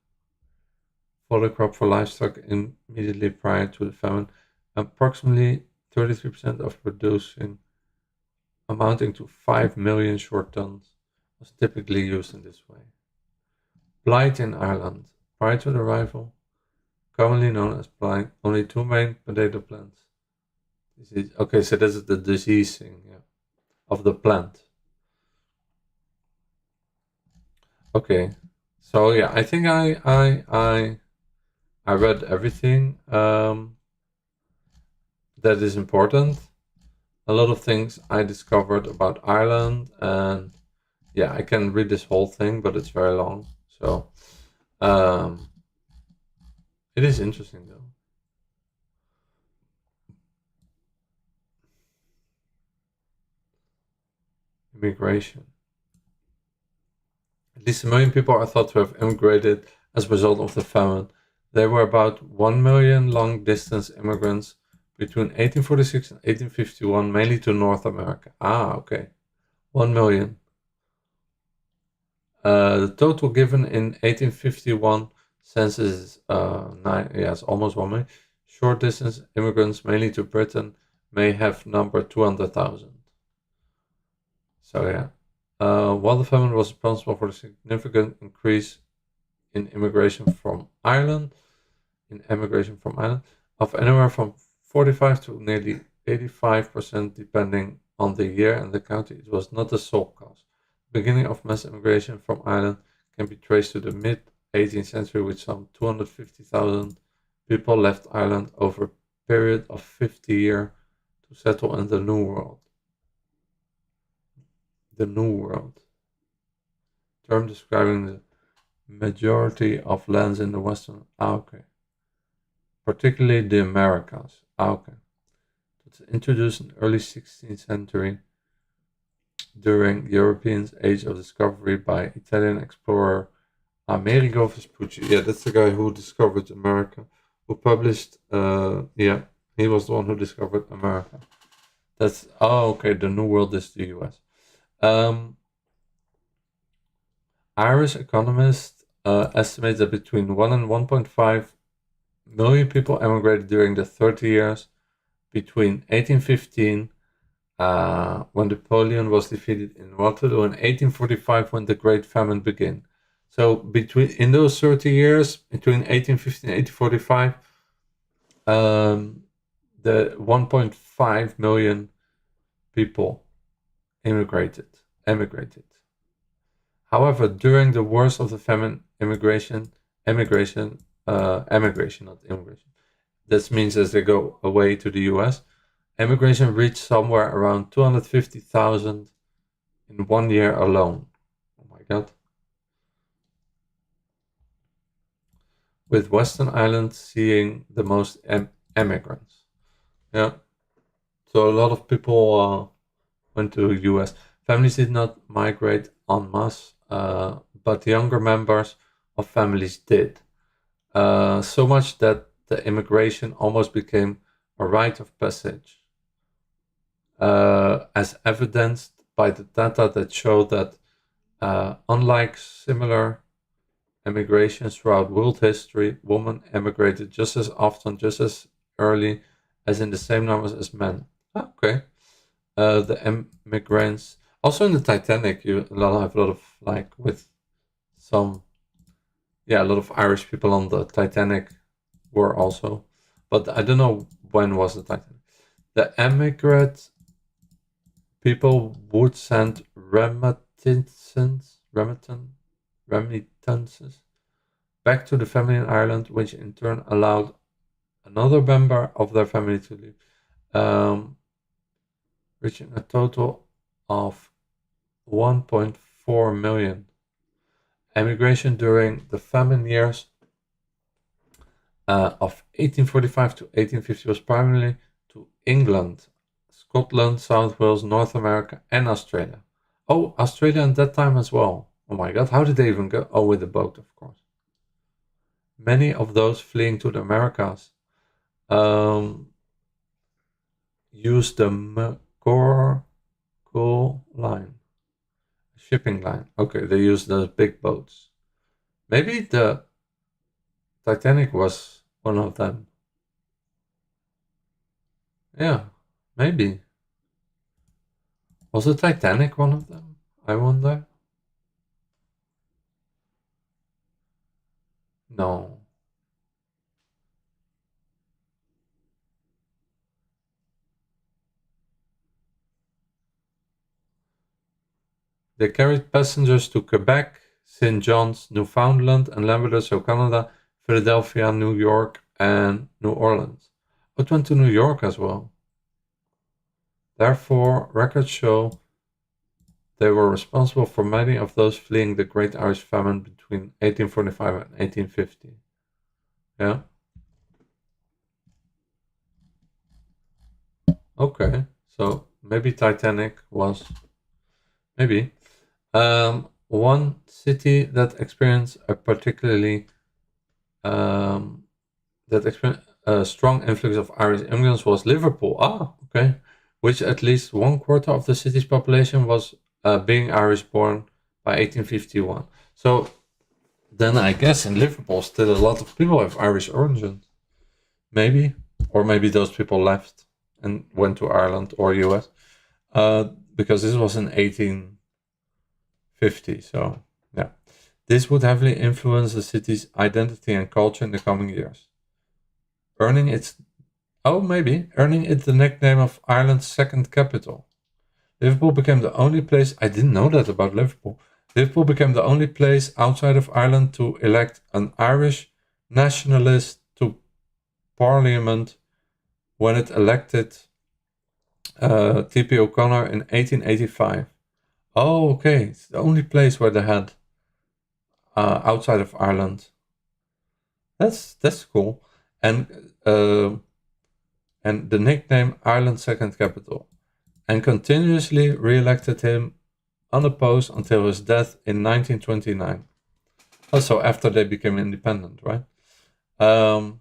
fodder crop for livestock immediately prior to the famine. Approximately 33% of producing, amounting to 5 million short tons, was typically used in this way. Blight in Ireland. Prior to the arrival, commonly known as blight, only 2 main potato plants. Okay, so this is the disease thing, yeah, of the plant. Okay, so yeah, I think I read everything that is important. A lot of things I discovered about Ireland, and yeah, I can read this whole thing, but it's very long. So it is interesting though. Immigration. At least 1 million people are thought to have immigrated as a result of the famine. There were about 1 million long-distance immigrants between 1846 and 1851, mainly to North America. Ah, okay. 1 million. The total given in 1851 census is it's almost 1 million. Short-distance immigrants, mainly to Britain, may have numbered 200,000. So yeah. While the famine was responsible for the significant increase in immigration from Ireland, of anywhere from 45 to nearly 85%, depending on the year and the county, it was not the sole cause. The beginning of mass immigration from Ireland can be traced to the mid-18th century, with some 250,000 people left Ireland over a period of 50 years to settle in the New World. The New World, term describing the majority of lands in the Western, particularly the Americas. It was introduced in the early 16th century during Europeans' Age of Discovery by Italian explorer Amerigo Vespucci. Yeah, that's the guy who discovered America, who published, he was the one who discovered America. That's, the New World is the US. Irish economists estimate that between 1 and 1.5 million people emigrated during the 30 years between 1815 when Napoleon was defeated in Waterloo in 1845, when the Great Famine began. So in those 30 years, between 1850 and 1845, the 1.5 million people emigrated. However, during the worst of the famine, emigration, not immigration. That means as they go away to the US, emigration reached somewhere around 250,000 in 1 year alone. Oh my God. With Western Ireland seeing the most emigrants. Yeah. So a lot of people went to the US. Families did not migrate en masse, but younger members of families did. So much that the immigration almost became a rite of passage, as evidenced by the data that show that unlike similar emigrations throughout world history, women emigrated just as often, just as early, as in the same numbers as men. Okay. The immigrants, also in the Titanic, have a lot of like with some, a lot of Irish people on the Titanic were also, but I don't know when was the Titanic. The emigrant people would send remittances back to the family in Ireland, which in turn allowed another member of their family to leave, reaching a total of 1.4 million. Emigration during the famine years of 1845 to 1850 was primarily to England, Scotland, South Wales, North America, and Australia. Oh, Australia at that time as well. Oh my God, how did they even go? Oh, with a boat, of course. Many of those fleeing to the Americas used the McCorkle line, shipping line. Okay, they used those big boats. Maybe the Titanic was one of them. Yeah, maybe. Was the Titanic one of them? I wonder. No. They carried passengers to Quebec, St. John's, Newfoundland, and Labrador, so Canada, Philadelphia, New York, and New Orleans. It went to New York as well. Therefore, records show they were responsible for many of those fleeing the Great Irish Famine between 1845 and 1850. Yeah. Okay, so maybe Titanic was... Maybe. One city that experienced a particularly strong influx of Irish immigrants was Liverpool. Okay. Which at least 1/4 of the city's population was being Irish born by 1851. So then I guess in Liverpool still a lot of people have Irish origins. Maybe. Or maybe those people left and went to Ireland or US. Because this was in 1850, so yeah. This would heavily influence the city's identity and culture in the coming years. Earning it the nickname of Ireland's second capital. Liverpool became the only place, I didn't know that about Liverpool. Liverpool became the only place outside of Ireland to elect an Irish nationalist to Parliament when it elected T.P. O'Connor in 1885. Oh, okay. It's the only place where they had outside of Ireland. That's cool. And the nickname Ireland's second capital. And continuously re-elected him unopposed until his death in 1929. Also after they became independent, right? Oh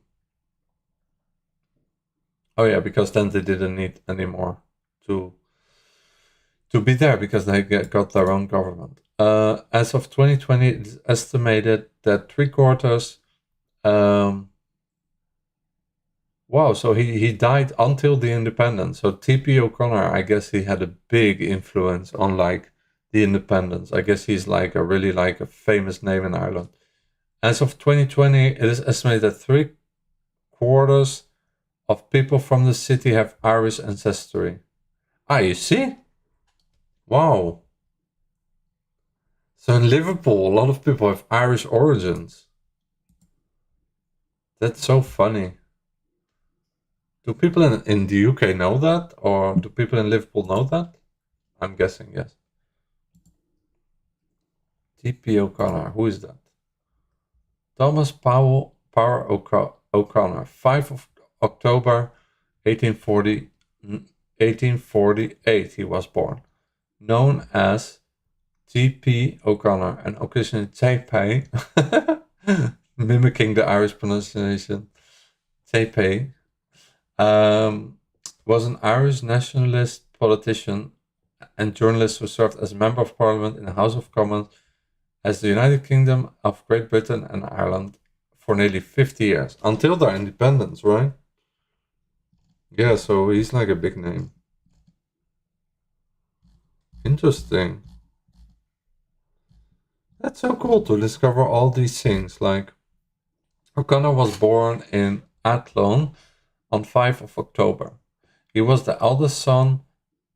yeah, because then they didn't need anymore to be there because they got their own government. As of 2020, it's estimated that 3/4 Wow, so he died until the independence. So T.P. O'Connor, I guess he had a big influence on like the independence. I guess he's like a really like a famous name in Ireland. As of 2020, it is estimated that 3/4 of people from the city have Irish ancestry. Ah, you see? Wow. So in Liverpool, a lot of people have Irish origins. That's so funny. Do people in the UK know that? Or do people in Liverpool know that? I'm guessing, yes. T.P. O'Connor, who is that? Thomas Power O'Connor, 5 of October 1848 he was born. Known as T.P. O'Connor and occasionally T.P. mimicking the Irish pronunciation. T.P. Was an Irish nationalist politician and journalist who served as Member of Parliament in the House of Commons as the United Kingdom of Great Britain and Ireland for nearly 50 years, until their independence, right? Yeah, so he's like a big name. Interesting. That's so cool to discover all these things. Like, O'Connor was born in Athlone on 5 of October. He was the eldest son,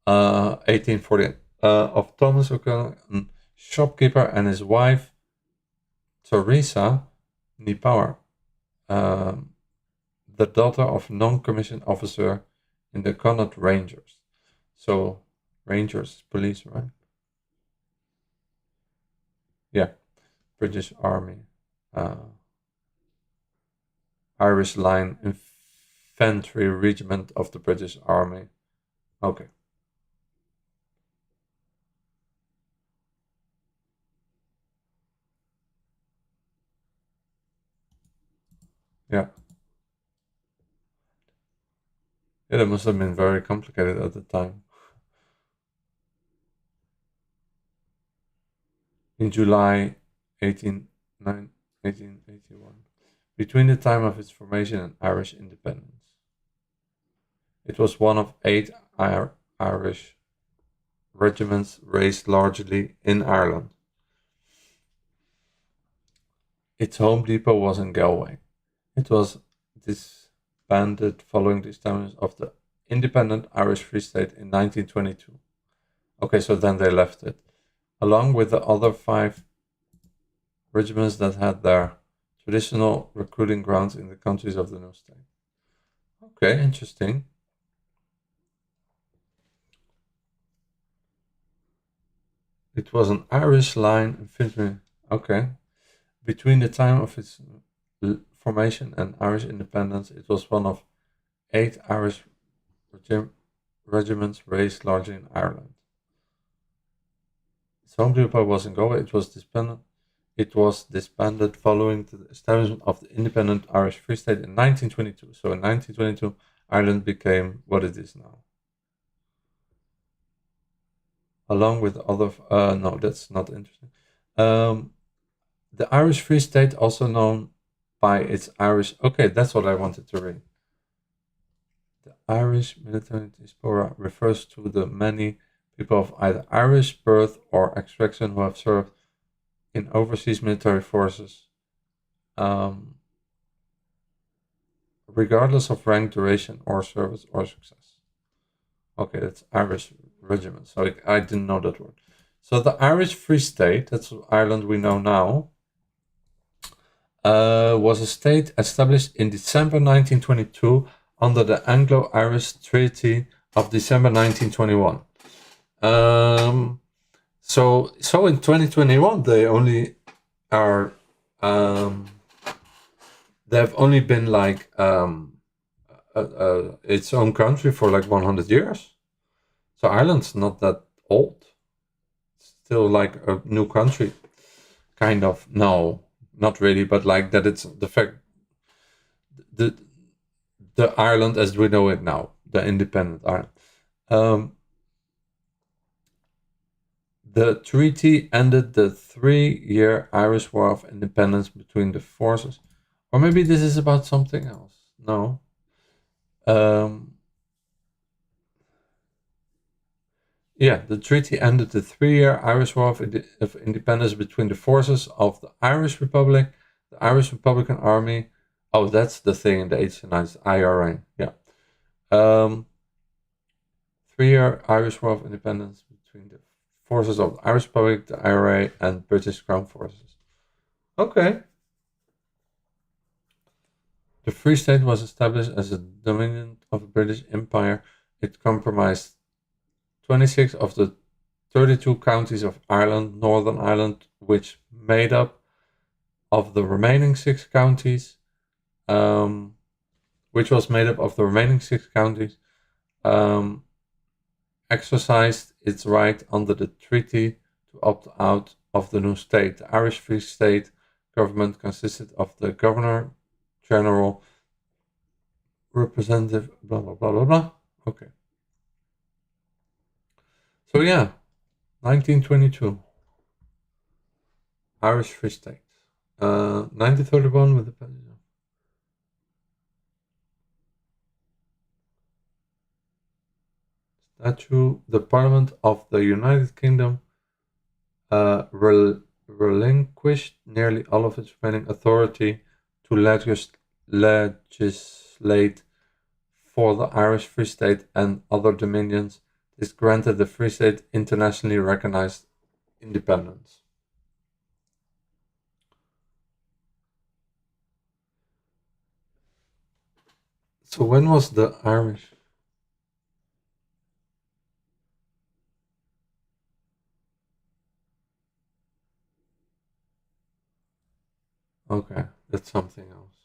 1848, of Thomas O'Connor, a shopkeeper, and his wife, Teresa Niepower, the daughter of a non-commissioned officer in the Connaught Rangers. So, Rangers, police, right? Yeah, British Army. Irish Line Infantry Regiment of the British Army. Okay. Yeah. Yeah, that must have been very complicated at the time. In July 1881, between the time of its formation and Irish independence. It was one of 8 Irish regiments raised largely in Ireland. Its home depot was in Galway. It was disbanded following the establishment of the independent Irish Free State in 1922. Okay, so then they left it, along with the other 5 regiments that had their traditional recruiting grounds in the countries of the new state. Okay, interesting. It was an Irish Line Infantry. Okay. Between the time of its formation and Irish independence, it was one of 8 Irish regiments raised largely in Ireland. Its home depot was in Galway. It was disbanded following the establishment of the independent Irish Free State in 1922. So in 1922, Ireland became what it is now. Along with other... no, that's not interesting. The Irish Free State, also known by its Irish... Okay, that's what I wanted to read. The Irish military diaspora refers to the many people of either Irish birth or extraction who have served in overseas military forces, regardless of rank, duration, or service or success. Okay, that's Irish regiment. So I didn't know that word. So the Irish Free State, that's Ireland we know now, was a state established in December 1922 under the Anglo-Irish Treaty of December 1921. So in 2021 they only are they've only been like its own country for like 100 years. So Ireland's not that old. It's still like a new country, kind of. No, not really, but like that. It's the fact the Ireland as we know it now, the independent Ireland. The treaty ended the 3-year Irish War of Independence between the forces. Or maybe this is about something else. No. Yeah, the treaty ended the 3-year Irish War of Independence between the forces of the Irish Republic, the Irish Republican Army. Oh, that's the thing in the 1890s, IRA. Yeah. 3-year Irish War of Independence between the forces of the Irish Republic, the IRA, and British Crown forces. Okay. The Free State was established as a dominion of the British Empire. It comprised 26 of the 32 counties of Ireland, Northern Ireland, which made up of the remaining 6 counties, exercised its right under the treaty to opt out of the new state. The Irish Free State government consisted of the Governor General, Representative, blah, blah, blah, blah, blah. Okay. So yeah, 1922. Irish Free State. 1931 with the statute, the Parliament of the United Kingdom relinquished nearly all of its remaining authority to legislate for the Irish Free State and other dominions. This granted the Free State internationally recognized independence. So when was the Irish? Okay, that's something else.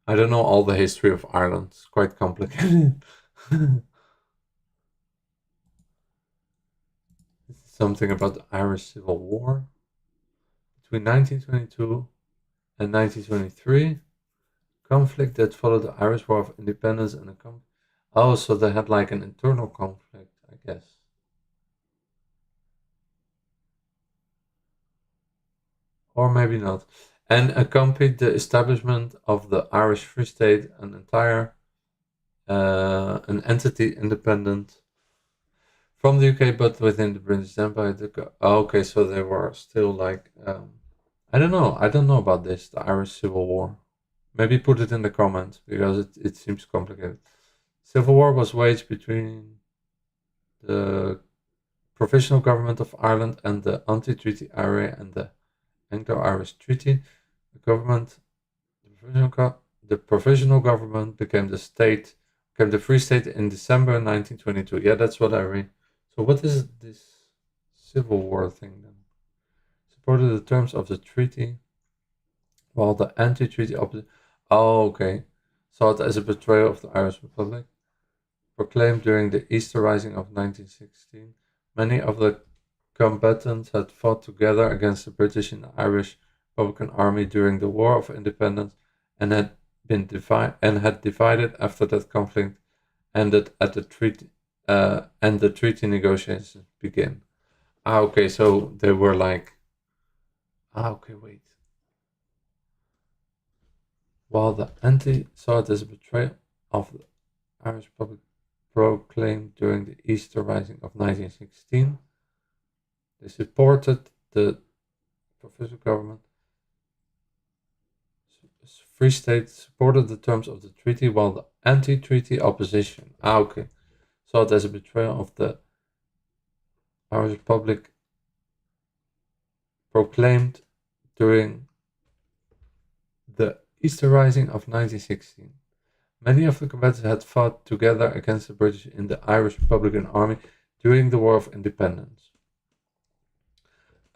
I don't know all the history of Ireland. It's quite complicated. Something about the Irish Civil War between 1922 and 1923. Conflict that followed the Irish War of Independence and oh, so they had like an internal conflict, I guess. Or maybe not. And accompanied the establishment of the Irish Free State, an entity independent from the UK, but within the British Empire. Okay, so they were still like, I don't know about this, the Irish Civil War. Maybe put it in the comments, because it seems complicated. Civil war was waged between the Provisional Government of Ireland and the anti-treaty IRA and the Anglo-Irish Treaty. The provisional government became the Free State in December 1922. Yeah, that's what I read. So what is this Civil War thing then? Supported the terms of the treaty, while the anti-treaty opposition. Oh, okay. Saw it as a betrayal of the Irish Republic. Proclaimed during the Easter Rising of 1916, many of the combatants had fought together against the British in the Irish Republican Army during the War of Independence, and had divided after that conflict ended at the treaty, and the treaty negotiations began. Okay, so they were like, okay, wait. While the saw it as a betrayal of the Irish Republic proclaimed during the Easter Rising of 1916, they supported the provisional government. Free State supported the terms of the treaty, while the anti-treaty opposition, okay, saw it as a betrayal of the Irish Republic proclaimed during the Easter Rising of 1916. Many of the combatants had fought together against the British in the Irish Republican Army during the War of Independence,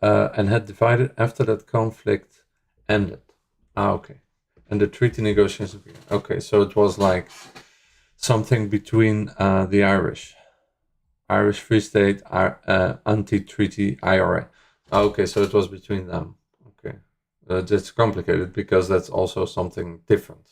and had divided after that conflict ended. Okay. And the treaty negotiations began. Okay, so it was like something between the Irish Free State, anti-treaty IRA. Okay, so it was between them. Okay. It's complicated because that's also something different.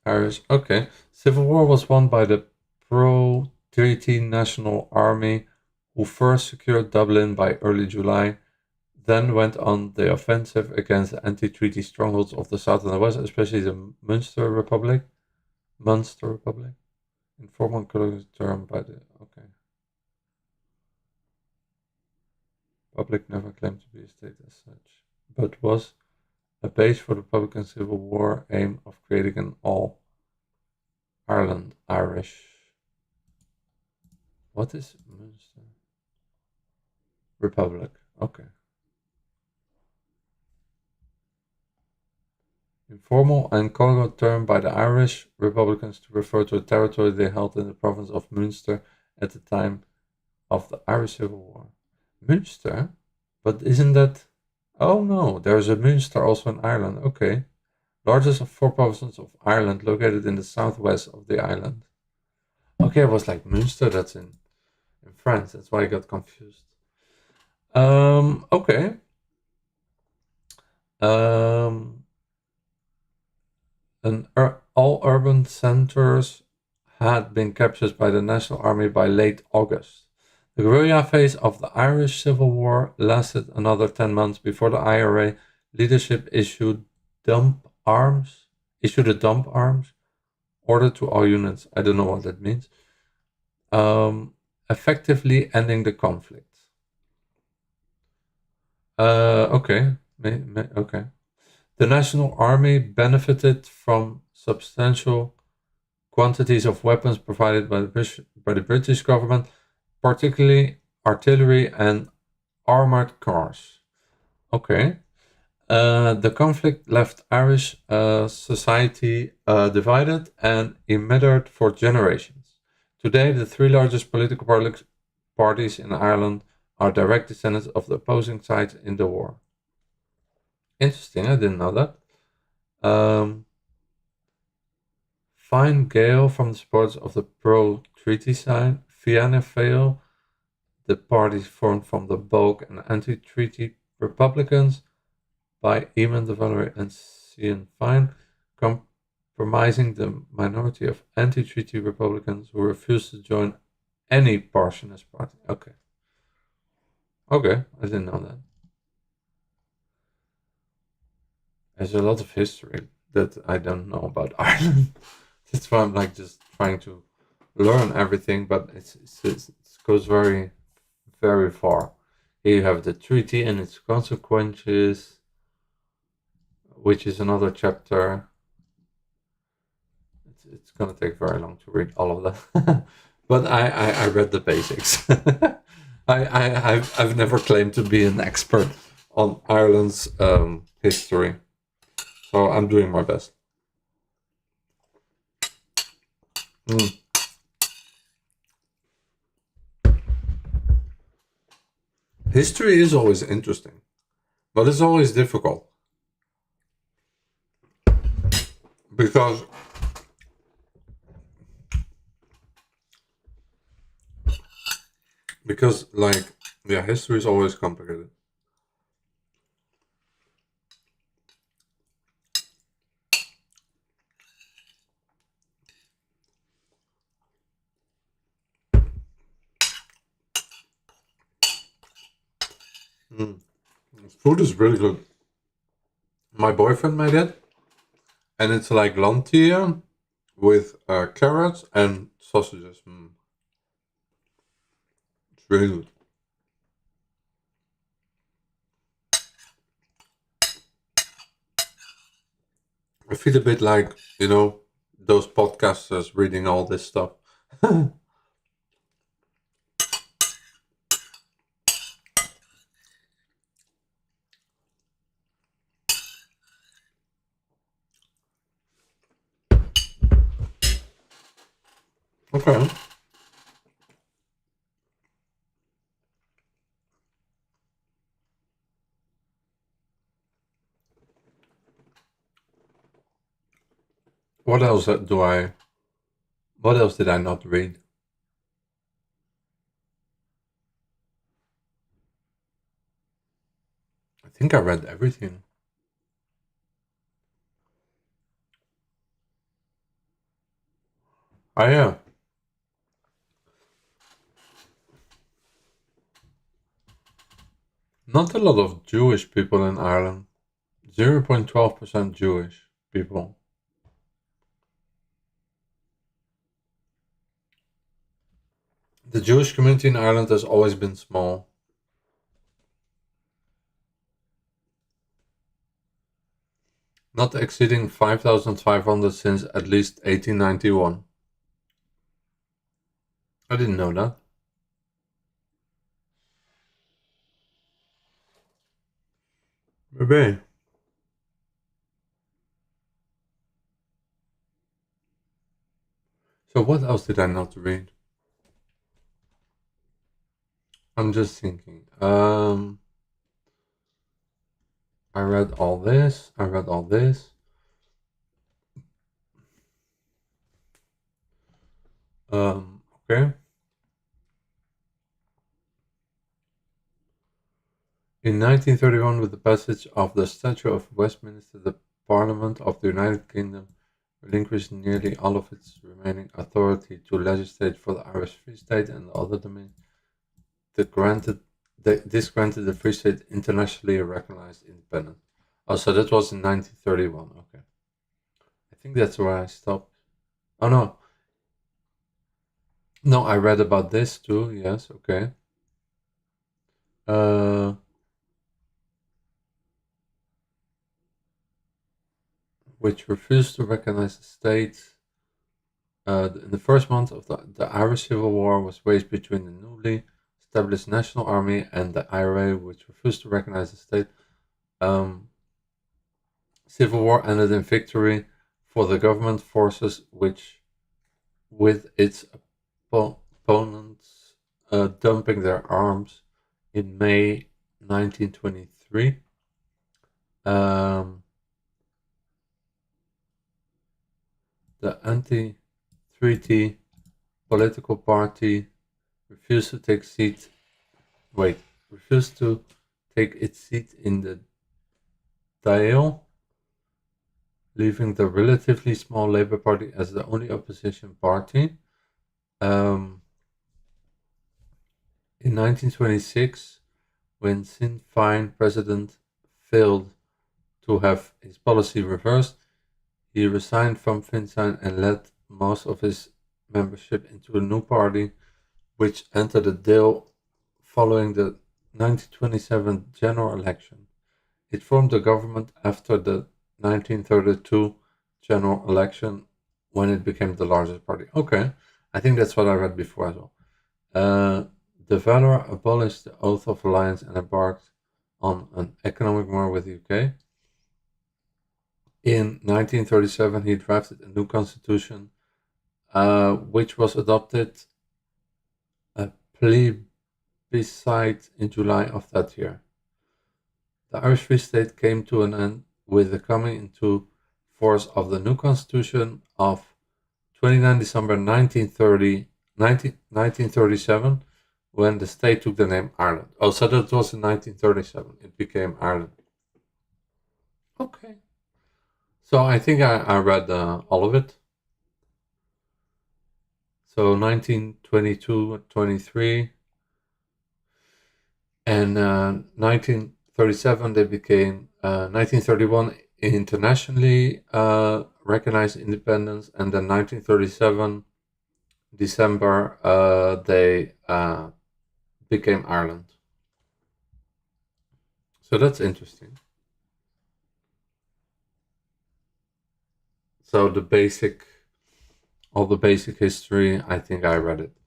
Irish. Okay. Civil War was won by the Protestants Treaty National Army, who first secured Dublin by early July, then went on the offensive against the anti-treaty strongholds of the south and the west, especially the Munster Republic, informal colonial term by the Republic never claimed to be a state as such, but was a base for the Republican Civil War aim of creating an all-Ireland Irish. What is Munster? Republic. Okay. Informal and colloquial term by the Irish Republicans to refer to a territory they held in the province of Munster at the time of the Irish Civil War. Munster? But isn't that... Oh no, there's a Munster also in Ireland. Okay. Largest of 4 provinces of Ireland, located in the southwest of the island. Okay, it was like Munster, that's in France. That's why I got confused. Okay. All urban centers had been captured by the National Army by late August. The guerrilla phase of the Irish Civil War lasted another 10 months before the IRA leadership issued a dump arms order to all units. I don't know what that means. Effectively ending the conflict. Okay. Okay. The National Army benefited from substantial quantities of weapons provided by the British government, particularly artillery and armored cars. Okay. The conflict left Irish society divided and embittered for generations. Today, the 3 largest political parties in Ireland are direct descendants of the opposing sides in the war. Interesting, I didn't know that. Fine Gael from the supporters of the pro-treaty side, Fianna Fáil, the parties formed from the Bogue and anti-treaty Republicans by Eamon de Valera and Sinn Féin, compromising the minority of anti-treaty Republicans who refused to join any partisanship party. Okay. Okay, I didn't know that. There's a lot of history that I don't know about Ireland. That's why I'm like just trying to learn everything, but it goes very, very far. Here you have the treaty and its consequences, which is another chapter. It's gonna take very long to read all of that, but I read the basics. I've never claimed to be an expert on Ireland's history, so I'm doing my best. History is always interesting, but it's always difficult because like, yeah, history is always complicated. Food is really good. My boyfriend made it, and it's like lentilles with carrots and sausages. It's really good. I feel a bit like, you know, those podcasters reading all this stuff. Okay. What else did I not read? I think I read everything. Oh yeah. Not a lot of Jewish people in Ireland. 0.12% Jewish people. The Jewish community in Ireland has always been small. Not exceeding 5,500 since at least 1891. I didn't know that. Maybe. So what else did I not read? I'm just thinking. I read all this. I read all this. Okay. In 1931, with the passage of the Statute of Westminster, the Parliament of the United Kingdom relinquished nearly all of its remaining authority to legislate for the Irish Free State and the other domains. This granted the Free State internationally recognized independence. Oh, so that was in 1931. Okay. I think that's where I stopped. Oh, no. No, I read about this too. Yes, okay. Which refused to recognize the state. In the first month of the Irish Civil War was waged between the newly established National Army and the éire, which refused to recognize the state. Civil War ended in victory for the government forces, which, with its opponents dumping their arms in May 1923. The anti-treaty political party refused to take its seat in the Dáil, leaving the relatively small Labour Party as the only opposition party. In 1926, when Sinn Féin president failed to have his policy reversed, he resigned from Sinn Féin and led most of his membership into a new party, which entered the Dáil following the 1927 general election. It formed the government after the 1932 general election, when it became the largest party. Okay, I think that's what I read before as well. De Valera abolished the Oath of Alliance and embarked on an economic war with the UK. In 1937, he drafted a new constitution, which was adopted a plebiscite in July of that year. The Irish Free State came to an end with the coming into force of the new constitution of 29 December 1937, when the state took the name Ireland. Oh, so that was in 1937. It became Ireland. Okay. So I think I read all of it. So 1922, 23, and 1937 they became 1931 internationally recognized independence, and then 1937 December they became Ireland. So that's interesting. So all the basic history, I think I read it.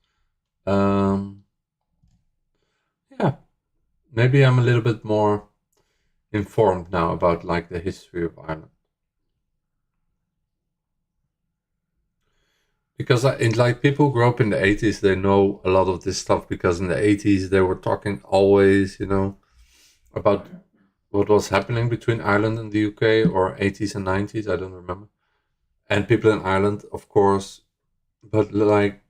Yeah, maybe I'm a little bit more informed now about like the history of Ireland. Because like people who grew up in the 80s, they know a lot of this stuff, because in the 80s they were talking always, about what was happening between Ireland and the UK, or 80s and 90s, I don't remember. And people in Ireland, of course, but like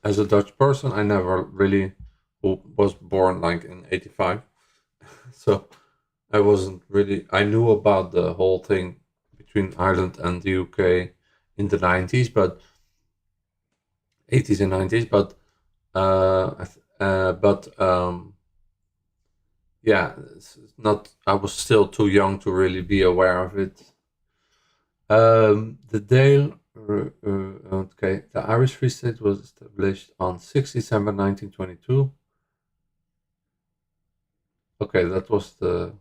as a Dutch person, I never really, who was born like in 85. So I knew about the whole thing between Ireland and the UK in the 90s, but 80s and 90s, but yeah, it's not. I was still too young to really be aware of it. The Dale. Okay, the Irish Free State was established on 6 December 1922. Okay, that was the.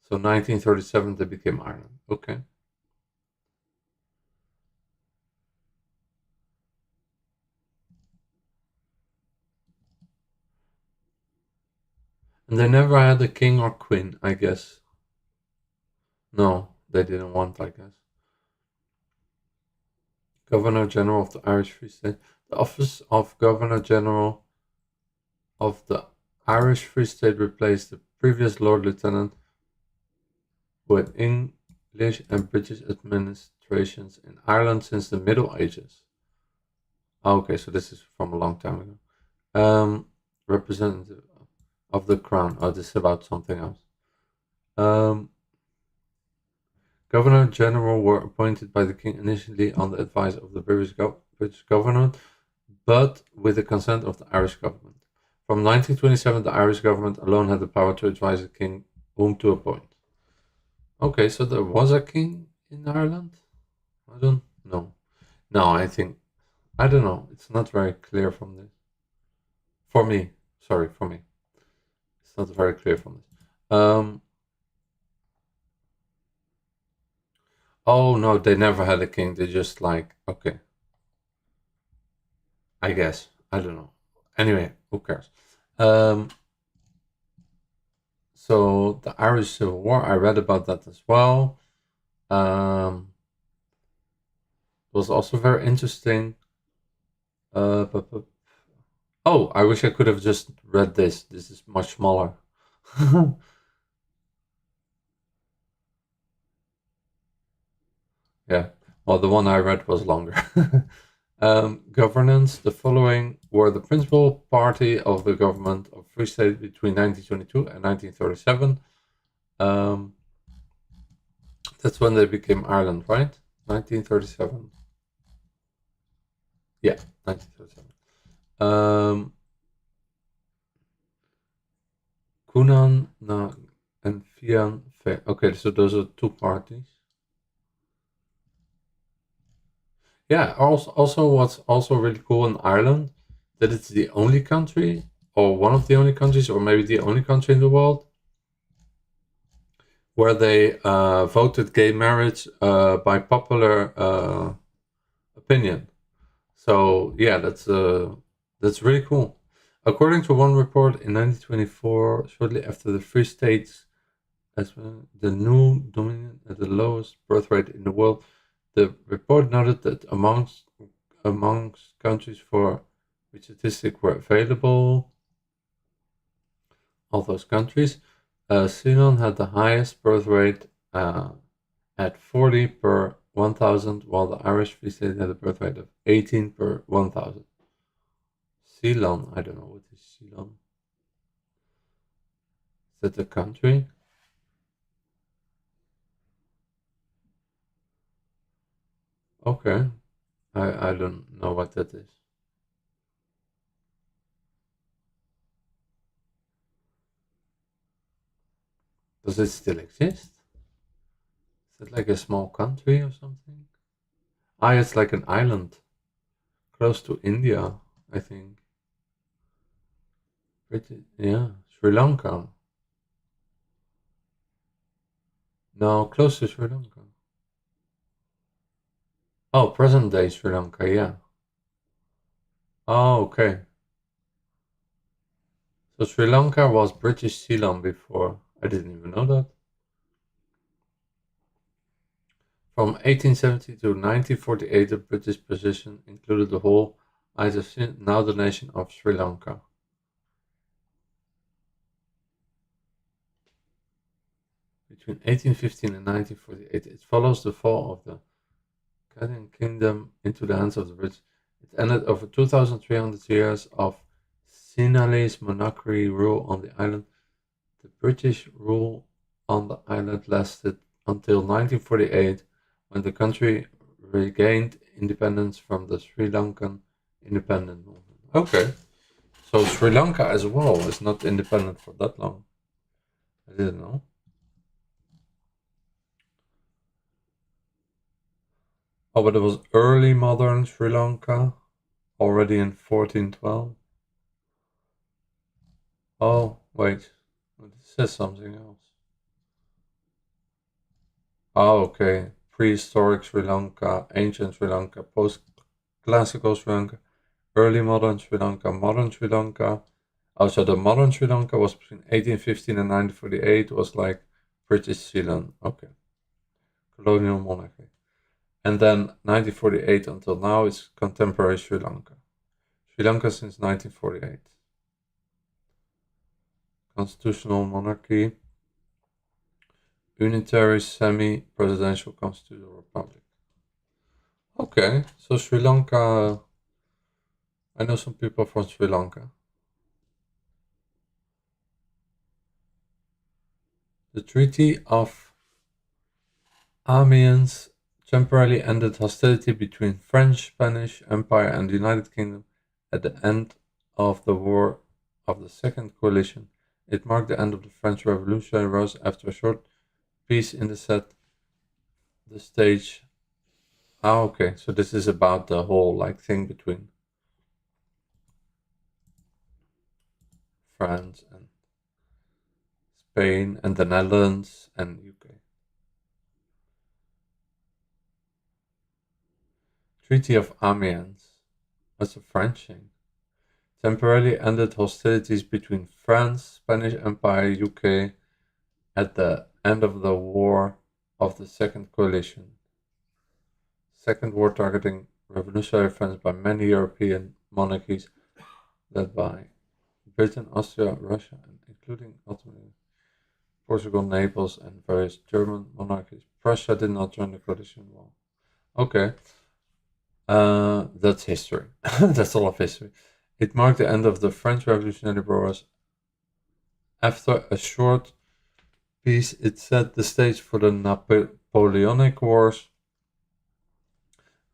So 1937 they became Ireland. Okay. And they never had a king or queen, I guess. No, they didn't want, I guess. Governor General of the Irish Free State. The office of Governor General of the Irish Free State replaced the previous Lord Lieutenant with English and British administrations in Ireland since the Middle Ages. Okay, so this is from a long time ago. Representative of the Crown. Oh, this is about something else. Governor General were appointed by the King initially on the advice of the British government, but with the consent of the Irish government. From 1927, the Irish government alone had the power to advise the King whom to appoint. Okay, so there was a king in Ireland? I don't know. No, I don't know. It's not very clear from this. For me. Sorry, for me. It's not very clear from this. Oh, no, they never had a king. They just okay. I guess. I don't know. Anyway, who cares? So the Irish Civil War, I read about that as well. It was also very interesting. Oh, I wish I could have just read this. This is much smaller. Yeah, well, the one I read was longer. Governance. The following were the principal party of the government of Free State between 1922 and 1937. That's when they became Ireland, right? 1937. Yeah, 1937. Cunan and Fianna Fáil. Okay, so those are two parties. Yeah, also what's also really cool in Ireland, that it's the only country, or one of the only countries, or maybe the only country in the world, where they voted gay marriage by popular opinion. So yeah, that's really cool. According to one report in 1924, shortly after the Free States, as well, the new dominion at the lowest birth rate in the world, the report noted that amongst countries for which statistics were available, all those countries, Ceylon had the highest birth rate at 40 per 1,000, while the Irish Free State had a birth rate of 18 per 1,000. Ceylon, I don't know what is Ceylon. Is that a country? Okay, I don't know what that is. Does it still exist? Is it like a small country or something? Ah, it's like an island close to India, I think. Yeah, Sri Lanka. No, close to Sri Lanka. Oh, present day Sri Lanka, yeah. Oh, okay. So Sri Lanka was British Ceylon before. I didn't even know that. From 1870 to 1948, the British possession included the whole, now the nation of Sri Lanka. Between 1815 and 1948, it follows the fall of the Canadian Kingdom into the hands of the British. It ended over 2,300 years of Sinhalese monarchy rule on the island. The British rule on the island lasted until 1948, when the country regained independence from the Sri Lankan independence movement. Okay, so Sri Lanka as well is not independent for that long. I didn't know. Oh, but it was early modern Sri Lanka, already in 1412. Oh, wait. It says something else. Oh, okay. Prehistoric Sri Lanka, ancient Sri Lanka, post-classical Sri Lanka, early modern Sri Lanka, modern Sri Lanka. Also, the modern Sri Lanka was between 1815 and 1948, was like British Ceylon. Okay. Colonial monarchy. And then 1948 until now is contemporary Sri Lanka. Sri Lanka since 1948. Constitutional monarchy. Unitary semi-presidential constitutional republic. Okay, so Sri Lanka. I know some people from Sri Lanka. The Treaty of Amiens temporarily ended hostility between French Spanish Empire and the United Kingdom at the end of the War of the Second Coalition. It marked the end of the French Revolutionary Wars after a short peace in the stage. Ah, okay, so this is about the whole like thing between France and Spain and the Netherlands and UK. Treaty of Amiens. That's a French thing. Temporarily ended hostilities between France, Spanish Empire, UK at the end of the War of the Second Coalition. Second war targeting revolutionary France by many European monarchies led by Britain, Austria, Russia, and including ultimately Portugal, Naples, and various German monarchies. Prussia did not join the coalition war. Okay. That's history. That's all of history. It marked the end of the French Revolutionary Wars. After a short peace, it set the stage for the Napoleonic Wars.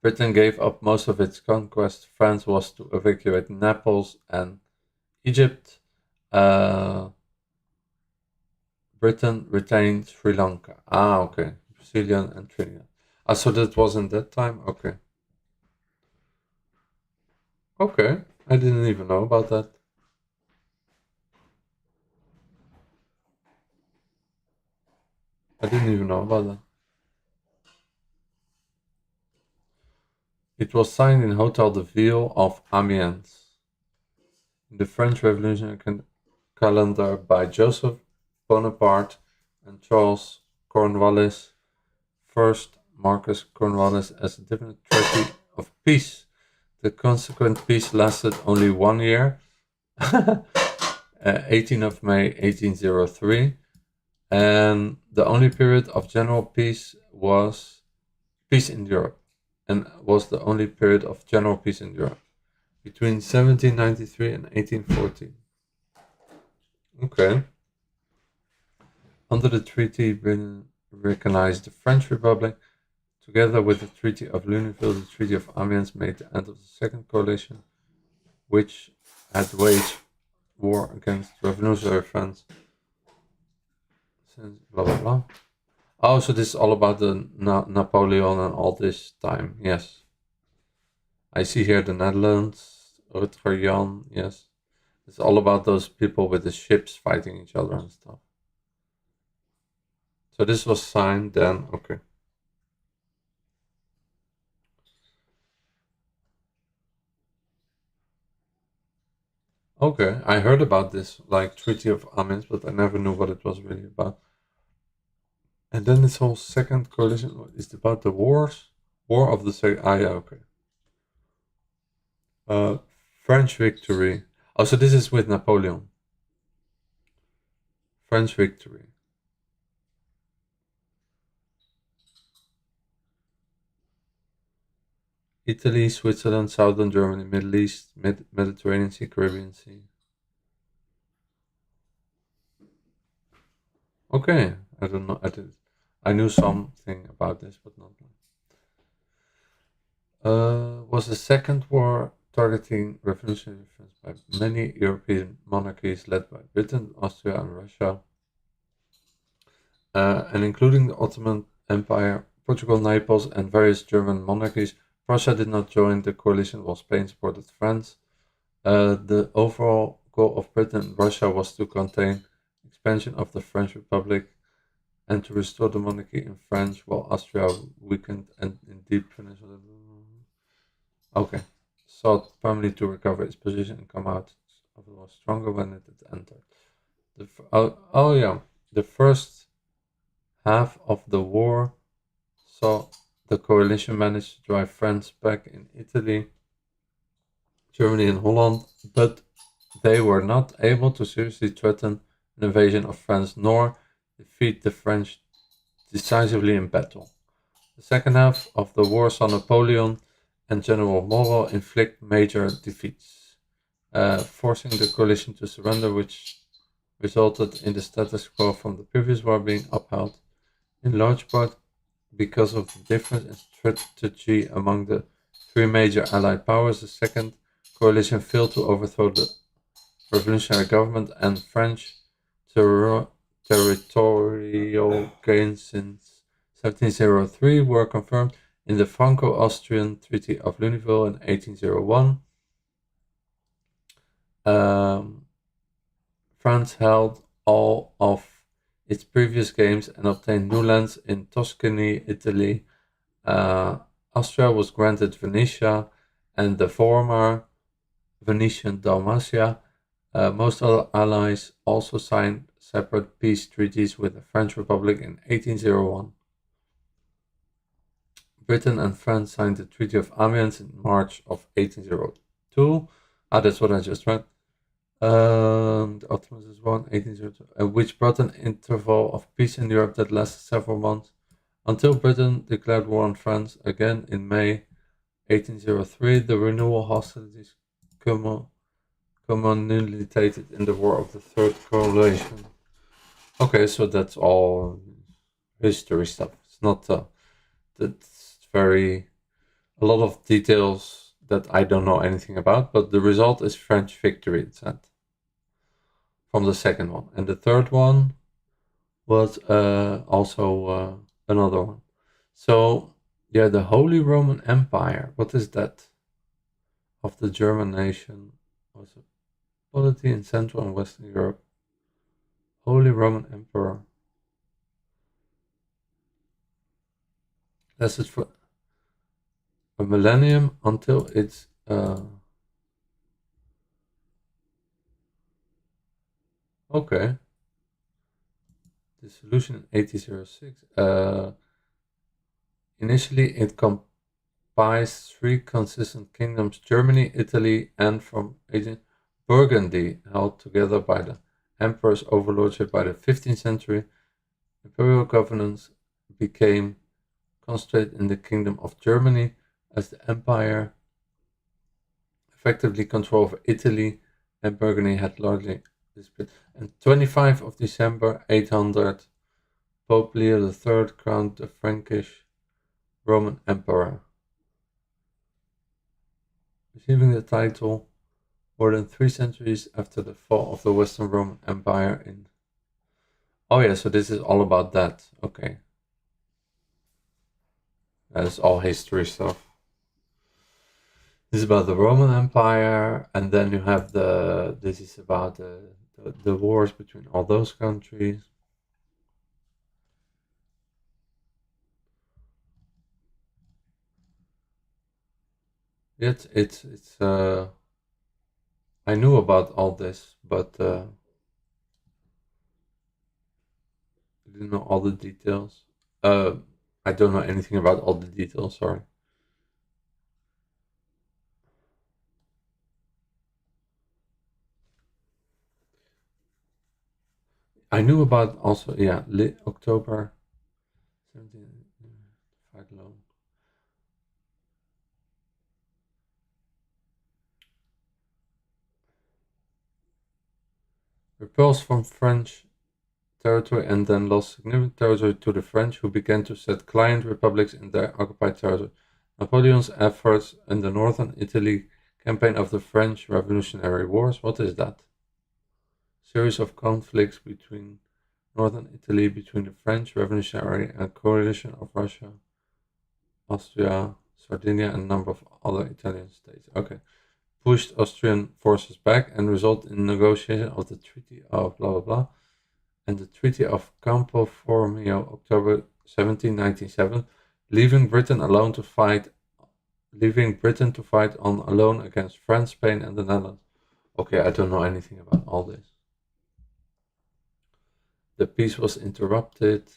Britain gave up most of its conquest. France was to evacuate Naples and Egypt. Britain retained Sri Lanka. Ah, okay. Brazilian and Trinidad. Ah, so that wasn't that time? Okay. Okay, I didn't even know about that. I didn't even know about that. It was signed in Hotel de Ville of Amiens in the French Revolutionary calendar by Joseph Bonaparte and Charles Cornwallis. First, Marcus Cornwallis as a definite treaty of peace. The consequent peace lasted only 1 year, 18th of May 1803, and the only period of general peace was peace in Europe, and was the only period of general peace in Europe between 1793 and 1814. Okay. Under the treaty, Britain recognized the French Republic. Together with the Treaty of Luneville, the Treaty of Amiens made the end of the Second Coalition, which had waged war against revolutionary France. Since blah blah blah. Oh, so this is all about the Napoleon and all this time. Yes. I see here the Netherlands, Rutger Jan. Yes. It's all about those people with the ships fighting each other and stuff. So this was signed then. Okay. Okay, I heard about this, like Treaty of Amiens, but I never knew what it was really about. And then this whole Second Coalition is about the wars, War of the Second. Ah, yeah, okay. French victory. Oh, so this is with Napoleon. French victory. Italy, Switzerland, Southern Germany, Middle East, Mediterranean Sea, Caribbean Sea. Okay, I don't know. I knew something about this, but not. Was the Second War targeting revolutionary France by many European monarchies led by Britain, Austria, and Russia? and including the Ottoman Empire, Portugal, Naples, and various German monarchies. Prussia did not join the coalition while Spain supported France. The overall goal of Britain and Russia was to contain expansion of the French Republic and to restore the monarchy in France while Austria weakened and in deep financial. Okay, sought primarily to recover its position and come out of it was stronger when it had entered. The first half of the war saw the coalition manage to drive France back in Italy, Germany, and Holland, but they were not able to seriously threaten an invasion of France nor defeat the French decisively in battle. The second half of the war saw Napoleon and General Moreau inflict major defeats, forcing the coalition to surrender, which resulted in the status quo from the previous war being upheld, in large part because of the difference in strategy among the three major Allied powers. The second coalition failed to overthrow the revolutionary government, and French territorial gains since 1703 were confirmed in the Franco-Austrian Treaty of Luneville in 1801. France held all of its previous games and obtained new lands in Tuscany, Italy. Austria was granted Venetia and the former Venetian Dalmatia. Most other allies also signed separate peace treaties with the French Republic in 1801. Britain and France signed the Treaty of Amiens in March of 1802. That's what I just read. The Ottomans is one, 1802, which brought an interval of peace in Europe that lasted several months, until Britain declared war on France again in May 1803. The renewal hostilities culminated in the War of the Third Coalition. Okay, so that's all history stuff. It's not that's very a lot of details that I don't know anything about, but the result is French victory, it said, from the second one. And the third one was also another one. So, yeah, the Holy Roman Empire, what is that? Of the German nation was a polity in Central and Western Europe. Holy Roman Emperor. Lasted for a millennium until its okay. Dissolution in 1806. Initially, it comprised three consistent kingdoms: Germany, Italy, and from Burgundy, held together by the emperor's overlordship. By the 15th century, imperial governance became concentrated in the Kingdom of Germany, as the empire effectively controlled Italy and Burgundy had largely disappeared. And 25 of December 800, Pope Leo III crowned the Frankish Roman Emperor, receiving the title more than 3 centuries after the fall of the Western Roman Empire in... Oh yeah, so this is all about that. Okay. That is all history stuff. This is about the Roman Empire, and then you have this is about the wars between all those countries. It's I knew about all this, but I didn't know all the details. I don't know anything about all the details, sorry. I knew about also, yeah, October 17, fight alone. Repulsed from French territory and then lost significant territory to the French, who began to set client republics in their occupied territory. Napoleon's efforts in the northern Italy campaign of the French Revolutionary Wars. What is that? Series of conflicts between northern Italy between the French Revolutionary and coalition of Russia, Austria, Sardinia, and a number of other Italian states. Okay. Pushed Austrian forces back and resulted in negotiation of the Treaty of blah blah blah and the Treaty of Campo Formio, October 1797, leaving Britain to fight on alone against France, Spain, and the Netherlands. Okay, I don't know anything about all this. The peace was interrupted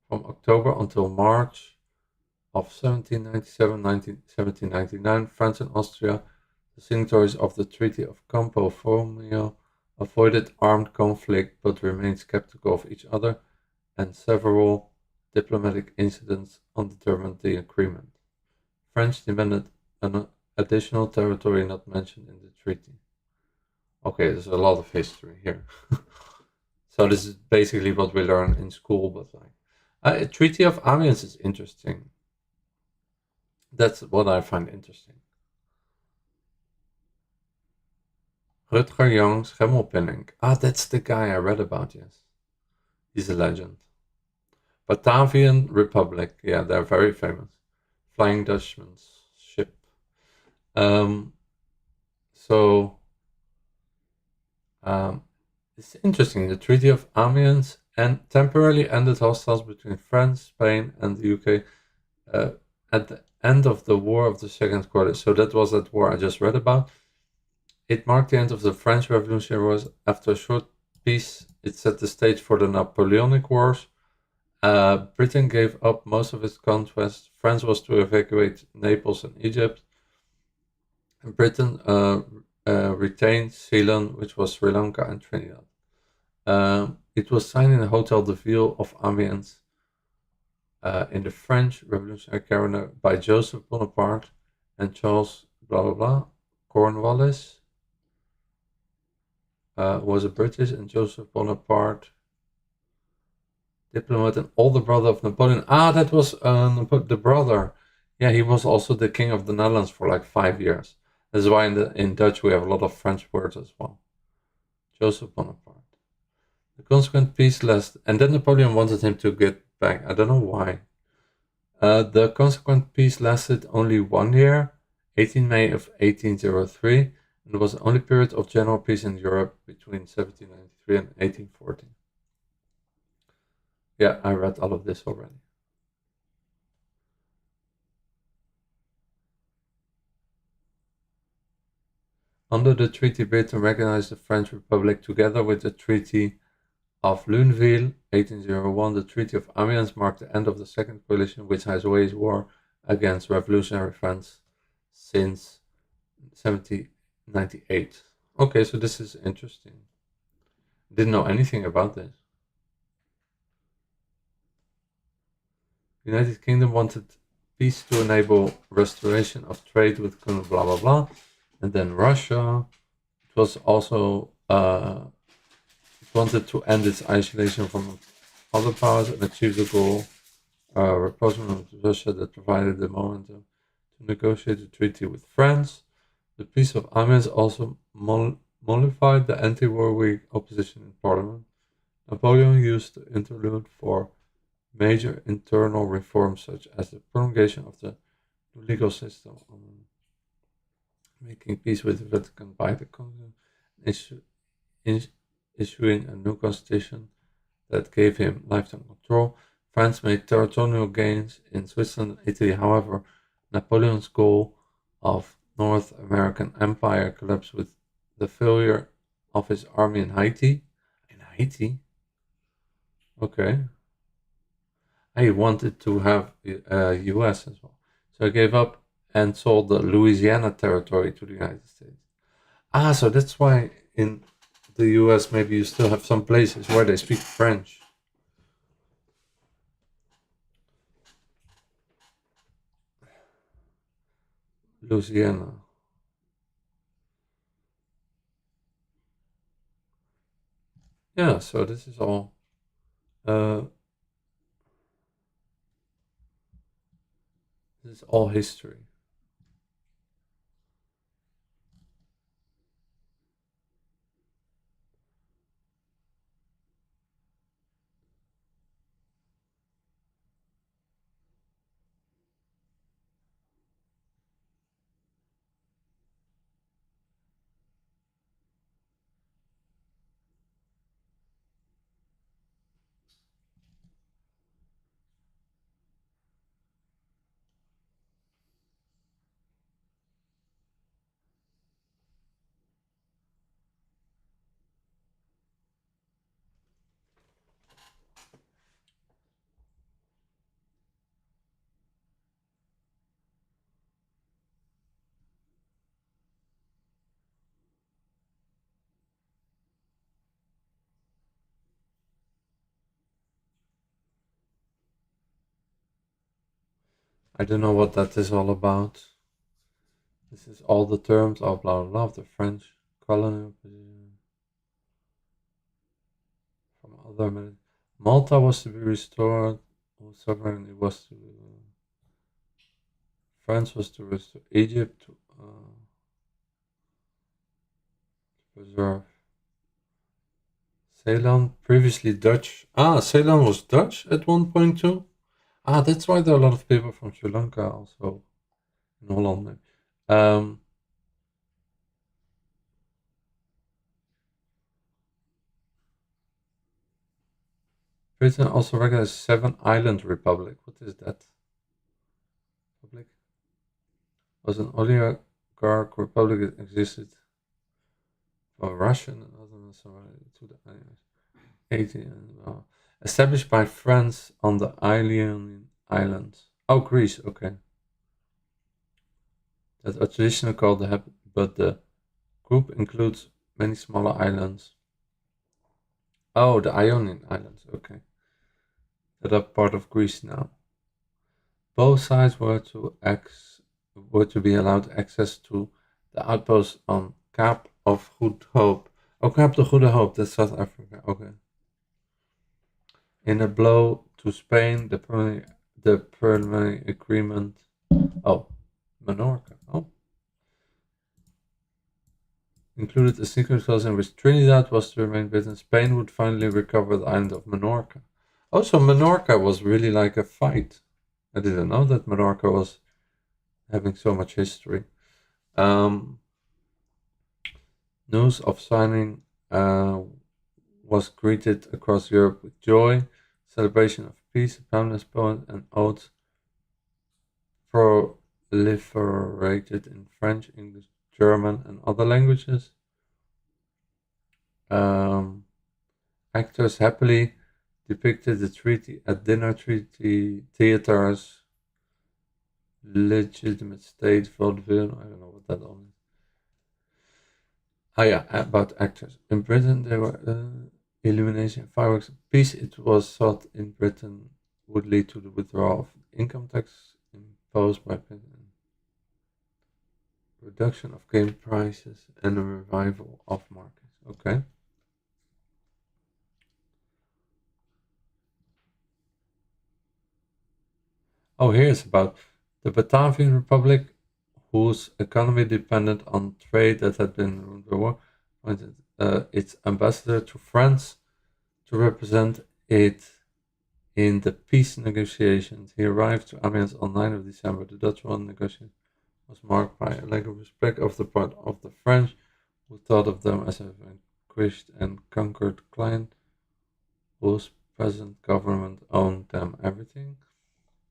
from October until March of 1797-1799. France and Austria, the signatories of the Treaty of Campo Formio, avoided armed conflict but remained skeptical of each other, and several diplomatic incidents undermined the agreement. French demanded an additional territory not mentioned in the treaty. Okay, there's a lot of history here. So this is basically what we learn in school, but like Treaty of Amiens is interesting. That's what I find interesting. Rutger Young's Schimmelpenninck. Ah, that's the guy I read about, yes. He's a legend. Batavian Republic. Yeah, they're very famous. Flying Dutchman's ship. It's interesting. The Treaty of Amiens temporarily ended hostiles between France, Spain, and the UK at the end of the War of the Second Coalition. So that was that war I just read about. It marked the end of the French Revolutionary Wars. After a short peace, it set the stage for the Napoleonic Wars. Britain gave up most of its conquests. France was to evacuate Naples and Egypt. And Britain retained Ceylon, which was Sri Lanka and Trinidad. It was signed in the Hotel de Ville of Amiens in the French Revolutionary calendar by Joseph Bonaparte and Charles blah blah blah. Cornwallis was a British, and Joseph Bonaparte, diplomat and older brother of Napoleon. Ah, that was the brother. Yeah, he was also the king of the Netherlands for like 5 years. That's why in Dutch we have a lot of French words as well. Joseph Bonaparte. The consequent peace lasted, and then Napoleon wanted him to get back. I don't know why. The consequent peace lasted only 1 year, 18 May of 1803, and it was the only period of general peace in Europe between 1793 and 1814. Yeah, I read all of this already. Under the treaty, Britain recognized the French Republic together with the Treaty of Lunéville, 1801. The Treaty of Amiens marked the end of the Second Coalition, which has waged war against revolutionary France since 1798. Okay, so this is interesting. Didn't know anything about this. United Kingdom wanted peace to enable restoration of trade with blah blah blah. And then Russia, it was also it wanted to end its isolation from other powers and achieve the goal, repulsion of Russia that provided the momentum to negotiate a treaty with France. The Peace of Amiens also mollified the anti-war Whig opposition in Parliament. Napoleon used the interlude for major internal reforms such as the prolongation of the legal system, making peace with the Vatican by the Constitution, issuing a new constitution that gave him lifetime control. France made territorial gains in Switzerland and Italy. However, Napoleon's goal of North American Empire collapsed with the failure of his army in Haiti. In Haiti? Okay. He wanted to have US as well. So he gave up and sold the Louisiana territory to the United States. Ah, so that's why in the US maybe you still have some places where they speak French. Louisiana. Yeah, so this is all this is all history. I don't know what that is all about. This is all the terms of blah blah blah of the French colony from other. Malta was to be restored. Sovereignty was to. France was to restore Egypt to preserve. Ceylon, previously Dutch. Ceylon was Dutch at one point too. That's why there are a lot of people from Sri Lanka also in Holland. Britain also recognized 7-island republic. What is that? Republic? Was an oligarch republic that existed for Russian and other to the 18 established by France on the Ionian Islands. Oh, Greece, okay. That are traditionally called the but the group includes many smaller islands. Oh, the Ionian Islands, okay. That are part of Greece now. Both sides were to be allowed access to the outpost on Cape of Good Hope. Oh, Cape de Goede Hope, that's South Africa, okay. In a blow to Spain, the preliminary agreement. Oh, Menorca. Oh. Included a secret clause in which Trinidad was to remain Britain. Spain would finally recover the island of Menorca. Oh, so Menorca was really like a fight. I didn't know that Menorca was having so much history. News of signing was greeted across Europe with joy, celebration of peace, boundless poems and oaths proliferated in French, English, German and other languages. Actors happily depicted the treaty at dinner theaters, legitimate state, vaudeville, I don't know what that all means. About actors. In Britain there were illumination, fireworks. Peace, it was thought in Britain, would lead to the withdrawal of income tax imposed by Britain, reduction of game prices and a revival of markets. Okay. Oh, here's about the Batavian Republic, whose economy depended on trade that had been ruined by war, appointed its ambassador to France to represent it in the peace negotiations. He arrived to Amiens on 9th of December. The Dutch-won negotiation was marked by a lack of respect of the part of the French, who thought of them as a vanquished and conquered client whose present government owned them everything.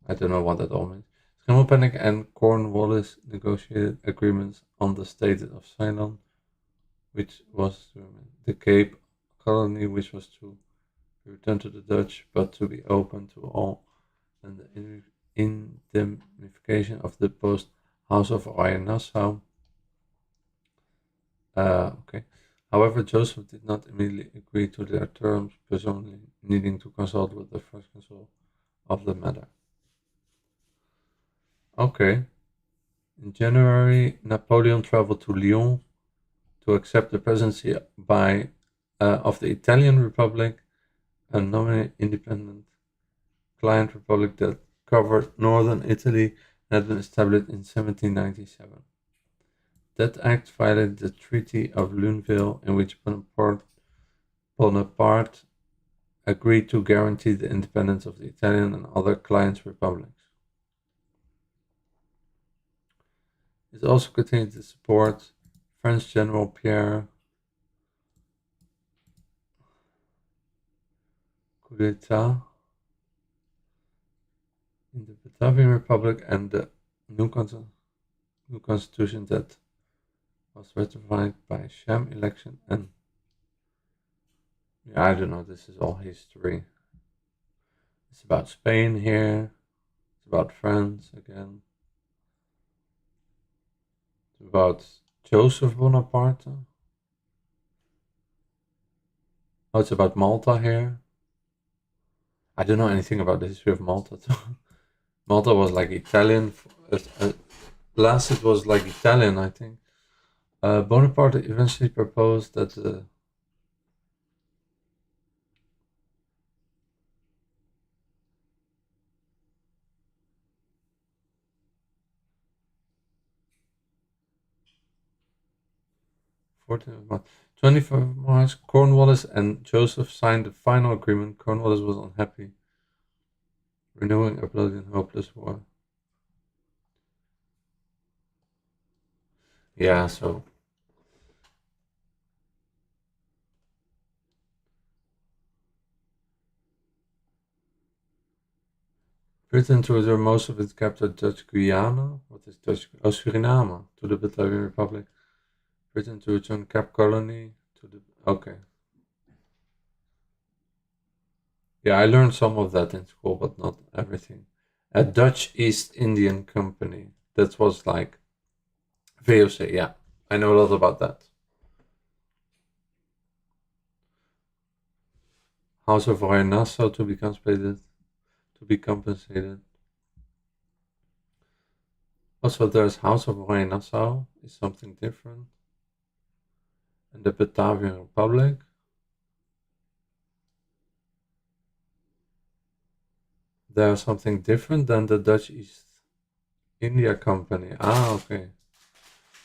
I don't know what that all means. Schimmelpenninck and Cornwallis negotiated agreements on the State of Ceylon, which was the Cape colony, which was to be returned to the Dutch, but to be open to all, and the indemnification of the post House of Nassau. Okay. However, Joseph did not immediately agree to their terms, presumably needing to consult with the First Consul of the matter. Okay. In January, Napoleon traveled to Lyon to accept the presidency of the Italian Republic, a nominally independent client republic that covered northern Italy and had been established in 1797. That act violated the Treaty of Lunéville, in which Bonaparte agreed to guarantee the independence of the Italian and other client republics. It also continued to support French General Pierre coup d'etat in the Batavian Republic and the new constitution that was ratified by a sham election. And I don't know, this is all history. It's about Spain here, it's about France again, it's about Joseph Bonaparte. Oh, it's about Malta here. I don't know anything about the history of Malta too. Malta was like Italian. Last it was like Italian, I think. Bonaparte eventually proposed that the March, 24th of March, Cornwallis and Joseph signed the final agreement. Cornwallis was unhappy, renewing a bloody and hopeless war. Yeah, so Britain to return most of its captured Dutch Guyana. What is Dutch? Oh, Suriname to the Batavian Republic. Britain to return Cape Colony to the. Okay. Yeah, I learned some of that in school, but not everything. A Dutch East Indian Company. That was like VOC. Yeah, I know a lot about that. House of Royal-Nassau to be compensated. Also, there's House of Royal-Nassau is something different. And the Batavian Republic. There's something different than the Dutch East India Company. Ah, okay.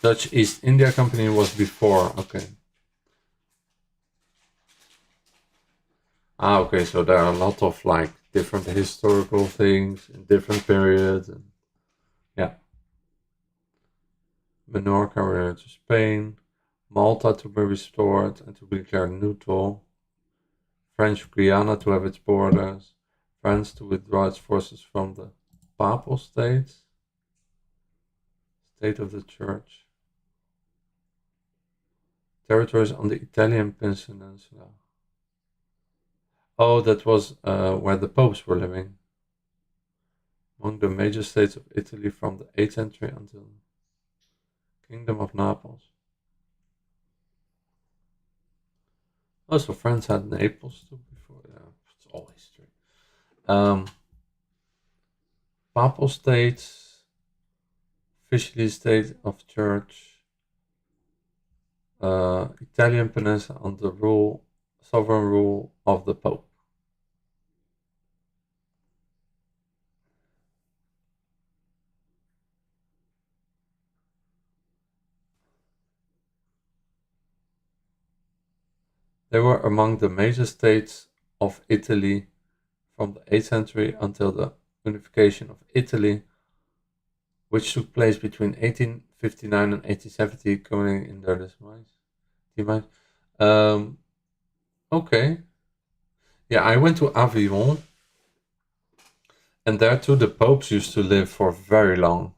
Dutch East India Company was before. Okay. Ah, okay. So there are a lot of like different historical things in different periods. And yeah. Menorca returned to Spain. Malta to be restored and to be declared neutral. French Guiana to have its borders. France to withdraw its forces from the Papal States. State of the Church. Territories on the Italian Peninsula. Oh, that was where the popes were living. Among the major states of Italy from the 8th century until the Kingdom of Naples. Also, France had Naples too before. Yeah, it's all history. Papal States, officially state of church, Italian Peninsula under sovereign rule of the Pope. They were among the major states of Italy from the 8th century until the unification of Italy, which took place between 1859 and 1870, coming in their demise. Okay. Yeah, I went to Avignon, and there too the popes used to live for very long,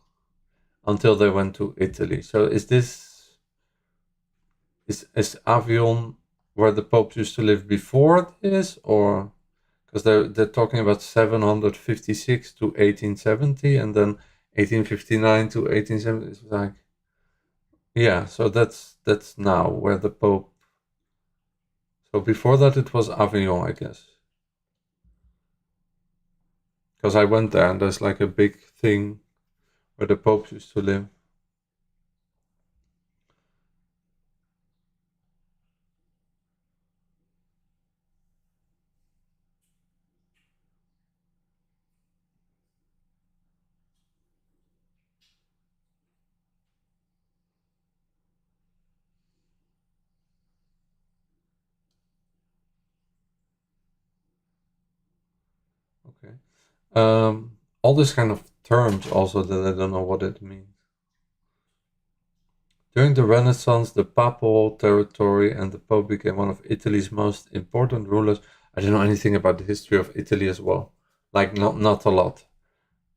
until they went to Italy. So is Avignon where the popes used to live before this, or because they're talking about 756 to 1870, and then 1859 to 1870. It's like, yeah, so that's now where the Pope. So before that it was Avignon, I guess. Because I went there and there's like a big thing where the popes used to live. Okay. All these kind of terms also that I don't know what it means. During the Renaissance, the papal territory and the Pope became one of Italy's most important rulers. I don't know anything about the history of Italy as well. Like, not a lot.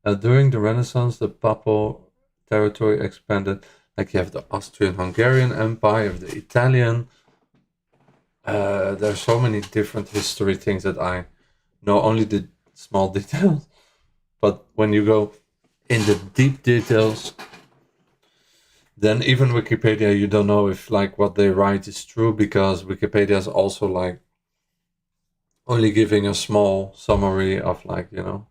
During the Renaissance, the papal territory expanded. Like, you have the Austrian-Hungarian Empire, the Italian. There's so many different history things that I know only the small details. But when you go in the deep details, then even Wikipedia, you don't know if like what they write is true, because Wikipedia is also like only giving a small summary of like, you know,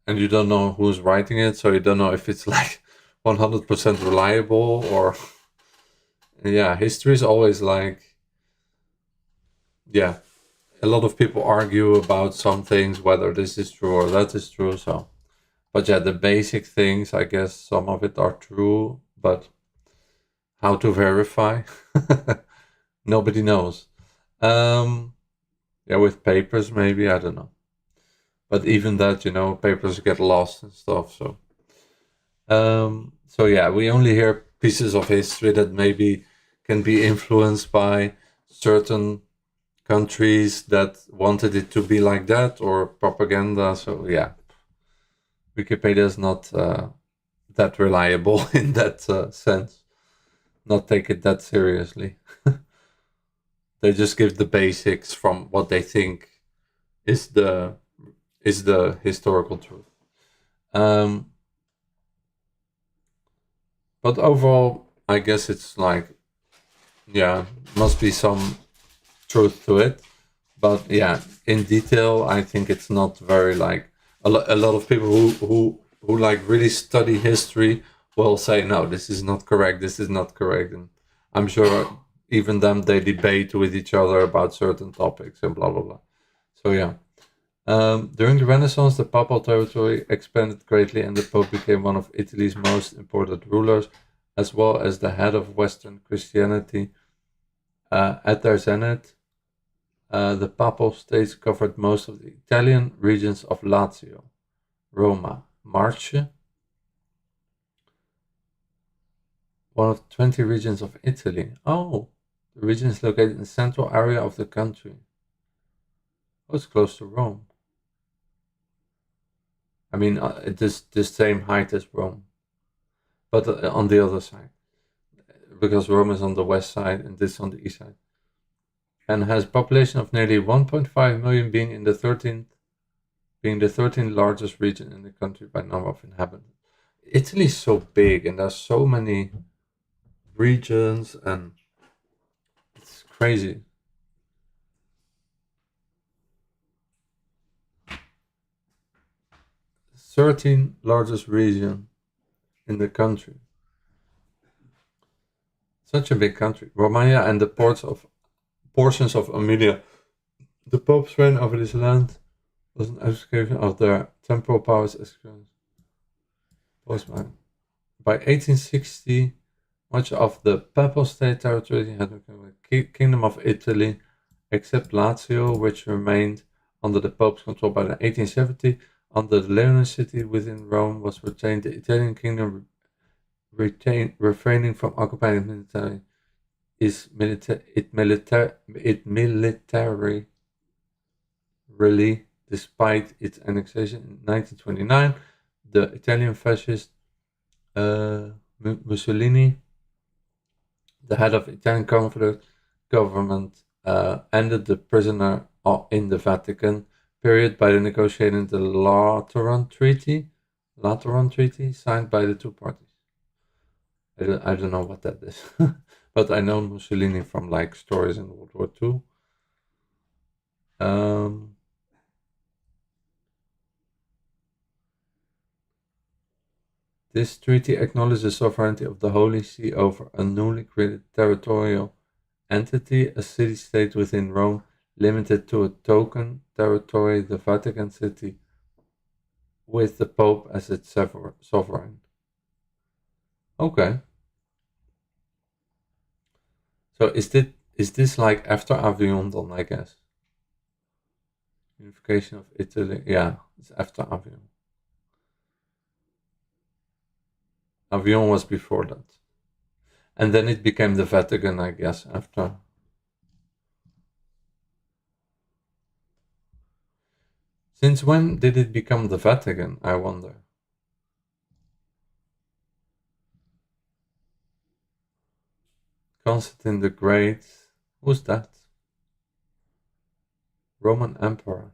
and you don't know who's writing it, so you don't know if it's like 100% reliable or yeah, history is always like, yeah, a lot of people argue about some things, whether this is true or that is true. So, but yeah, the basic things, I guess some of it are true, but how to verify? Nobody knows. Yeah, with papers, maybe, I don't know. But even that, you know, papers get lost and stuff. So yeah, we only hear pieces of history that maybe can be influenced by certain countries that wanted it to be like that, or propaganda. So yeah, Wikipedia is not that reliable in that sense. Not take it that seriously. They just give the basics from what they think is the historical truth. But overall, I guess it's like, yeah, must be some truth to it. But yeah, in detail, I think it's not very like a lot of people who like really study history will say, no, this is not correct, this is not correct. And I'm sure even them, they debate with each other about certain topics and blah, blah, blah. So yeah. During the Renaissance, the papal territory expanded greatly and the Pope became one of Italy's most important rulers, as well as the head of Western Christianity. At their zenith, the Papal States covered most of the Italian regions of Lazio, Roma, Marche, one of 20 regions of Italy. Oh, the region is located in the central area of the country. Oh, it's close to Rome. I mean, it is the same height as Rome, but on the other side, because Rome is on the west side and this on the east side, and has a population of nearly 1.5 million, being the 13th largest region in the country by number of inhabitants. Italy is so big, and there's so many regions, and it's crazy. 13th largest region in the country. Such a big country. Romagna and the portions of Emilia. The Pope's reign over this land was an excavation of their temporal powers. By 1860, much of the Papal State territory had become a kingdom of Italy, except Lazio, which remained under the Pope's control. By 1870, under the Leonin city within Rome was retained. The Italian kingdom refraining from occupying military really, despite its annexation in 1929, the Italian fascist Mussolini, the head of Italian government, ended the prisoner in the Vatican period by negotiating the Lateran Treaty signed by the two parties. I don't know what that is, but I know Mussolini from like stories in World War II. This treaty acknowledged the sovereignty of the Holy See over a newly created territorial entity, a city-state within Rome, limited to a token territory, the Vatican City, with the Pope as its sovereign. Okay. So is this like after Avion then, I guess? Unification of Italy, yeah, it's after Avion. Avion was before that. And then it became the Vatican, I guess, after. Since when did it become the Vatican, I wonder? Constantine the Great, who's that? Roman Emperor.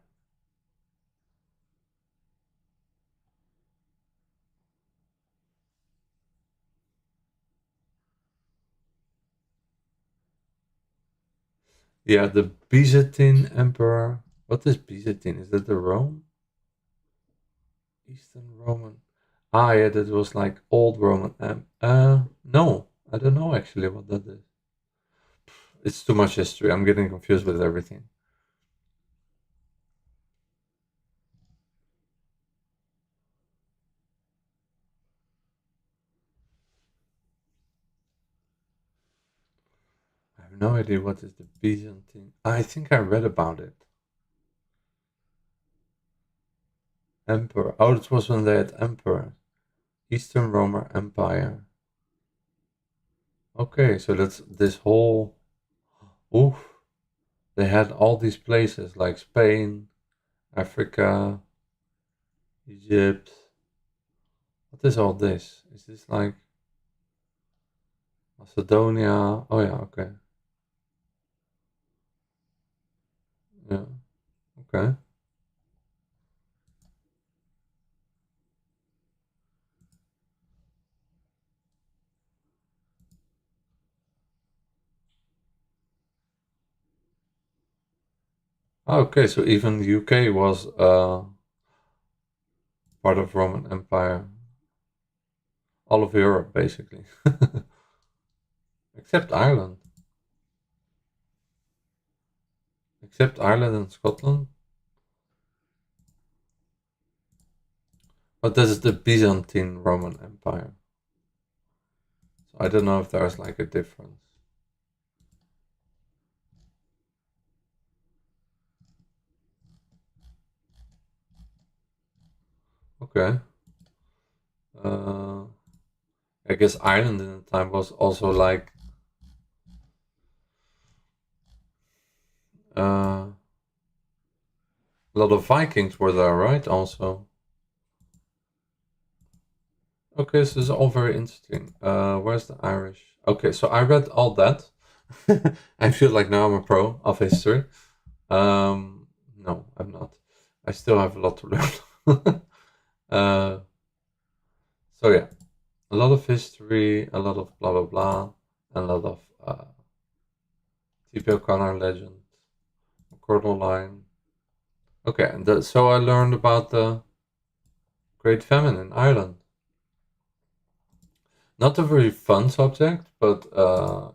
Yeah, the Byzantine Emperor. What is Byzantine? Is that the Rome? Eastern Roman. Ah, yeah, that was like old Roman. No, I don't know actually what that is. It's too much history. I'm getting confused with everything. I have no idea what is the Byzantine. I think I read about it. Emperor. Oh, it was when they had emperor. Eastern Roman Empire. Okay, so that's this whole. Oof. They had all these places like Spain, Africa, Egypt. What is all this? Is this like Macedonia? Oh yeah, okay. Yeah, okay. Okay, so even the UK was part of Roman Empire. All of Europe, basically. Except Ireland. Except Ireland and Scotland. But this is the Byzantine Roman Empire. So I don't know if there's like a difference. Okay. I guess Ireland in the time was also like a lot of Vikings were there, right? Also. Okay, so this is all very interesting. Where's the Irish? Okay, so I read all that. I feel like now I'm a pro of history. No, I'm not. I still have a lot to learn. So yeah, a lot of history, a lot of blah blah blah, and a lot of T.P. O'Connor legend, Coronal line. Okay, and so I learned about the Great Famine in Ireland. Not a very fun subject, but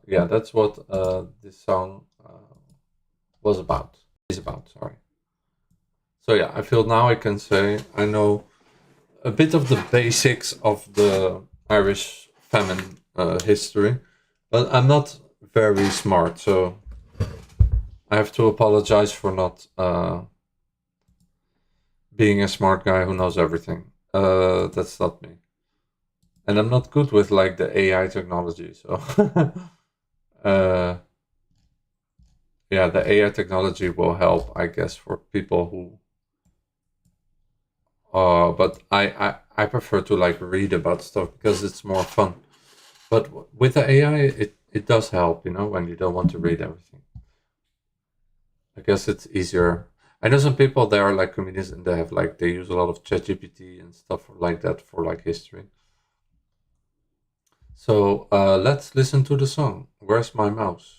yeah, that's what this song was about. Is about, sorry. So yeah, I feel now I can say I know a bit of the basics of the Irish famine history, but I'm not very smart, so I have to apologize for not being a smart guy who knows everything. That's not me. And I'm not good with like the AI technology, so yeah, the AI technology will help, I guess, for people who but I prefer to like read about stuff because it's more fun. But with the AI, it does help, you know, when you don't want to read everything. I guess it's easier. I know some people they are like comedians and they use a lot of ChatGPT and stuff like that for like history. So let's listen to the song. Where's my mouse?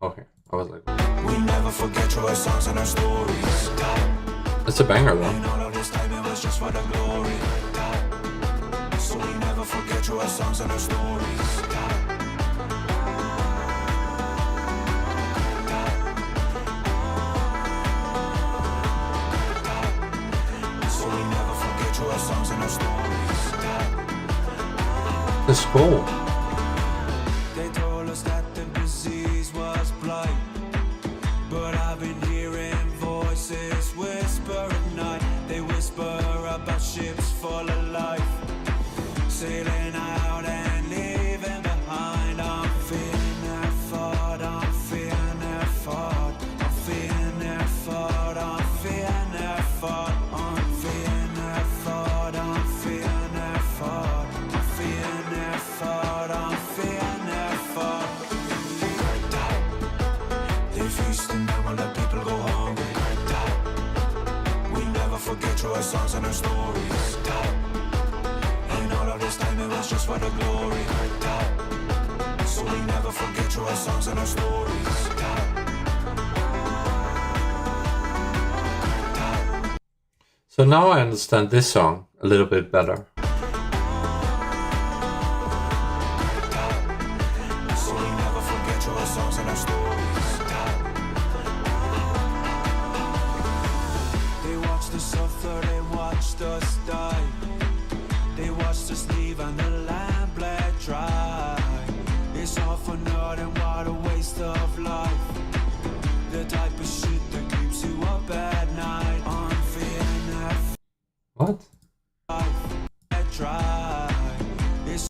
Okay, I was like, We never forget your songs and our stories. it's a banger though. And all of this time it was just for the glory. So we never forget your songs and our stories. So we never forget your songs and our stories. The skull. They told us that the disease was blight, but I've been hearing voices whisper at night. They whisper about ships full of life, sailing out and leaving behind. I'm feeling their thought, I'm feeling their thought, I'm feeling their thought, I'm feeling their thought, I'm feeling their thought, I'm feeling their thought, I'm feeling their thought, I'm feeling their thought. They feast and never let people go hungry. We never forget your songs and our stories. And all of this time it was just for the glory. So we never forget your songs and our stories. So So now I understand this song a little bit better. So we never forget your songs and our stories. They watched us suffer, they watched us die. They watched us leave and the land bled dry. It's all for nothing, what a waste of life. The type of shit that keeps you up at night. I'm feeling that What? life dry. It's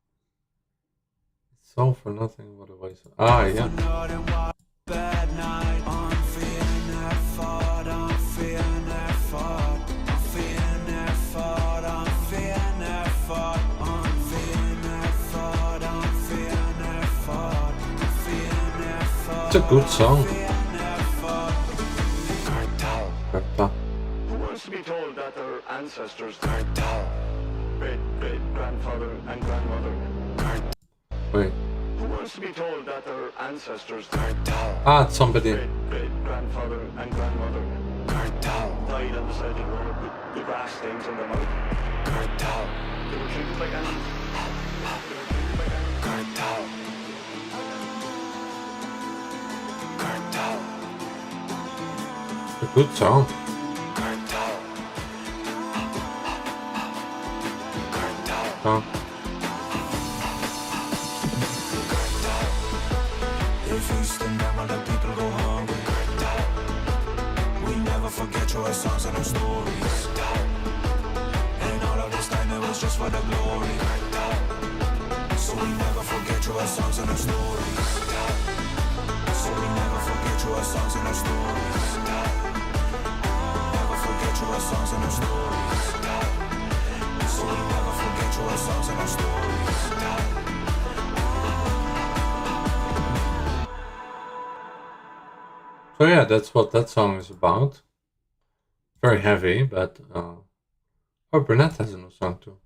So for nothing, what a waste. Ah, yeah. nothing, what a bad night. I'm feeling that thought, I'm feeling that thought. I'm feeling that thought, I'm feeling that thought. I'm feeling that thought, I'm feeling that thought. I'm feeling that thought. It's a good song. Cartel. Who wants to be told that their ancestors, great grandfather and grandmother, Wait. who wants to be told that their ancestors, Ah, it's somebody. great grandfather and grandmother, died on the side of the road with the grass stains on their mouth. They were treated like animals. A good song. Oh. They feast and never let people go hungry. We never forget your songs and our stories. And all of this time it was just for the glory. So we never forget your songs and our stories. So we never forget your songs and our stories. Never forget your songs and our stories. So we never forget your songs and our stories. So yeah, that's what that song is about. Very heavy, but oh, Burnett has a new song too.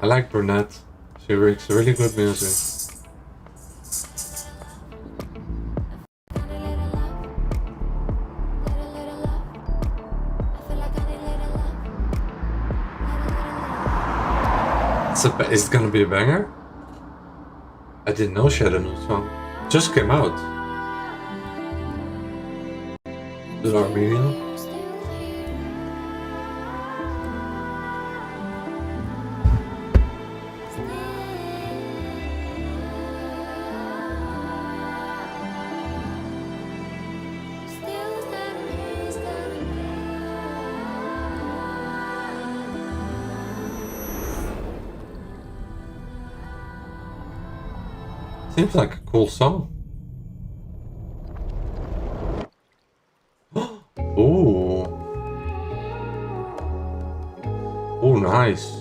I like Burnett. She makes really good music. Is it gonna be a banger? I didn't know she had a new song. Just came out. Is it Armenian? Seems like a cool song. Ooh. Oh, nice.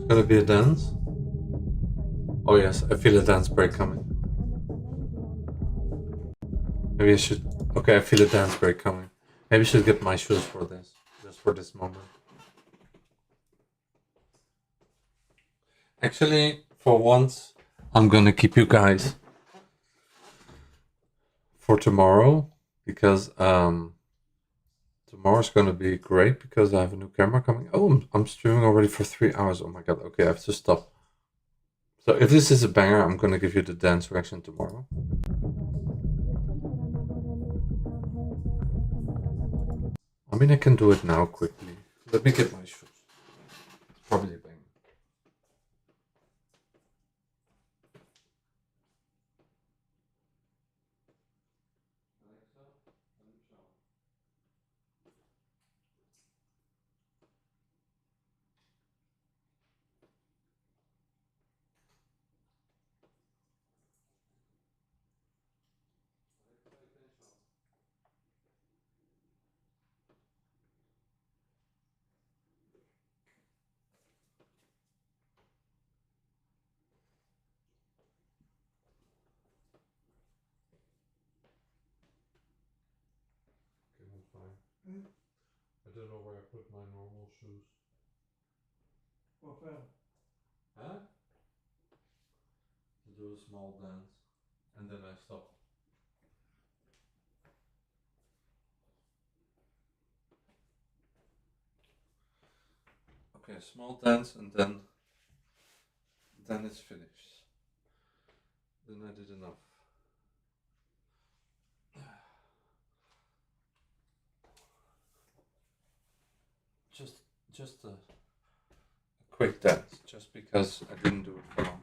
Gonna be a dance? Oh yes, I feel a dance break coming. Maybe I should... Okay, I feel a dance break coming. Maybe I should get my shoes for this. Just for this moment. Actually, for once, I'm gonna keep you guys for tomorrow. Because tomorrow's gonna be great because I have a new camera coming. Oh, I'm streaming already for 3 hours. Oh my god, okay, I have to stop. So if this is a banger, I'm gonna give you the dance reaction tomorrow. I mean, I can do it now quickly. Let me get my shoes. It's probably a banger. I don't know where I put my normal shoes. What film? Huh? To do a small dance. And then I stop. Okay, small dance and then it's finished. Then I did enough. Just a quick dance, just because I didn't do it for long.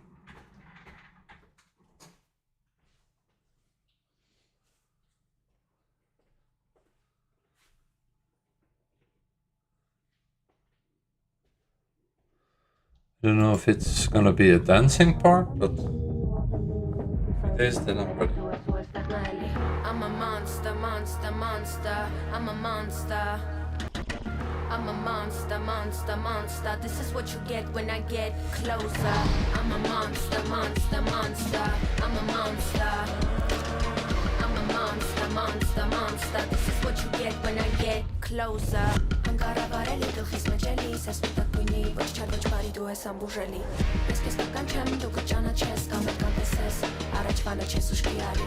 I don't know if it's gonna be a dancing part, but if it is, then I'm ready. I'm a monster, monster, monster. I'm a monster. I'm a monster, monster, monster. This is what you get when I get closer. I'm a monster, monster, monster. I'm a monster. I'm a monster, monster, monster. This is what you get when I get closer. Angaravare do hismejeli, se sputat pujni, voci char voci pari due sambujeli. Eske stakan chem do kachana ches, kamet kanteses, arach vana ches ushkiari.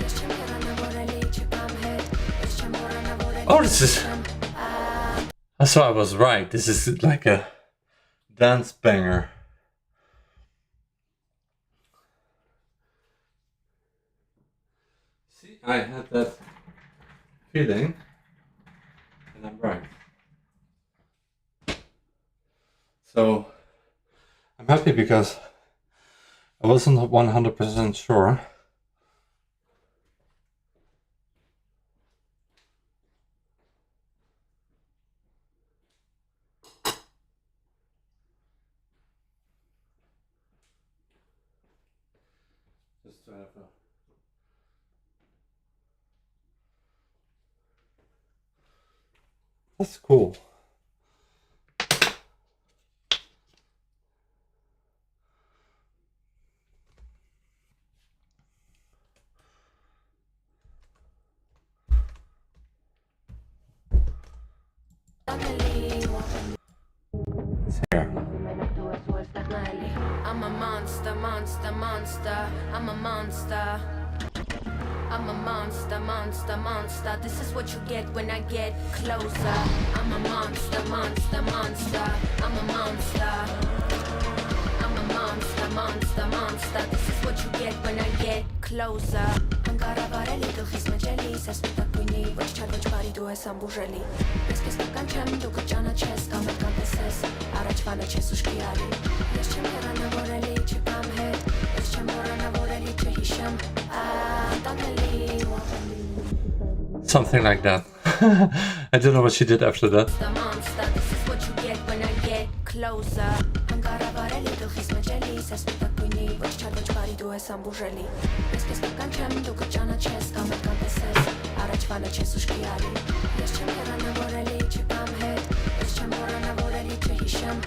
Jeszcze mera na voreli, chipam head, jeszcze mora na voreli. Oh, this is... So I was right. This is like a dance banger. See, I had that feeling, and I'm right. So I'm happy because I wasn't 100% sure. Just to have a... That's cool. It's here. I'm a monster, monster, monster. I'm a monster. I'm a monster, monster, monster. This is what you get when I get closer. I'm a monster, monster, monster. I'm a monster. I'm a monster, monster, monster. This is what you get when I get closer. Angaravare do hismejeli, se sputat pujni, voci char voci pari due sambujeli. Eske stakan chem do kachana ches, kamet kanteses, arach vana ches ushkiari. Jeszcze mera na voreli, chipam head, jeszcze mora na voreli, chehisham. Something like that. I don't know what she did after that. The monster, this is what you get when I get closer. Angaravare do hismejeli, se sputat pujni, voci char voci pari due sambujeli. Eske stakan chem do kachana ches, kamet kanteses, arach vana ches ushkiari. Jeszcze mera na voreli, chipam head, jeszcze mora na voreli, chehisham.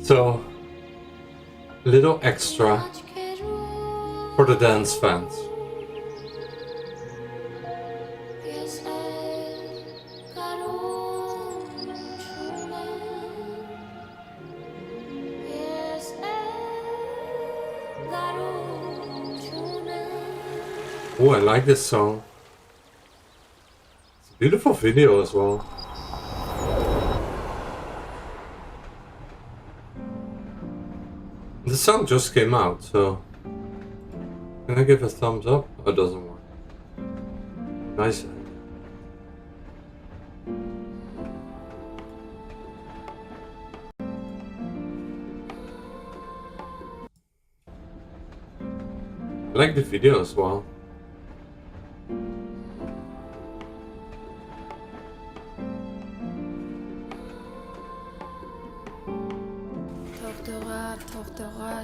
So, a little extra for the dance fans. Oh, I like this song. It's a beautiful video as well. The song just came out, so can I give a thumbs up? Oh, it doesn't work. Nice. I like the video as well.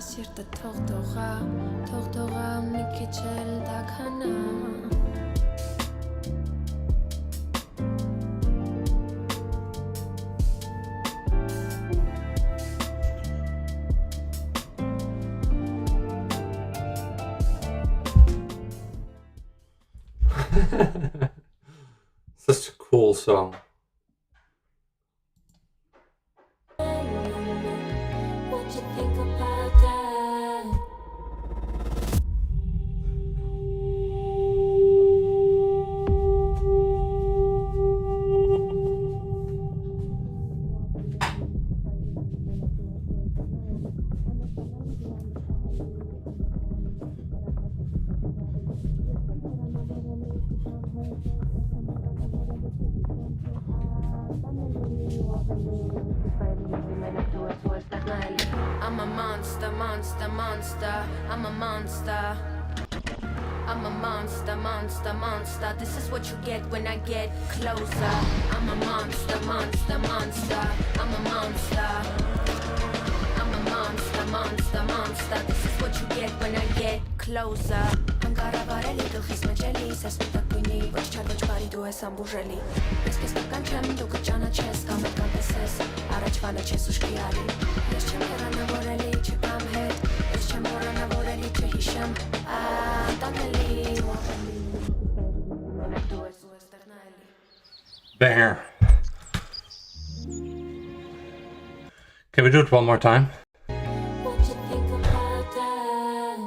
Sirta Tortora Mikichel Dakana. Such a cool song. What you think about that? I'm a monster, monster, monster. I'm a monster. I'm a monster, monster, monster. This is what you get when I get closer. I'm a monster, monster, monster. I'm a monster. I'm a monster, monster, monster. This is what you get when I get closer. Անկառավարելի գլխիս մեջ էլի Սես մտակ բույնի ոչ չար ոչ բարի դու ես ամբուժելի Ես կես կական չեմ դու կճանաչես կամ էլ կանտեսես Առաջվանը չես ուշքի արի Ես չեմ հեռանավորելի չկամ հետ Ես չեմ հեռանավորելի չհիշեմ Տանելի Մենակ դու ես ու ես դեռնայելի Banger. Can we do it one more time? What you think about that?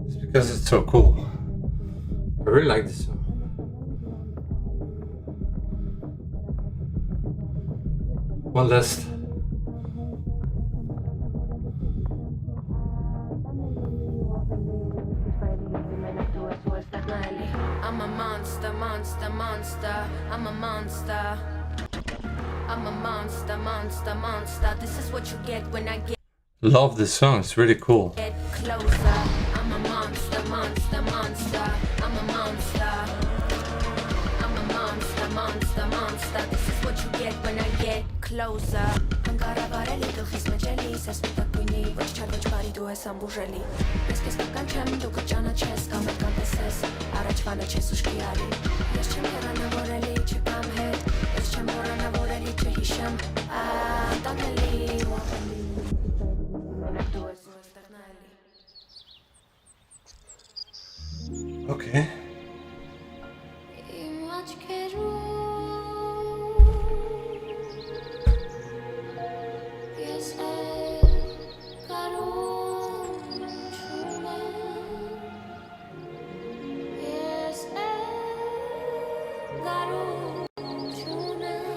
It's because it's so cool. I really like this song. One last. I'm a monster, monster, monster. I'm a monster. I'm a monster, monster, monster. This is what you get when I Love this song. It's really cool. get closer. I'm a monster, monster, monster. I'm a monster. I'm a monster, monster, monster. This is what you get when I get closer. Անկառավարելի գլխիս մեջ էլի Սես մտակ բույնի ոչ չար ոչ բարի դու ես ամբուժելի Ես կես կական չեմ դու կճանաչես կամ էլ կանտեսես Առաջվանը չես ուշքի արի Ես չեմ հեռանավորելի չկամ հետ Ես չեմ հեռանավորելի չհիշեմ Տանելի Մենակ դու ես ու ես դեռնայելի Okay. Իմ աչքերում Ես կարում չունեմ Ես կարում չունեմ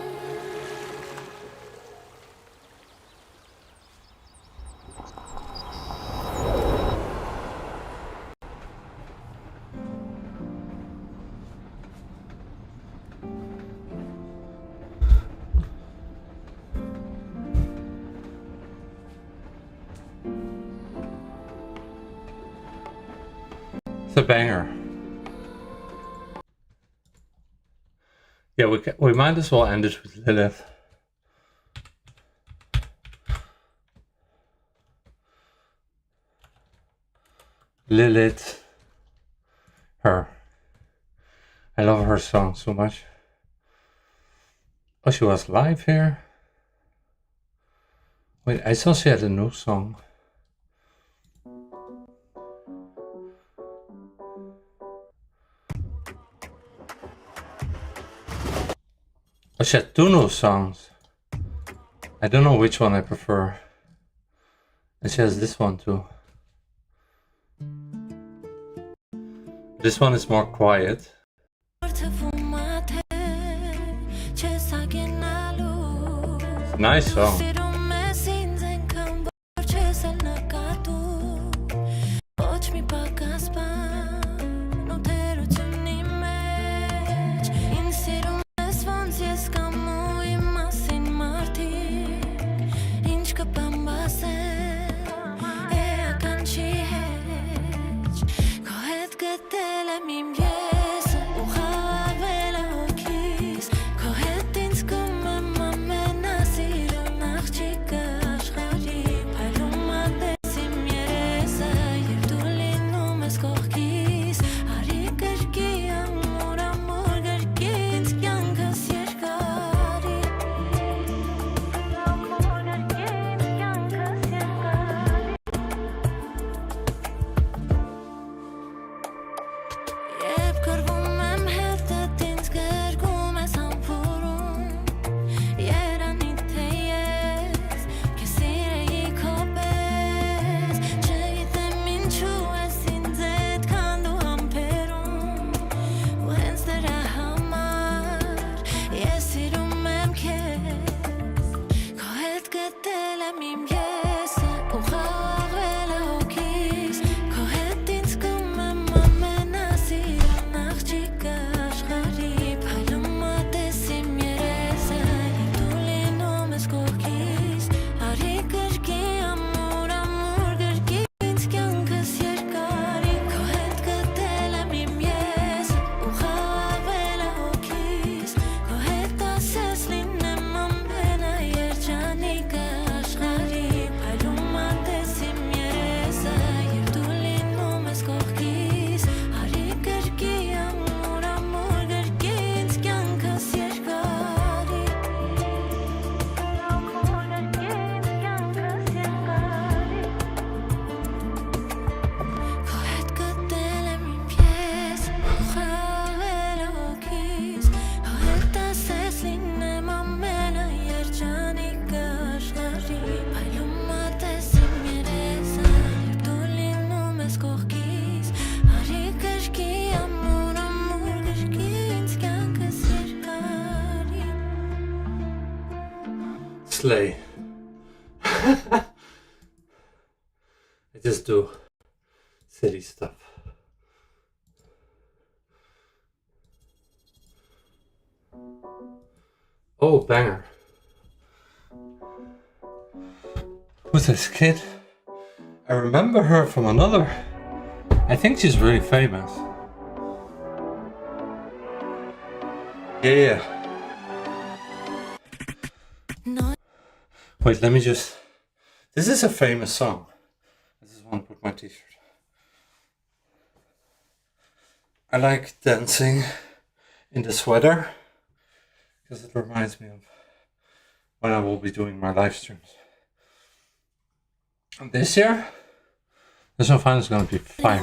It's a banger. Yeah, we might as well end it with Lilith. Lilith. Her. I love her song so much. Oh, she was live here? Wait, I saw she had a new song. Oh, she had two new songs. I don't know which one I prefer. And she has this one too. This one is more quiet. Nice song. slay. I just do silly stuff. Oh, banger. Who's this kid? I remember her from another. I think she's really famous. Yeah. Wait, let me just... This is a famous song. I just want to put my t-shirt. I like dancing in the sweater because it reminds me of when I will be doing my live streams. And this year, this one finally is going to be fine.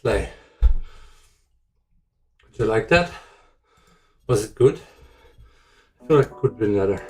Slay. Did you like that? Was it good? I feel like it could have been better.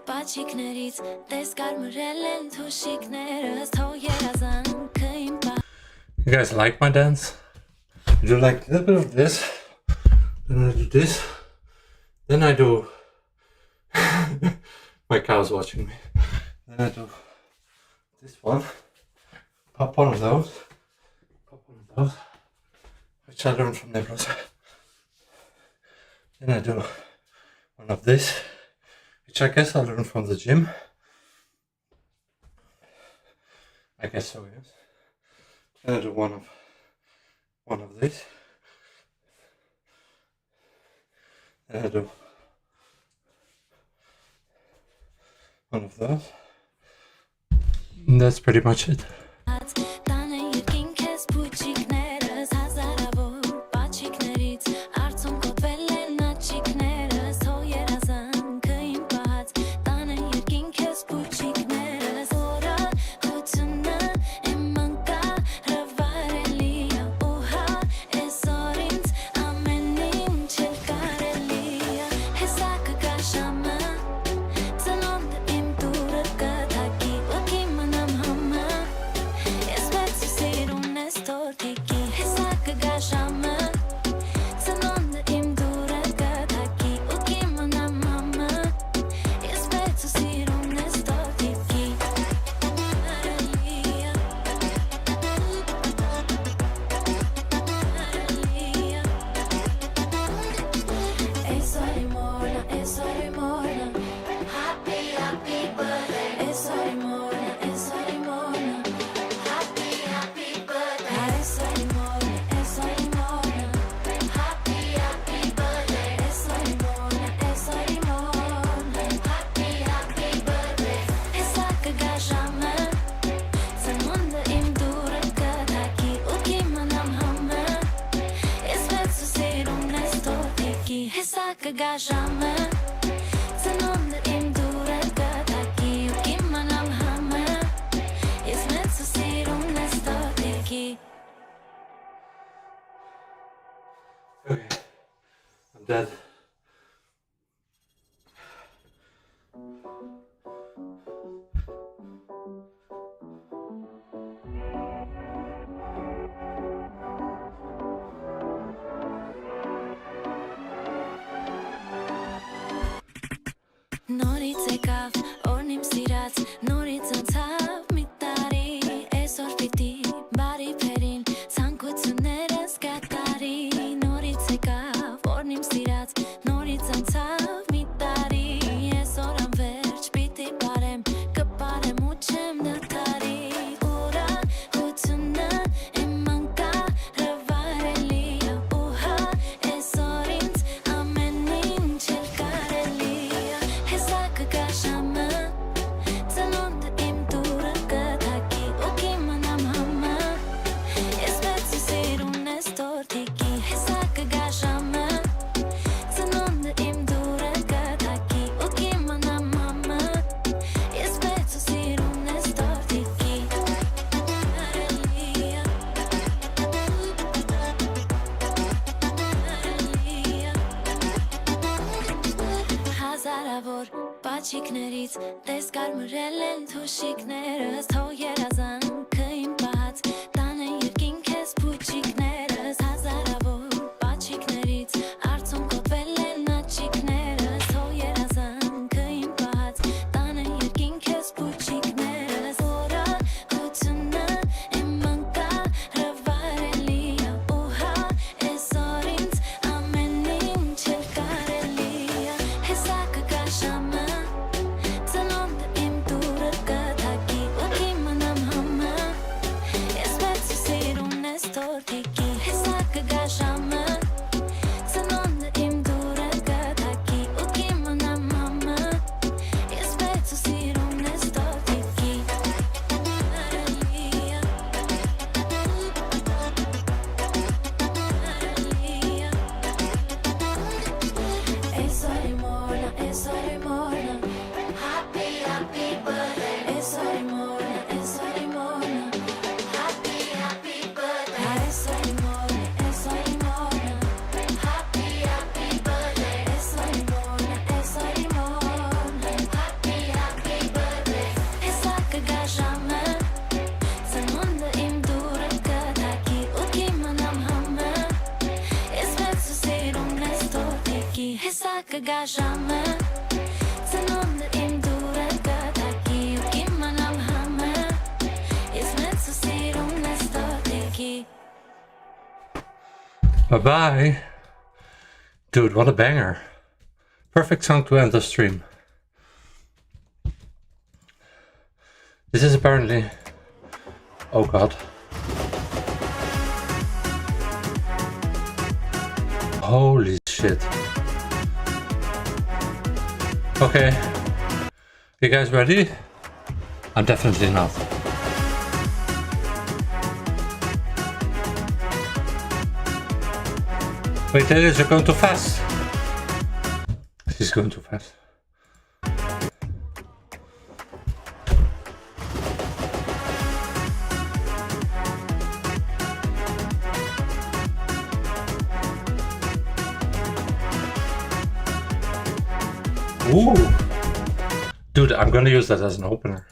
Paçiknerit, des karmërelen tu shiknerës, to jerazan këim You guys like my dance? I do like a little bit of this, then I do this, then I do... My cow's watching me. Then I do this one, pop one of those, which I learned from neighbors. Then I do one of this, which I guess I learned from the gym. I guess so, yes. Then I do one of this. Then I do one of those. And that's pretty much it. Okay, I'm dead. Nori cekav, ornim sirat, nori zantav, mitari, esorfiti, bari perin, sankutsuneres katari. Nori cekav, ornim sirat, nori zantav, mitari, esoram verch, biti parem, kapare muchem datari. Ura, hutuna, emanka, ravarelia, uha, esorint, amenin, chelkarelia. Բաչիկներից տես կարմրել են թուշիկներս Թո երազան կին բաց տան են երկինք ես փուչիկներս Հազարավոր բաչիկներից արցուն կոպել են աչիկներս Թո երազան կին բաց տան են երկինք ես փուչիկներս Որա հությունը իմ մանկա հրավարելիա Ուհա էսոր ինձ ամեն ինչ էլ կարելիա Հեսա կգաշամը Ծնոնդը իմ դուրը կտակի ու կիմանամ համը 제가 jamais Tanımda im durada Taki ukiman am hame Is meant to see rum nesta deki Bye bye. Dude, what a banger. Perfect song to end the stream. This is apparently... Oh god. Holy shit. Okay. You guys ready? I'm definitely not. Wait, ladies, you're going too fast. She's going too fast. Ooh. Dude, I'm gonna use that as an opener.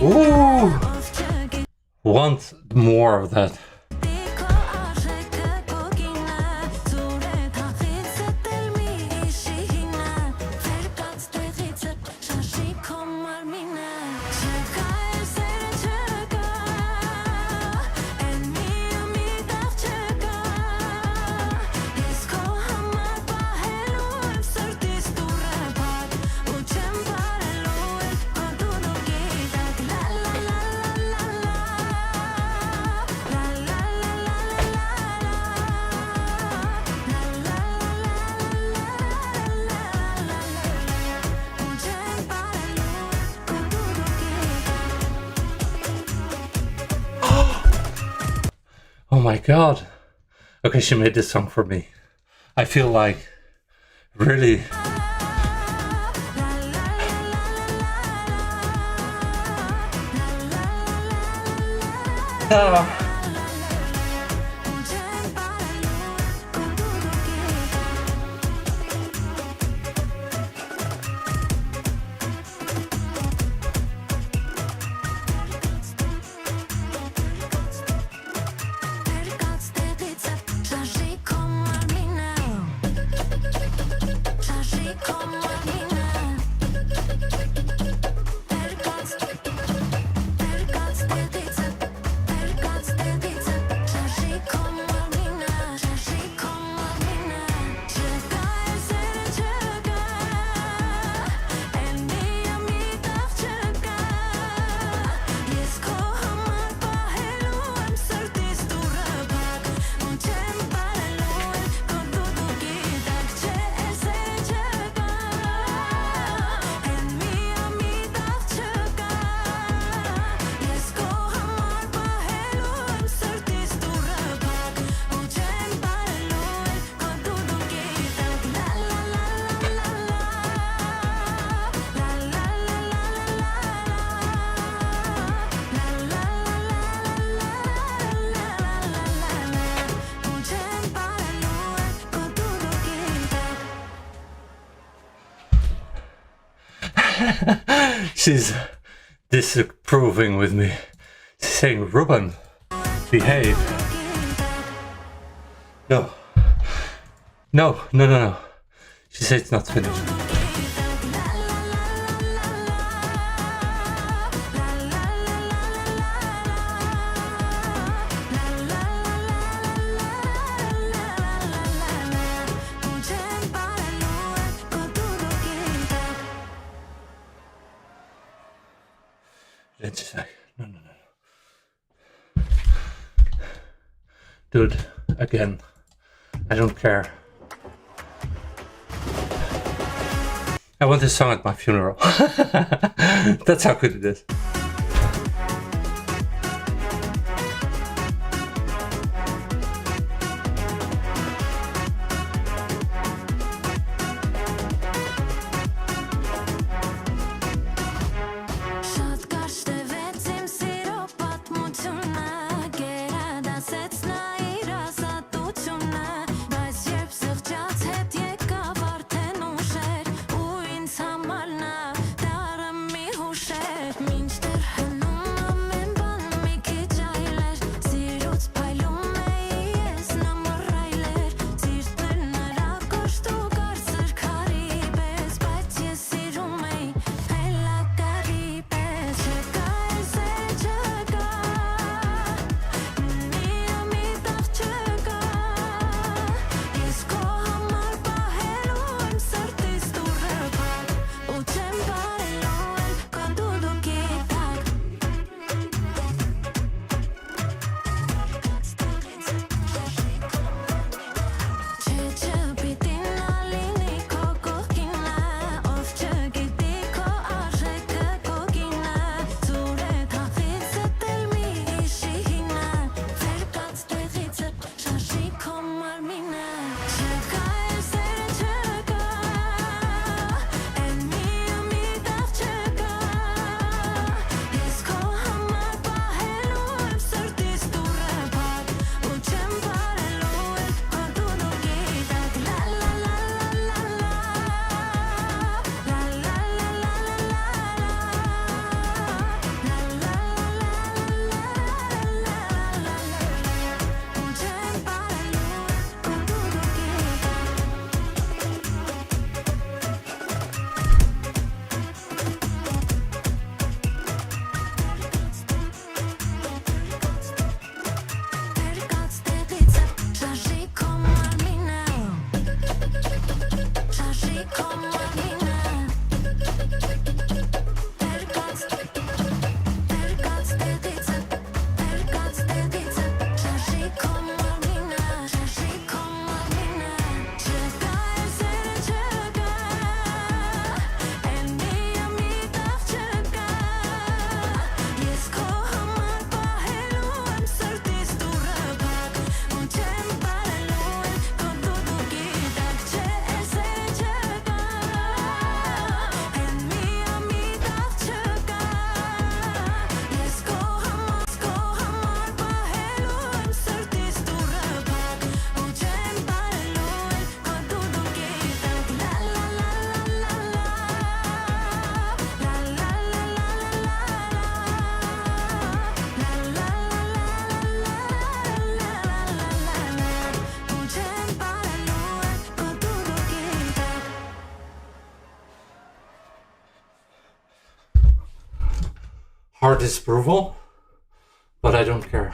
Ooh! Want more of that. Oh my god. Okay, she made this song for me. I feel like really... She's disapproving with me. She's saying, Ruben, behave. No. No. She says it's not finished. And she's like, no. Dude, again, I don't care. I want this song at my funeral. That's how good it is. Hard disapproval, but I don't care.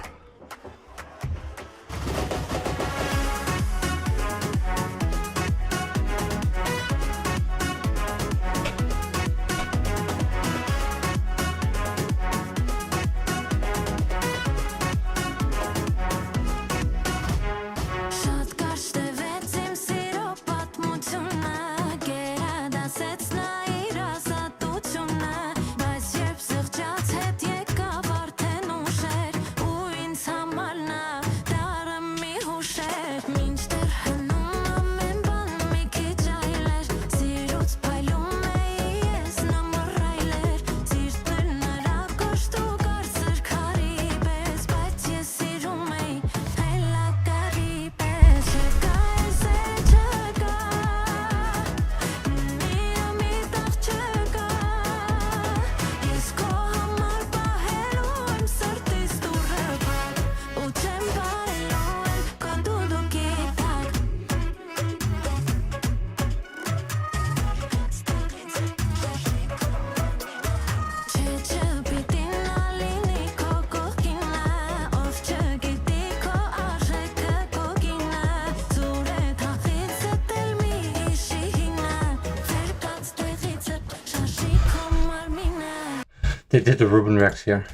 They did the Ruben Reacts here.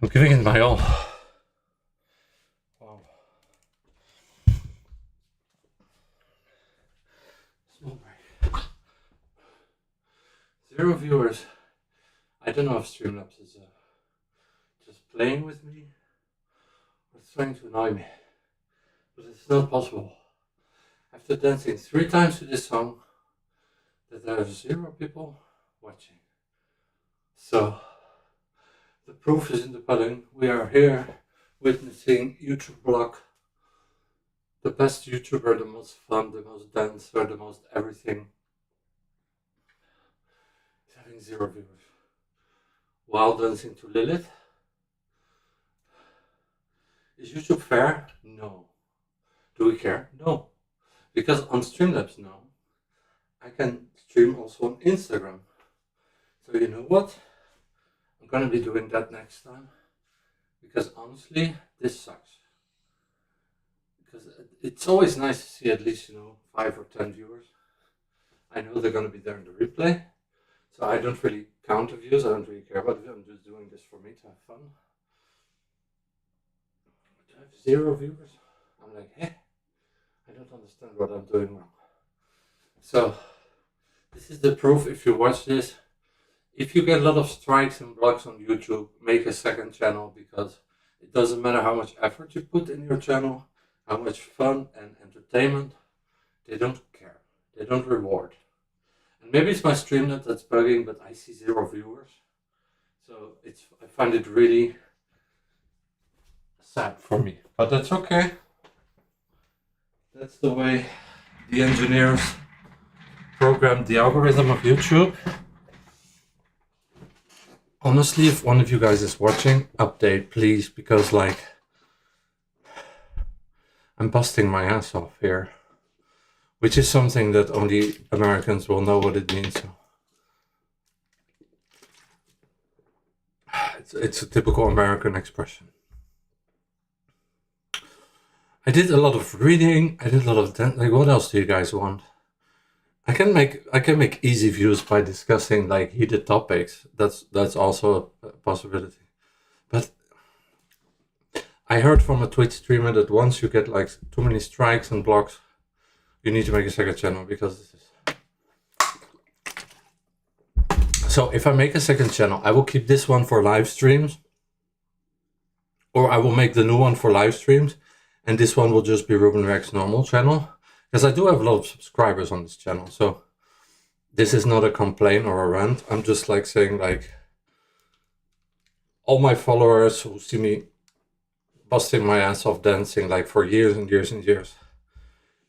I'm giving it my all. Wow. Small break. 0 viewers. I don't know if Streamlabs is just playing with me or trying to annoy me, but it's not possible. After dancing 3 times to this song, that there are 0 people watching. So the proof is in the pudding. We are here witnessing YouTube blog. The best YouTuber, the most fun, the most dancer, the most everything. Is having 0 viewers. While dancing to Lilith. Is YouTube fair? No. Do we care? No. Because on Streamlabs now, I can stream also on Instagram. So you know what? I'm gonna be doing that next time, because honestly, this sucks. Because it's always nice to see at least, 5 or 10 viewers. I know they're gonna be there in the replay, so I don't really count the views. I don't really care about it. I'm just doing this for me to have fun. To have 0 viewers, I'm like, hey, I don't understand what I'm doing wrong. So this is the proof. If you watch this. If you get a lot of strikes and blocks on YouTube, make a second channel, because it doesn't matter how much effort you put in your channel, how much fun and entertainment, they don't care. They don't reward. And maybe it's my Streamnet that's bugging, but I see 0 viewers. So I find it really sad for me. But that's okay. That's the way the engineers programmed the algorithm of YouTube. Honestly, if one of you guys is watching, update please, because I'm busting my ass off here, which is something that only Americans will know what it means. So it's a typical American expression. I did a lot of reading. I did a lot of what else do you guys want? I can make easy views by discussing heated topics. That's also a possibility. But I heard from a Twitch streamer that once you get too many strikes and blocks, you need to make a second channel, because this is. So if I make a second channel, I will keep this one for live streams, or I will make the new one for live streams, and this one will just be Ruben Reacts normal channel. Because I do have a lot of subscribers on this channel, so this is not a complaint or a rant. I'm just like saying, like, all my followers who see me busting my ass off dancing like for years and years and years,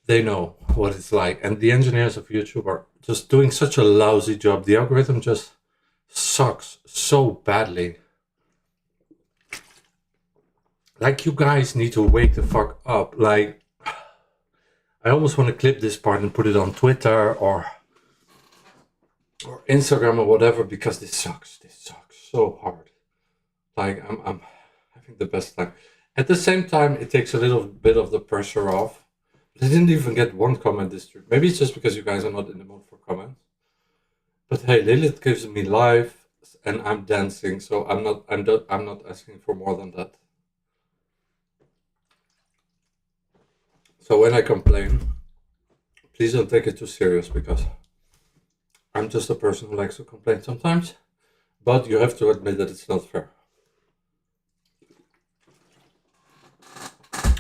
they know what it's like. And the engineers of YouTube are just doing such a lousy job. The algorithm just sucks so badly. Like, you guys need to wake the fuck up. Like, I almost want to clip this part and put it on Twitter or Instagram or whatever, because this sucks so hard. Like, I'm having the best time. At the same time, it takes a little bit of the pressure off. I didn't even get one comment this stream. Maybe it's just because you guys are not in the mood for comments. But hey, Lilith gives me life and I'm dancing, so I'm not asking for more than that. So when I complain, please don't take it too serious, because I'm just a person who likes to complain sometimes. But you have to admit that it's not fair.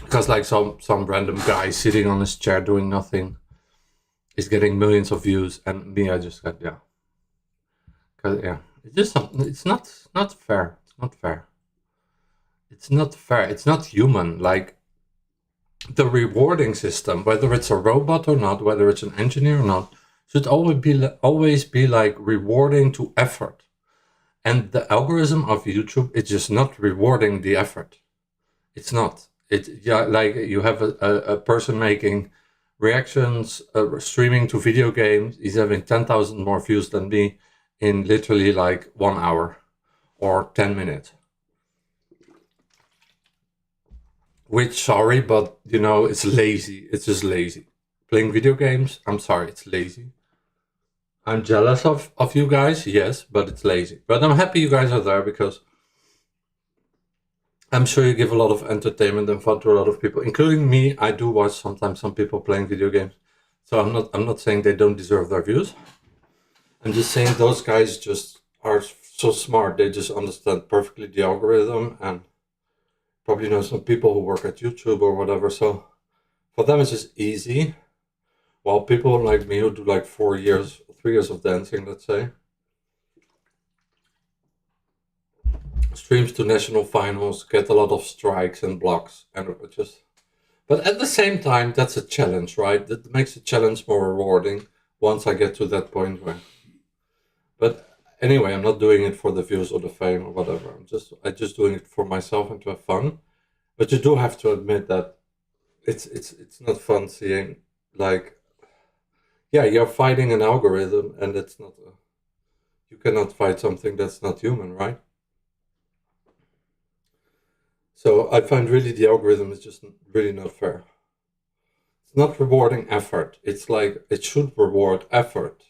Because like some random guy sitting on his chair doing nothing is getting millions of views, and me, I just got, yeah. Cause yeah, it's just it's not fair. It's not fair. It's not fair. It's not human. Like, the rewarding system, whether it's a robot or not, whether it's an engineer or not, should always be like rewarding to effort. And the algorithm of YouTube is just not rewarding the effort. It's not. Yeah, like, you have a person making reactions, streaming to video games. He's having 10,000 more views than me in literally like 1 hour or 10 minutes. Which, sorry, but you know, it's lazy. It's just lazy. Playing video games, I'm sorry, it's lazy. I'm jealous of you guys, yes, but it's lazy. But I'm happy you guys are there, because I'm sure you give a lot of entertainment and fun to a lot of people, including me. I do watch sometimes some people playing video games. So I'm not saying they don't deserve their views. I'm just saying those guys just are so smart. They just understand perfectly the algorithm, and probably know some people who work at YouTube or whatever. So for them it's just easy. While people like me who do like 3 years of dancing, let's say, streams to national finals, get a lot of strikes and blocks, and just, but at the same time, that's a challenge, right? That makes the challenge more rewarding once I get to that point where, but anyway, I'm not doing it for the views or the fame or whatever. I'm just doing it for myself and to have fun. But you do have to admit that it's not fun seeing, like, yeah, you're fighting an algorithm, and it's not you cannot fight something that's not human, right? So I find really the algorithm is just really not fair. It's not rewarding effort. It's like, it should reward effort.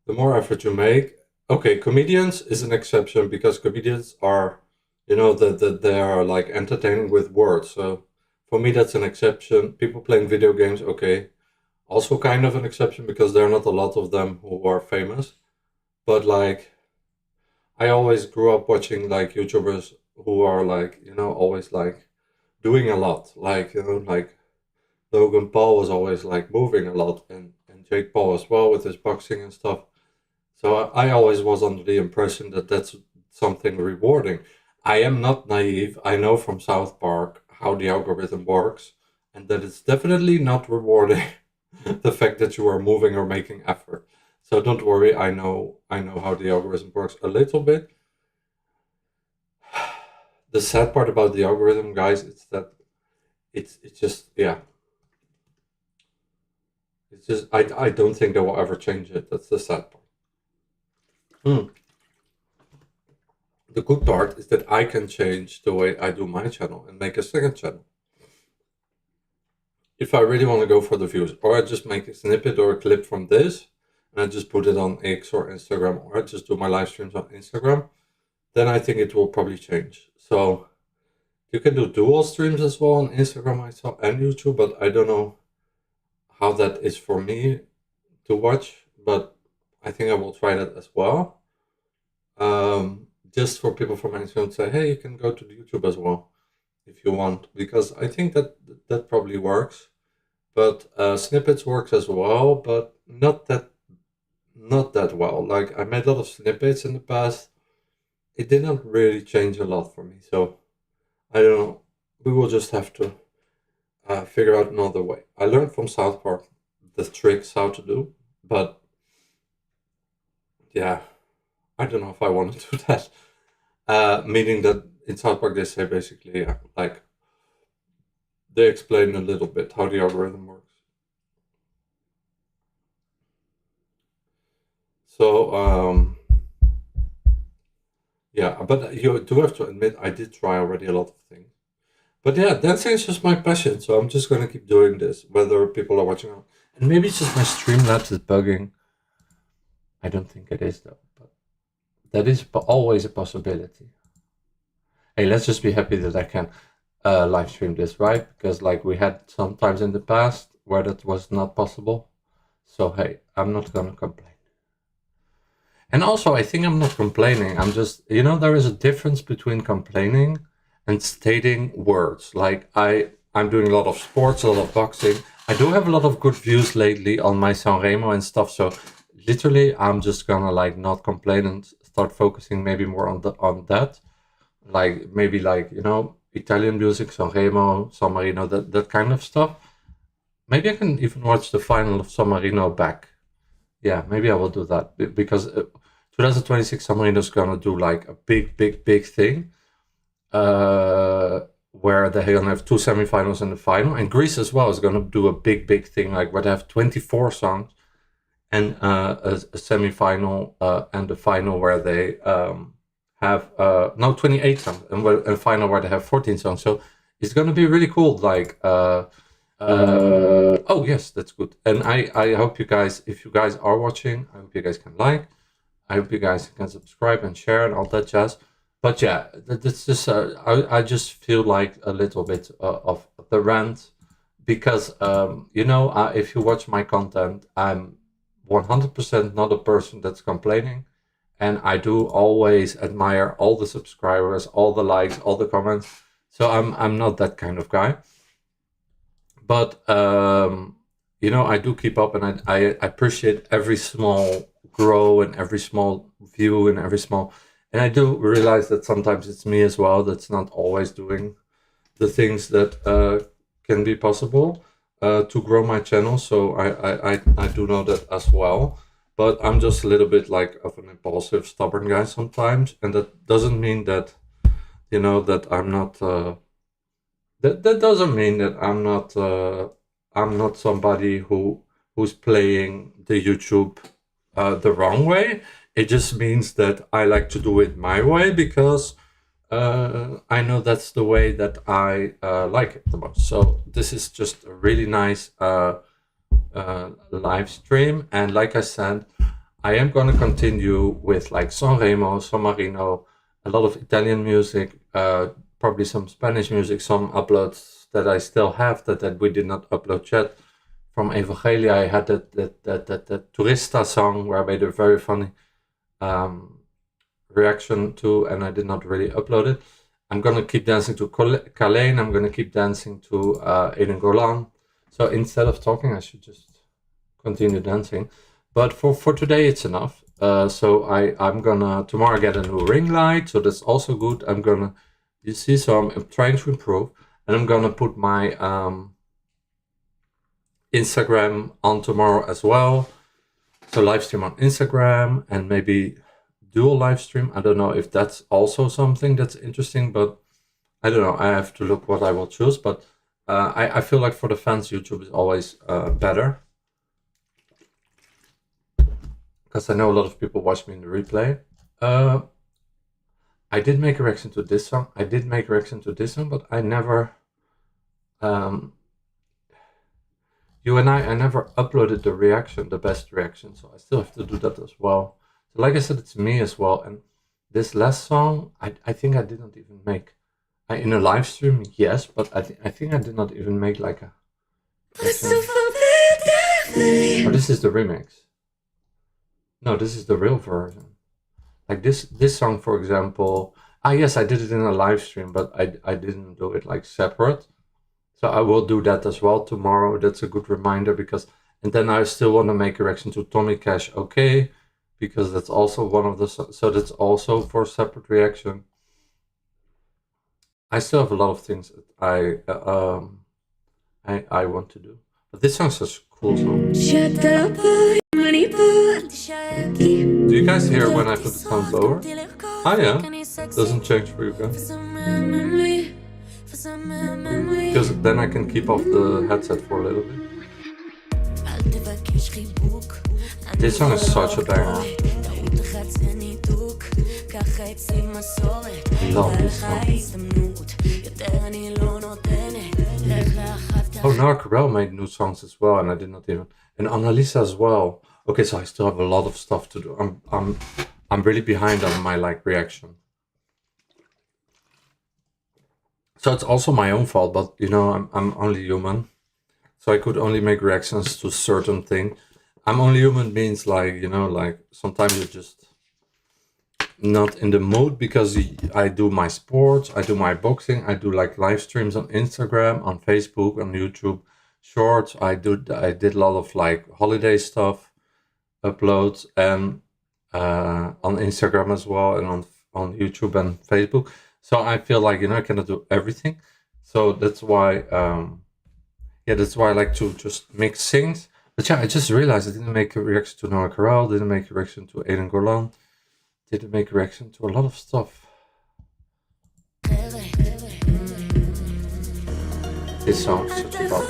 The more effort you make, okay, comedians is an exception, because comedians are, you know, they are like entertaining with words. So for me, that's an exception. People playing video games, okay, also kind of an exception, because there are not a lot of them who are famous. But like, I always grew up watching like YouTubers who are like, you know, always like doing a lot. Like, you know, like Logan Paul was always like moving a lot, and Jake Paul as well with his boxing and stuff. So I always was under the impression that that's something rewarding. I am not naive. I know from South Park how the algorithm works, and that it's definitely not rewarding the fact that you are moving or making effort. So don't worry, I know how the algorithm works a little bit. The sad part about the algorithm, guys, is that it's just, yeah. It's just, I don't think they will ever change it. That's the sad part. The good part is that I can change the way I do my channel and make a second channel. If I really want to go for the views, or I just make a snippet or a clip from this, and I just put it on X or Instagram, or I just do my live streams on Instagram, then I think it will probably change. So you can do dual streams as well on Instagram, I saw, and YouTube, but I don't know how that is for me to watch, but I think I will try that as well. Just for people from Instagram, say, hey, you can go to the YouTube as well if you want, because I think that probably works. But snippets works as well, but not that not that well. Like, I made a lot of snippets in the past. It didn't really change a lot for me. So, I don't know. We will just have to figure out another way. I learned from South Park the tricks how to do, but yeah, I don't know if I want to do that. Meaning that in South Park they say basically like they explain a little bit how the algorithm works. So yeah, but you do have to admit I did try already a lot of things. But yeah, dancing is just my passion, so I'm just gonna keep doing this, whether people are watching or not. And maybe it's just my Streamlabs is bugging. I don't think it is though, but that is always a possibility. Hey, let's just be happy that I can live stream this, right? Because like we had sometimes in the past where that was not possible. So hey, I'm not gonna complain. And also, I think I'm not complaining. I'm just, you know, there is a difference between complaining and stating words. Like I'm doing a lot of sports, a lot of boxing. I do have a lot of good views lately on my Sanremo and stuff. So literally, I'm just gonna like not complain and start focusing maybe more on that. Like maybe like, you know, Italian music, Sanremo, San Marino, that kind of stuff. Maybe I can even watch the final of San Marino back. Yeah, maybe I will do that because 2026 San Marino is gonna do like a big thing. Where they're gonna have 2 semifinals and the final, and Greece as well is gonna do a big thing, like where they have 24 songs and a semifinal and the final where they have 28 songs and a final where they have 14 songs. So it's gonna be really cool. Like oh yes, that's good. And I hope you guys, if you guys are watching, I hope you guys can like. I hope you guys can subscribe and share and all that jazz. But yeah, that's just I just feel like a little bit of the rant because you know, if you watch my content, I'm 100% not a person that's complaining, and I do always admire all the subscribers, all the likes, all the comments. So I'm not that kind of guy. But you know, I do keep up, and I appreciate every small grow and every small view and every small. And I do realize that sometimes it's me as well that's not always doing the things that can be possible to grow my channel. So I do know that as well. But I'm just a little bit like of an impulsive, stubborn guy sometimes. And that doesn't mean that, you know, that I'm not... that doesn't mean that I'm not somebody who's playing the YouTube the wrong way. It just means that I like to do it my way because I know that's the way that I like it the most. So this is just a really nice live stream. And like I said, I am going to continue with like Sanremo, San Marino, a lot of Italian music, probably some Spanish music, some uploads that I still have that we did not upload yet. From Evangelia, I had that Turista song where I made a very funny reaction to, and I did not really upload it. I'm gonna keep dancing to Kalain. I'm gonna keep dancing to Aiden Golan. So instead of talking, I should just continue dancing. But for today, it's enough. So I'm gonna tomorrow get a new ring light, so that's also good. I'm gonna, you see, so I'm trying to improve, and I'm gonna put my Instagram on tomorrow as well. So live stream on Instagram and maybe do a live stream. I don't know if that's also something that's interesting, but I don't know. I have to look what I will choose. But I feel like for the fans, YouTube is always better. Because I know a lot of people watch me in the replay. I did make a reaction to this song. But I never... you and I never uploaded the reaction, the best reaction, so I still have to do that as well. So like I said, it's me as well. And this last song, I think I didn't even make. In a live stream, yes, but I think I did not even make like a... Oh, this is the remix. No, this is the real version. Like this song, for example. Yes, I did it in a live stream, but I didn't do it like separate. So I will do that as well tomorrow. That's a good reminder because And then I still want to make a reaction to Tommy Cash, okay, because that's also one of the, so that's also for separate reaction. I still have a lot of things that I want to do. But this song's such a cool song. Do you guys hear when I put the sound lower? Ah yeah, doesn't change for you guys. Because then I can keep off the headset for a little bit. This song is such a banger. I love this song. Oh, Noah Carell made new songs as well, and I did not even. And Annalisa as well. Okay, so I still have a lot of stuff to do. I'm really behind on my like reaction. So it's also my own fault, but you know, I'm only human. So I could only make reactions to certain things. I'm only human means like, you know, like sometimes you're just not in the mood because I do my sports, I do my boxing, I do like live streams on Instagram, on Facebook, on YouTube Shorts. I did a lot of like holiday stuff, uploads, and on Instagram as well, and on YouTube and Facebook. So I feel like, you know, I cannot do everything. So that's why, yeah, that's why I like to just mix things. But yeah, I just realized I didn't make a reaction to Noah Carell, didn't make a reaction to Aiden Golan, didn't make a reaction to a lot of stuff. This song is such a bop.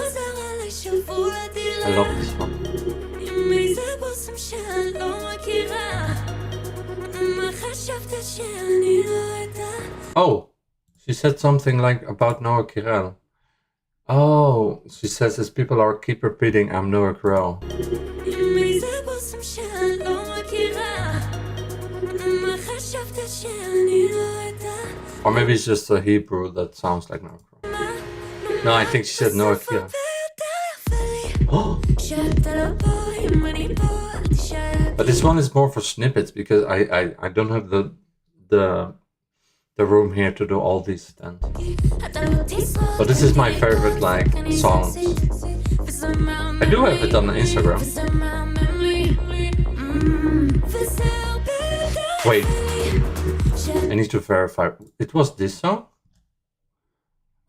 I love this one. Oh, she said something like about Noah Carell. Oh, she says as people are keep repeating, I'm Noah Carell. Or maybe it's just a Hebrew that sounds like Noah Carell. No, I think she said Noah Carell. Oh. But this one is more for snippets because I don't have the room here to do all these stands. But this is my favorite like songs. I do have it on Instagram. Wait, I need to verify. It was this song?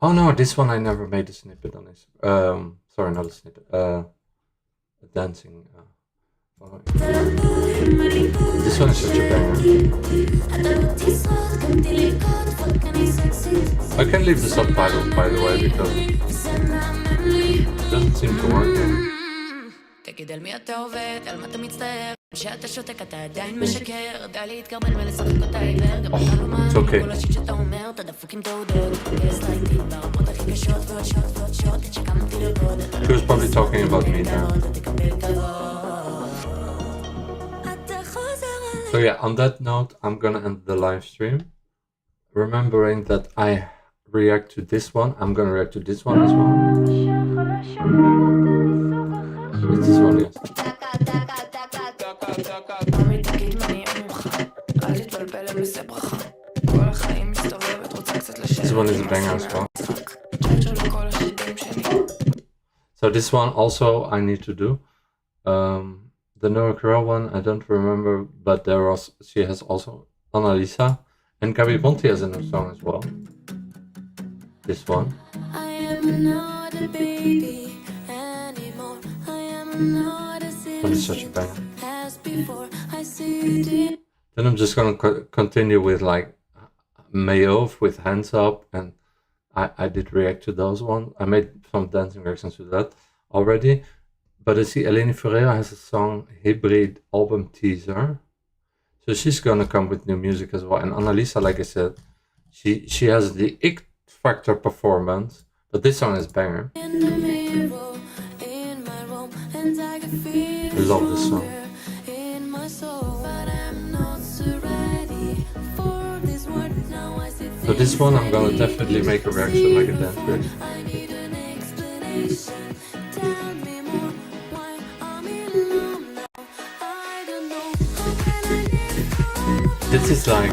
Oh no, this one I never made a snippet on this. Sorry, not a snippet. A dancing. This one is such a banger. I can leave the subtitles, by the way, because it doesn't seem to work here. Oh, it's okay. She was probably talking about me now. So yeah, on that note, I'm gonna end the live stream. Remembering that I react to this one, I'm gonna react to this one as well. It's this one, yes. This one is a banger as well. So this one also I need to do. The Noah Carell one, I don't remember, but she has also Annalisa, and Gabby Bonte has a new song as well. This one. That is such a banger. Then I'm just gonna continue with like Mayo with Hands Up, and I did react to those ones. I made some dancing reactions to that already. But I see Eleni Ferreira has a song, Hybrid album teaser. So she's gonna come with new music as well. And Annalisa, like I said, she has the X Factor performance, but this song is banger. I love this song. So this one I'm gonna definitely make a reaction, like a dance reaction. This is like,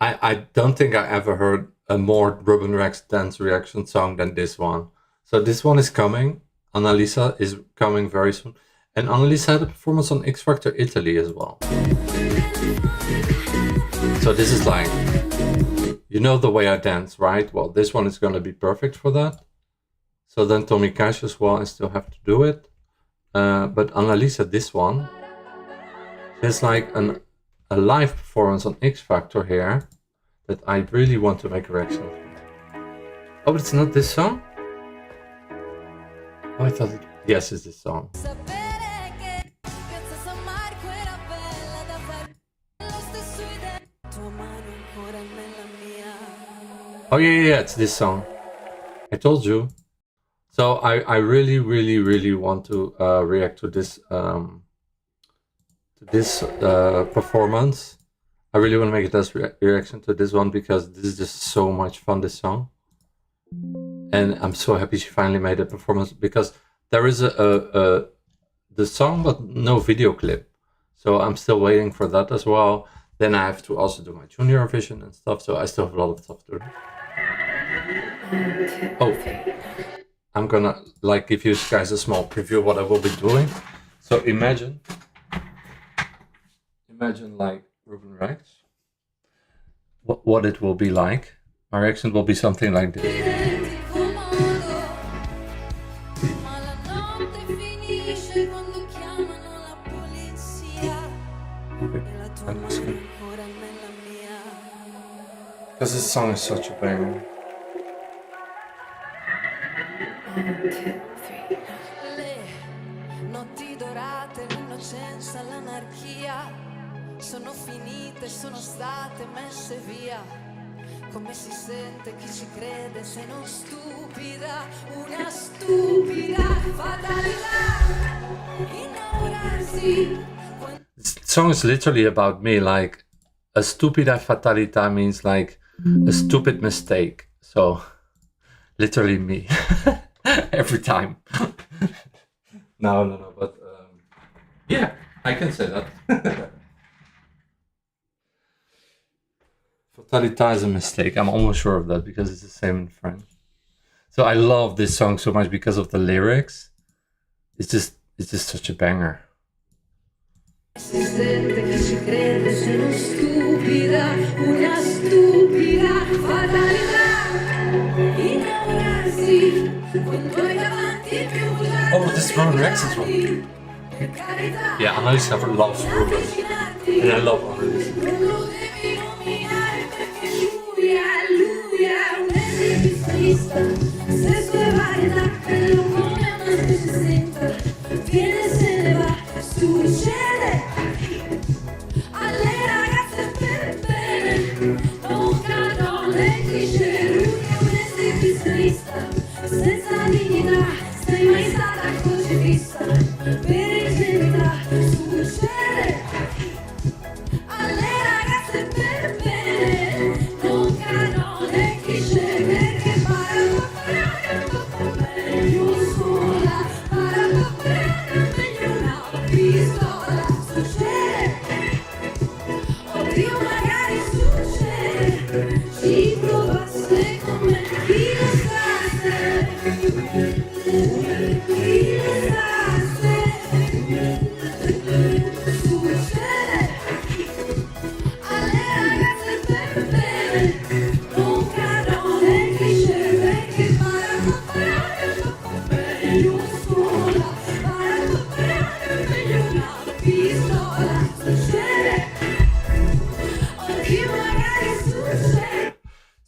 I don't think I ever heard a more Ruben Reacts dance reaction song than this one. So this one is coming. Annalisa is coming very soon. And Annalisa had a performance on X Factor Italy as well. So this is like, you know the way I dance, right? Well, this one is going to be perfect for that. So then Tommy Cash as well, I still have to do it. But Annalisa, this one, there's like a live performance on X Factor here that I really want to make a reaction to. Oh, but it's not this song? Oh, I thought it... Yes, it's this song. Oh yeah, it's this song. I told you. So I really want to react to this performance. I really want to make a test reaction to this one because this is just so much fun, this song. And I'm so happy she finally made a performance because there is the song but no video clip. So I'm still waiting for that as well. Then I have to also do my junior Eurovision and stuff. So I still have a lot of stuff to do. Oh, I'm gonna like give you guys a small preview of what I will be doing. So imagine like Ruben Reacts. What it will be like. My reaction will be something like this. Because this song is such a banger. 1, 2, 3. Le notti dorate, l'innocenza, l'anarchia sono finite, sono state messe via. Come si sente chi ci crede se non stupida, una stupida fatalità, innamorarsi. This song is literally about me, like a stupida fatalita means like a stupid mistake. So literally me every time. No, but yeah, I can say that. Fatalita is a mistake. I'm almost sure of that because it's the same in French. So I love this song so much because of the lyrics. It's just such a banger. Si sente che ci crede se non stupida, una stupida fatalità, innamorarsi quando è davanti più largo. Oh, this is Ruben Reacts as well. Yeah, Annalisa loves Ruben. And I love Annalisa. Se sue varie tappe lo come una specie senta, viene se ne va, succede alle ragazze per bene, non cadono le cliché, lui è un esibizionista, senza dignità, sei mai stata crocifissa, per ingenuità, succede alle ragazze per bene, non cadono le cliché, perché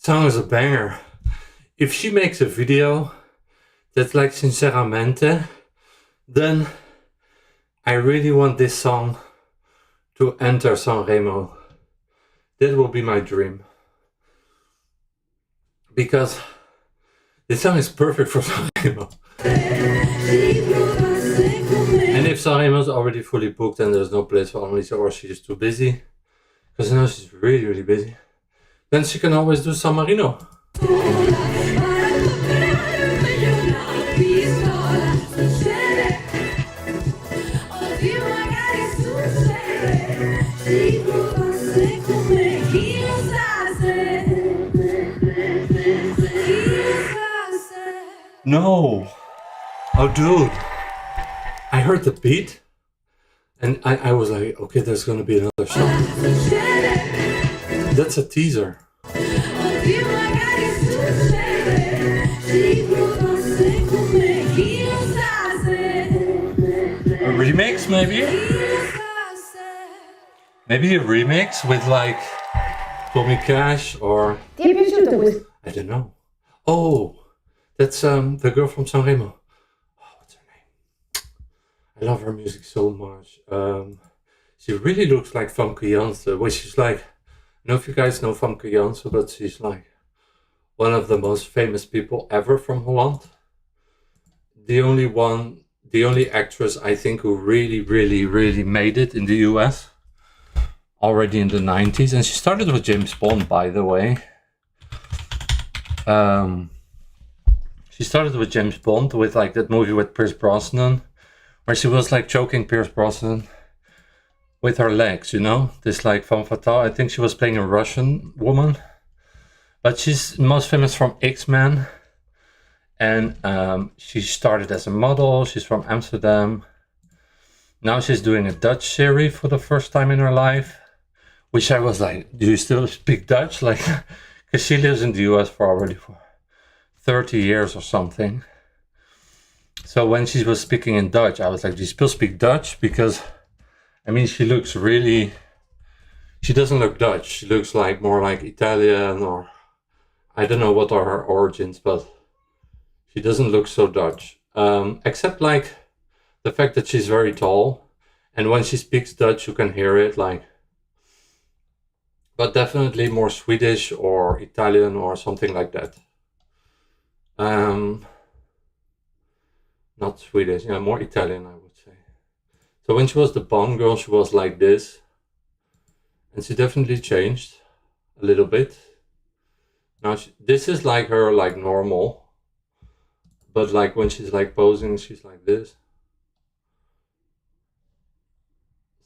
song is a banger. If she makes a video that's like Sinceramente, then I really want this song to enter Sanremo. That will be my dream. Because this song is perfect for Sanremo. And if Sanremo is already fully booked and there's no place for Annalisa or she's too busy, because I know she's really busy, then she can always do San Marino. No! Oh, dude. I heard the beat. And I was like, okay, there's gonna be another song. That's a teaser. A remix, maybe? Maybe a remix with like Tommy Cash or... I don't know. Oh, that's the girl from Sanremo. Oh, what's her name? I love her music so much. She really looks like Famke Janssen, which is like... I don't know if you guys know Famke Janssen, but she's like one of the most famous people ever from Holland. The only actress I think who really made it in the US already in the 90s. And she started with James Bond, by the way. She started with James Bond with like that movie with Pierce Brosnan, where she was like choking Pierce Brosnan with her legs, you know, this like femme fatale. I think she was playing a Russian woman, but she's most famous from X-Men, and she started as a model. She's from Amsterdam. Now she's doing a Dutch series for the first time in her life, which I was like, do you still speak Dutch? Like, because she lives in the US for 30 years or something. So when she was speaking in Dutch, I was like, do you still speak Dutch? Because I mean, she looks really, she doesn't look Dutch. She looks like more like Italian, or I don't know what are her origins, but she doesn't look so Dutch. Except like the fact that she's very tall, and when she speaks Dutch, you can hear it like, but definitely more Swedish or Italian or something like that. Not Swedish, yeah, more Italian, I would say. So when she was the Bond girl, she was like this. And she definitely changed a little bit. Now, this is like her, like normal. But like when she's like posing, she's like this.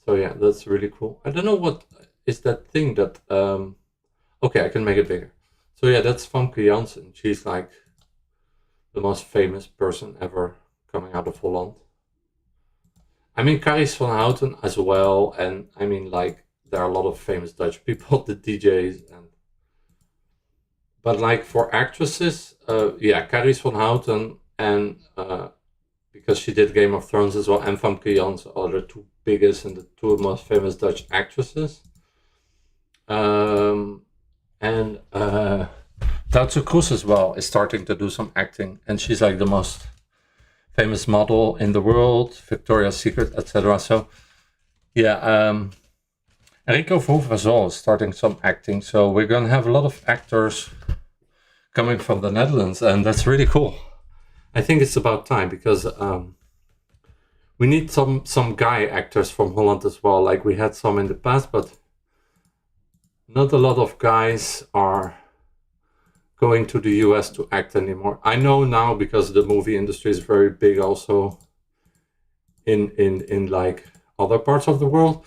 So yeah, that's really cool. I don't know what is that thing that... okay, I can make it bigger. So yeah, that's Famke Janssen. She's like the most famous person ever coming out of Holland. I mean, Carice van Houten as well, and I mean, like, there are a lot of famous Dutch people, the DJs, and but like for actresses, yeah, Carice van Houten, and because she did Game of Thrones as well, and Famke Janssen are the two biggest and the two most famous Dutch actresses. And Duitse Kroes as well is starting to do some acting, and she's like the most famous model in the world, Victoria's Secret, etc. So yeah, Rico Verhoeven as well is starting some acting. So we're gonna have a lot of actors coming from the Netherlands, and that's really cool. I think it's about time, because we need some guy actors from Holland as well. Like we had some in the past, but not a lot of guys are going to the US to act anymore. I know now because the movie industry is very big also in like other parts of the world.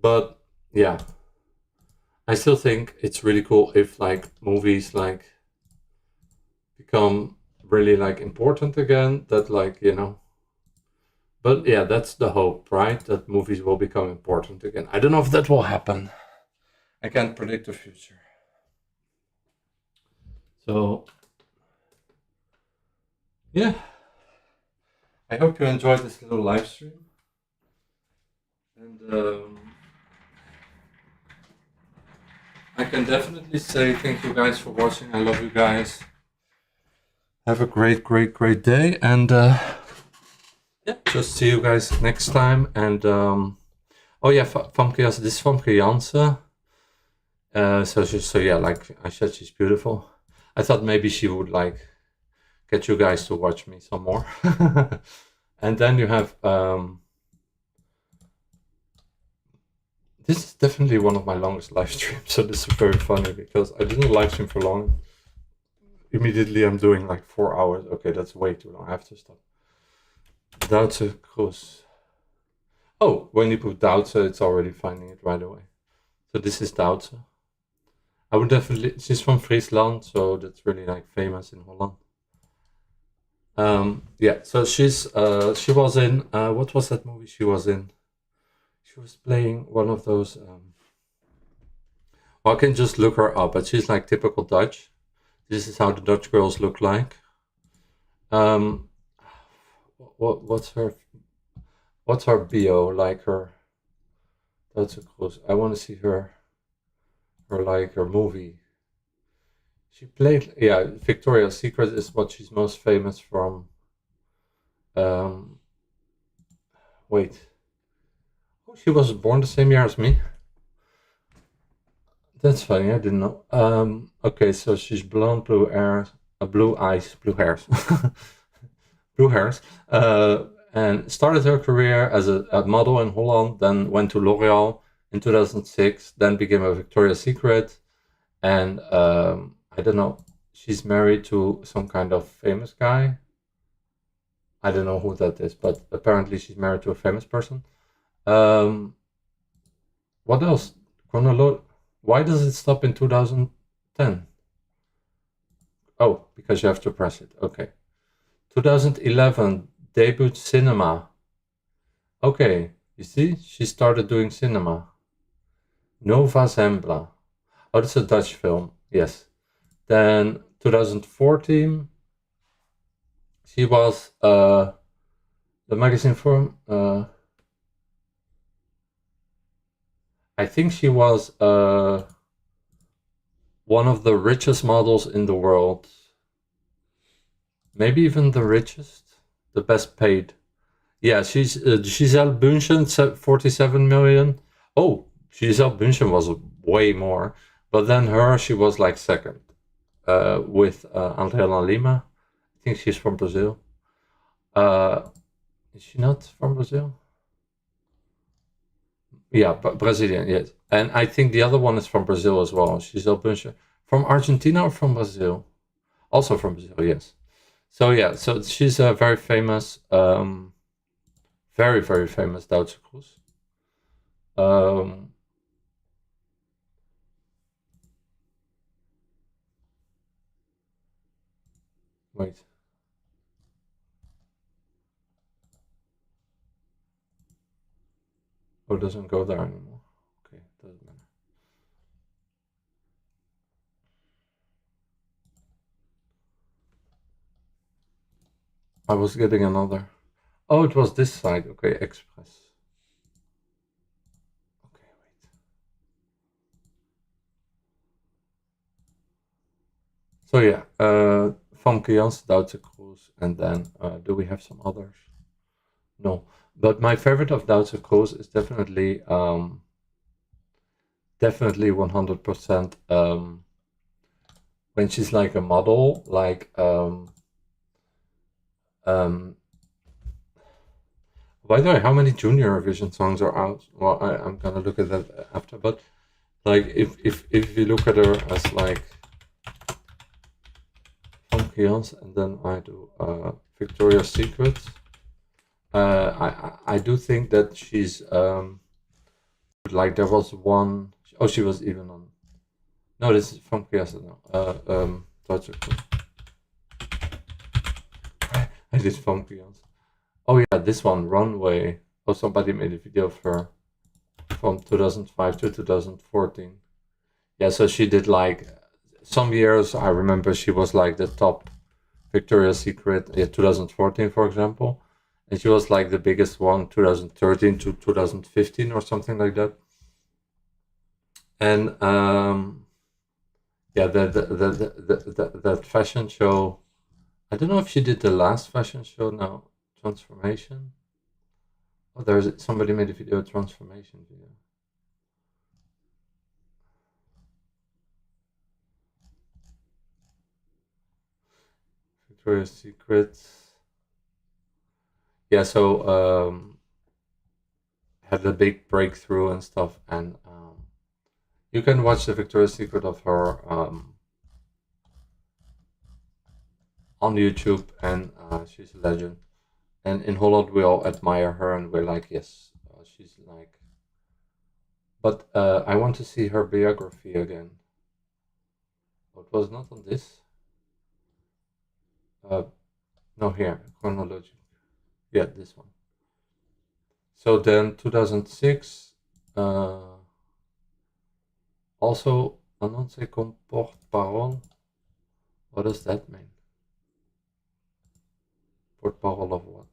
But yeah, I still think it's really cool if like movies like become really like important again, that like, you know, but yeah, that's the hope, right? That movies will become important again. I don't know if that will happen. I can't predict the future. So, yeah, I hope you enjoyed this little live stream. And I can definitely say thank you guys for watching. I love you guys. Have a great day. And yeah, just see you guys next time. And oh yeah, Famke Janssen, this is Famke Janssen. So yeah, like I said, she's beautiful. I thought maybe she would like get you guys to watch me some more. And then you have this is definitely one of my longest live streams, so this is very funny because I didn't live stream for long. Immediately I'm doing like 4 hours. Okay, that's way too long. I have to stop. Duitse Kroes. Oh, when you put Duitse, it's already finding it right away. So this is Duitse. I would definitely, she's from Friesland, so that's really like famous in Holland. Yeah, so she was in what was that movie she was in? She was playing one of those. Well, I can just look her up, but she's like typical Dutch. This is how the Dutch girls look like. What's her bio like? Her. That's a close. I want to see her movie. She played, yeah, Victoria's Secret is what she's most famous from. Wait. Oh, she was born the same year as me. That's funny, I didn't know. Okay, so she's blonde, blue hairs, blue eyes, blue hairs. Blue hairs. And started her career as a model in Holland, then went to L'Oreal in 2006, then became a Victoria's Secret. And I don't know, she's married to some kind of famous guy. I don't know who that is, but apparently she's married to a famous person. What else? Why does it stop in 2010? Oh, because you have to press it. Okay. 2011, debut cinema. Okay, you see, she started doing cinema. Nova Zembla. Oh, that's a Dutch film, yes. Then 2014, she was the magazine form. I think she was one of the richest models in the world. Maybe even the richest, the best paid. Yeah, she's Giselle Bündchen, 47 million. Oh, Giselle Bündchen was way more, but then she was like second with Andrea Lima. I think she's from Brazil. Is she not from Brazil? Yeah, Brazilian, yes. And I think the other one is from Brazil as well. Giselle Bündchen. From Argentina or from Brazil? Also from Brazil, yes. So yeah, so she's a very famous, very, very famous Duitse Kroes. Wait. Oh, it doesn't go there anymore. Okay, doesn't matter. I was getting another. Oh, it was this side. Okay, Express. Okay, wait. So yeah, Famke Jans, Duitse Kroes, and then do we have some others? No, but my favorite of Duitse Kroes is definitely 100% when she's like a model, like by the way, how many Junior Eurovision songs are out? Well, I'm gonna look at that after, but like if you look at her as like Famke Jans, and then I do Victoria's Secret, I do think that she's like there was one. Oh, she was even on. No, this is Famke Jans now. Deutsche Kroes. I did Famke Jans. Oh yeah, this one, Runway. Oh, somebody made a video of her from 2005 to 2014. Yeah, so she did like some years. I remember she was like the top Victoria's Secret. Yeah, 2014, for example, and she was like the biggest one, 2013 to 2015 or something like that. And yeah, that fashion show. I don't know if she did the last fashion show now. Transformation. Oh, there's somebody made a video, transformation video. Victoria's Secret. Yeah, so had a big breakthrough and stuff, and you can watch the Victoria's Secret of her on YouTube, and she's a legend. And in Holland, we all admire her, and we're like, yes, she's like. But I want to see her biography again. It was not on this. No, here, chronology. Yeah, this one. So then 2006, also annonce comme porte-parole. What does that mean? Porte-parole of what?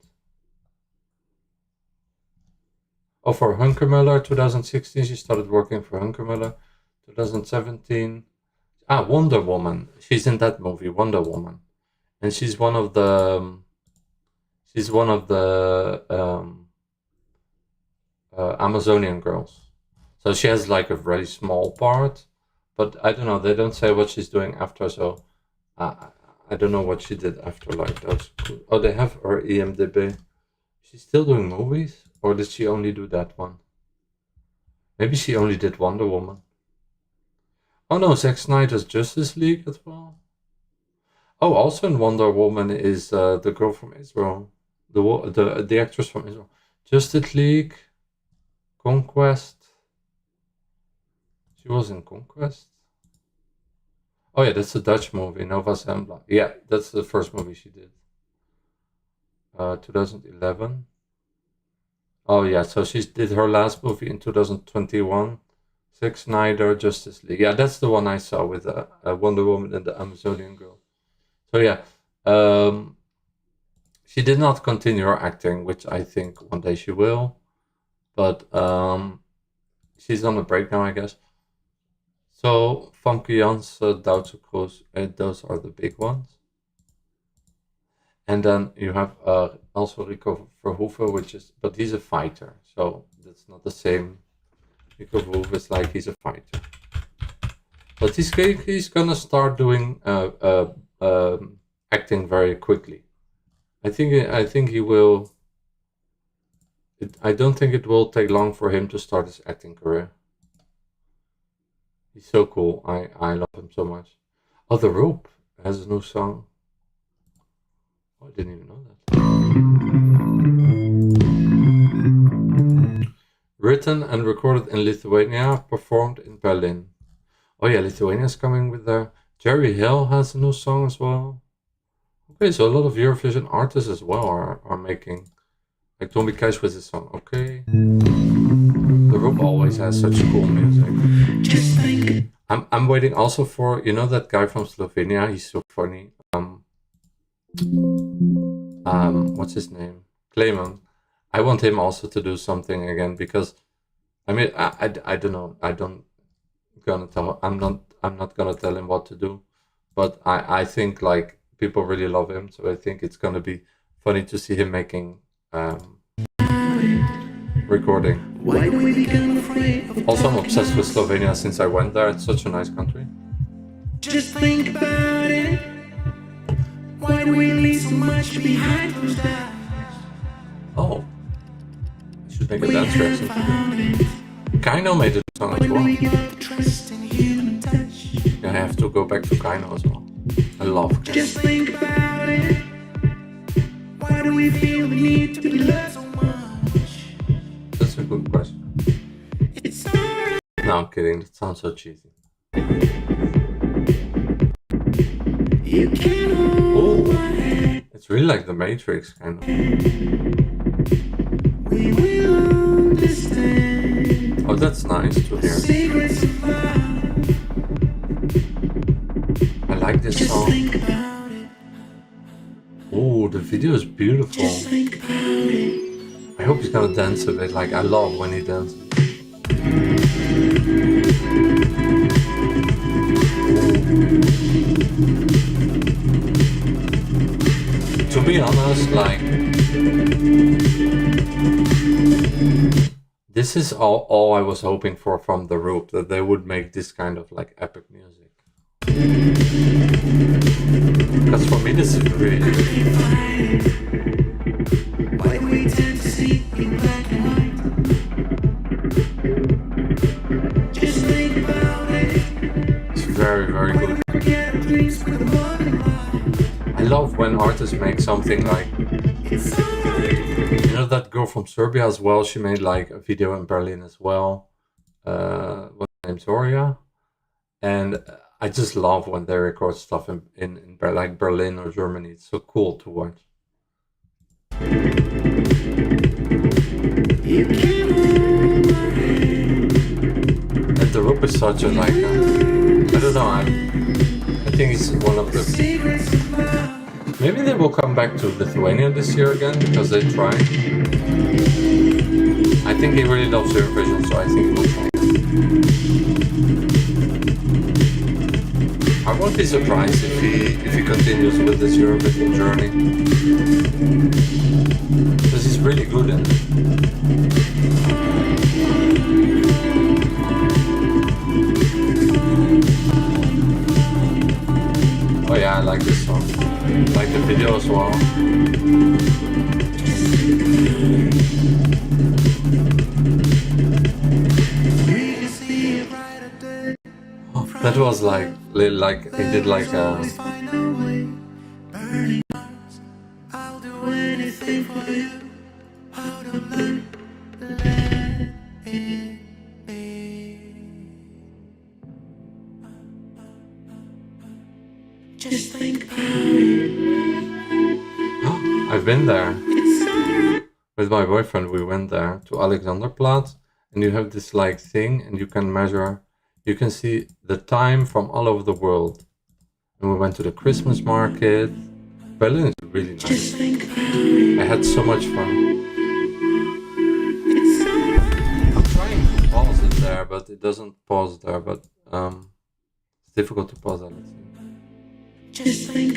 Oh, for Hunkermuller, 2016, she started working for Hunkermuller. 2017, Wonder Woman. She's in that movie, Wonder Woman, and she's one of the Amazonian girls. So she has like a very small part, but I don't know. They don't say what she's doing after, so I don't know what she did after. Like that's cool. Oh, they have her IMDb. She's still doing movies, or did she only do that one? Maybe she only did Wonder Woman. Oh no, Zack Snyder's Justice League as well. Oh, also in Wonder Woman is the girl from Israel, the actress from Israel. Justice League, Conquest. She was in Conquest. Oh yeah, that's a Dutch movie, Nova Zembla. Yeah, that's the first movie she did. 2011. Oh yeah, so she did her last movie in 2021. Zack Snyder, Justice League. Yeah, that's the one I saw with Wonder Woman and the Amazonian girl. So yeah, she did not continue her acting, which I think one day she will. But she's on a break now, I guess. So Famke Janssen, Duitse Kroos, those are the big ones. And then you have also Rico Verhoeven, but he's a fighter, so that's not the same. Rico Verhoeven is like he's a fighter, but he's gonna start doing acting very quickly. I think he will. I don't think it will take long for him to start his acting career. He's so cool. I love him so much. Oh, The Roop has a new song. Oh, I didn't even know that. Written and recorded in Lithuania, performed in Berlin. Oh yeah, Lithuania is coming with their... Jerry Hill has a new song as well. Okay, so a lot of Eurovision artists as well are making... Like Tommy Cash with his song, okay. The Roop always has such cool music. I'm waiting also for, you know, that guy from Slovenia, he's so funny. What's his name? Clayman. I want him also to do something again, because I mean I don't know. I'm not gonna tell him what to do, but I think like people really love him, so I think it's gonna be funny to see him making recording. Also, I'm obsessed with Slovenia since I went there. It's such a nice country. Just think about it. Why do we leave so much behind those eyes? Oh, I should make a dance reaction to it. Kaino made a song as well. Yeah, I have to go back to Kaino as well. I love Kaino. Just think about it. Why do we feel the need to be loved so much? That's a good question. It's alright. No, I'm kidding. That sounds so cheesy. You can hold my hand. It's really like The Matrix, kind of. We will understand. Oh, that's nice to hear. Secrets of love. I like this Just song. think about it. Oh, the video is beautiful. Just think about it. I hope he's gonna dance a bit. Like, I love when he dances. To be honest, like, this is all I was hoping for from The Roop, that they would make this kind of like epic music. Because for me this is really Why do we tend to see in black and white? Just think about it. it's very, very good. Forget dreams with a bottom line. I love when artists make something like, It's alright. you know, that girl from Serbia as well, she made like a video in Berlin as well. What's her name? Zoria. And I just love when they record stuff in like Berlin or Germany. It's so cool to watch. And the Rup is such a like, I don't know, I think he's one of the... Maybe they will come back to Lithuania this year again, because they tried. I think he really loves Eurovision, so I think he will try. I won't be surprised if he continues with this Eurovision journey. Because he's really good in it. Oh yeah, I like this song. I like the video as well. Oh, that was like he did like a... I've been there. With my boyfriend, we went there to Alexanderplatz, and you have this like thing, and you can measure, you can see the time from all over the world. And we went to the Christmas market. Berlin is really nice. I had so much fun. I'm trying to pause it there, but it doesn't pause there, but it's difficult to pause that. Let's see.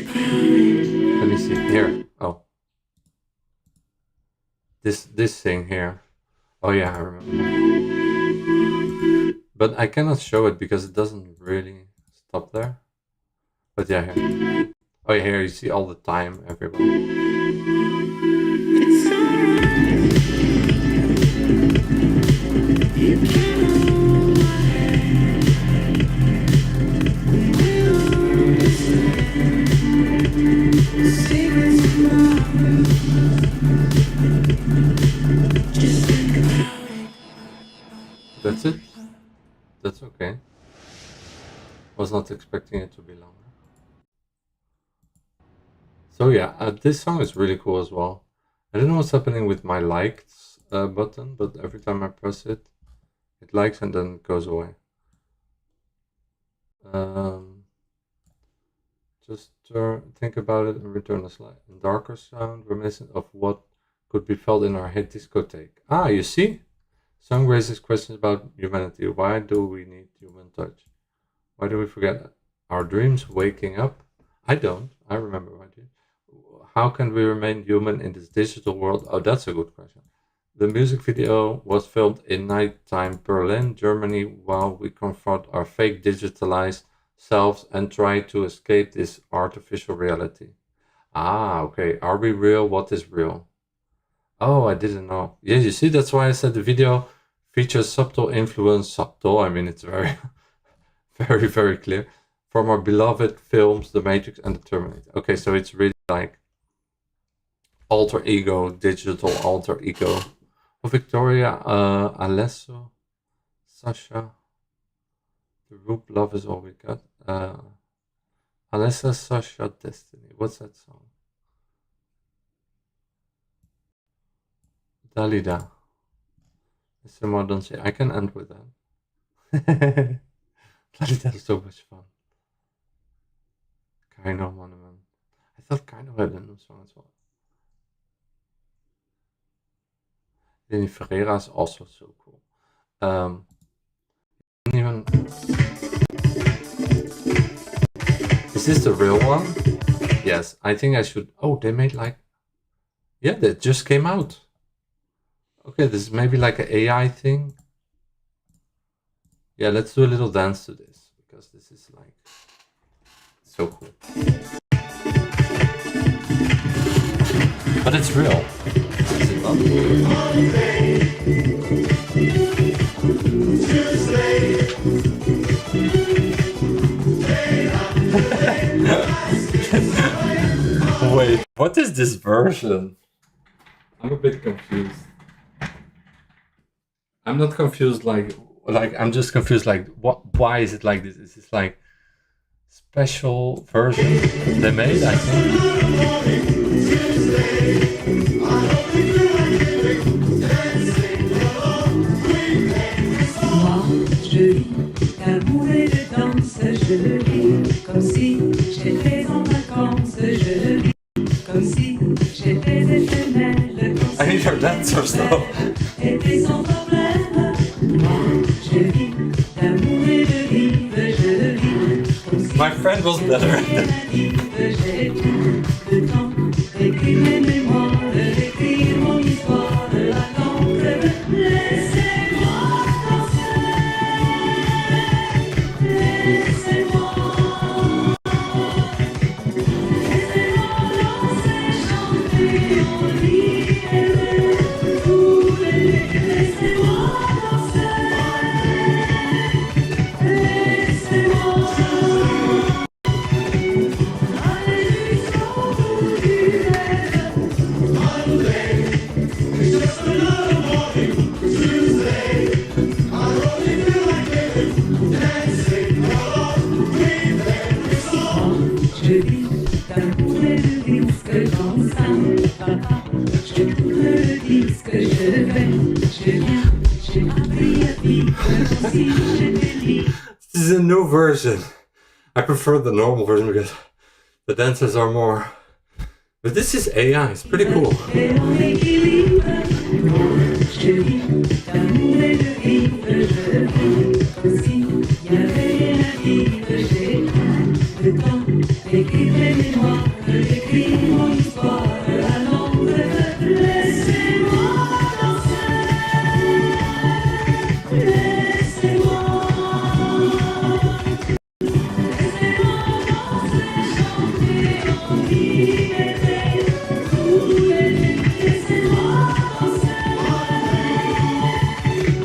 Let me see, here, oh. This thing here. Oh yeah, I remember. But I cannot show it because it doesn't really stop there. But yeah, here. Oh yeah, here you see all the time, everybody. That's it? That's okay. Was not expecting it to be longer. So yeah, this song is really cool as well. I don't know what's happening with my likes button, but every time I press it, it likes and then it goes away. Just think about it and return a slight darker sound, reminiscent of what could be felt in our hit discotheque. Ah, you see? Song raises questions about humanity. Why do we need human touch? Why do we forget our dreams waking up? I don't. I remember my dreams. How can we remain human in this digital world? Oh, that's a good question. The music video was filmed in nighttime Berlin, Germany, while we confront our fake digitalized selves and try to escape this artificial reality. Ah, okay. Are we real? What is real? Oh, I didn't know. Yeah, you see, that's why I said the video features subtle influence. Subtle, I mean, it's very, very, very clear. From our beloved films, The Matrix and The Terminator. Okay, so it's really like alter ego, digital alter ego. Oh, Victoria, Alesso, Sasha. The Roop, Love Is All We Got. Alessa, Sasha, Destiny. What's that song? Dalida. Someone don't say. I can end with that. Dalida is so much fun. Kaino Monument. I thought Kaino had a new song as well. Lenny Ferreira is also so cool. Even... Is this the real one? Yes, I think I should... Oh, they made like... Yeah, that just came out. Okay, this is maybe like an AI thing. Yeah, let's do a little dance to this, because this is like... so cool. But it's real. Is it not? Wait, what is this version? I'm a bit confused. I'm not confused like I'm just confused like why is it like this? Is this like special version they made, I think. Je vis d'amour et de danse, je le vis comme si j'étais en vacances, je le vis comme si j'étais éternelle. I need her dancers though. Était sans problème. Moi, je vis d'amour et de vivre, je le vis comme si My friend was better. j'ai tout le temps d'écrire mes mémoires, d'écrire mon histoire, de la langue. Laissez-moi danser, laissez-moi danser, chanter, on libérer tous les nuits. Laissez-moi danser, laissez-moi aller jusqu'au bout du rêve. Je vis d'amour et de risque dans ça, papa. Je tourne le disque, je vais, je viens, j'ai appris à vivre comme si j'étais libre. This is a new version. I prefer the normal version because the dances are more. But this is AI, it's pretty cool. Et en équilibre, je vis d'amour et de vivre, je vis comme s'il y avait rien à vivre. J'ai le temps d'écrire mes mémoires, d'écrire mon histoire à l'ombre. Laissez-moi danser, laissez-moi danser, chanter, en libérer tous les nuits. Laissez-moi danser,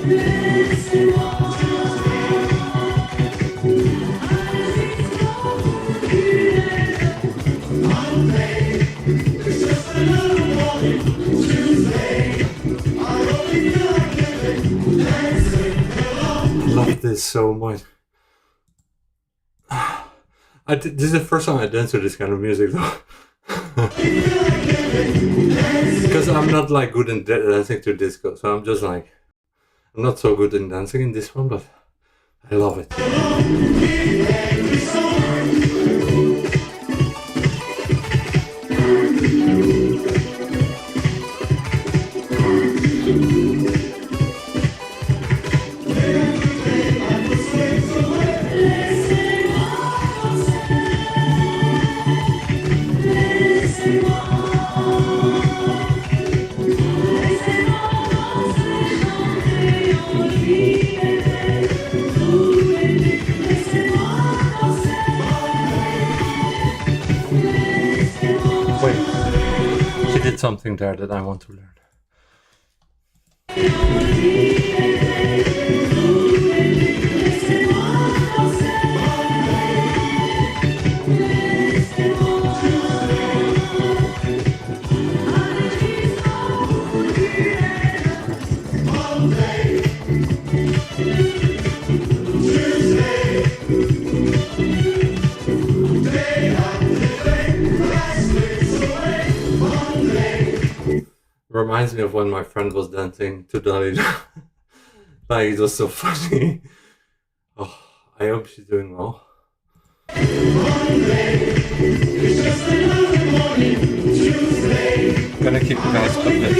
laissez-moi Love this so much. This is the first time I dance to this kind of music though. Because I'm not like good in dancing to disco, so I'm just like, I'm not so good in dancing in this one, but I love it. Wait, she did something there that I want to learn. Reminds me of when my friend was dancing to Dalida. Like, it was so funny. Oh, I hope she's doing well. Gonna keep you guys updated.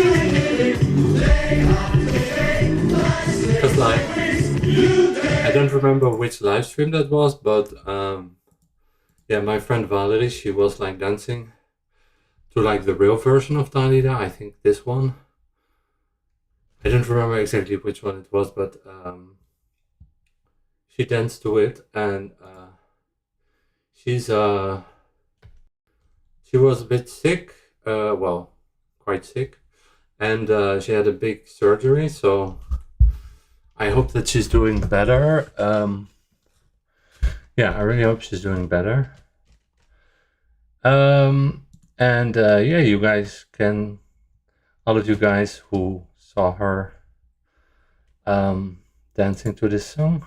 Because like, I don't remember which live stream that was, but yeah, my friend Valerie, she was like dancing to like the real version of Dalida. I think this one. I don't remember exactly which one it was, but she danced to it, and she was a bit sick, well, quite sick, and she had a big surgery, so I hope that she's doing better. Yeah, I really hope she's doing better. And yeah, you guys can, all of you guys who saw her dancing to this song,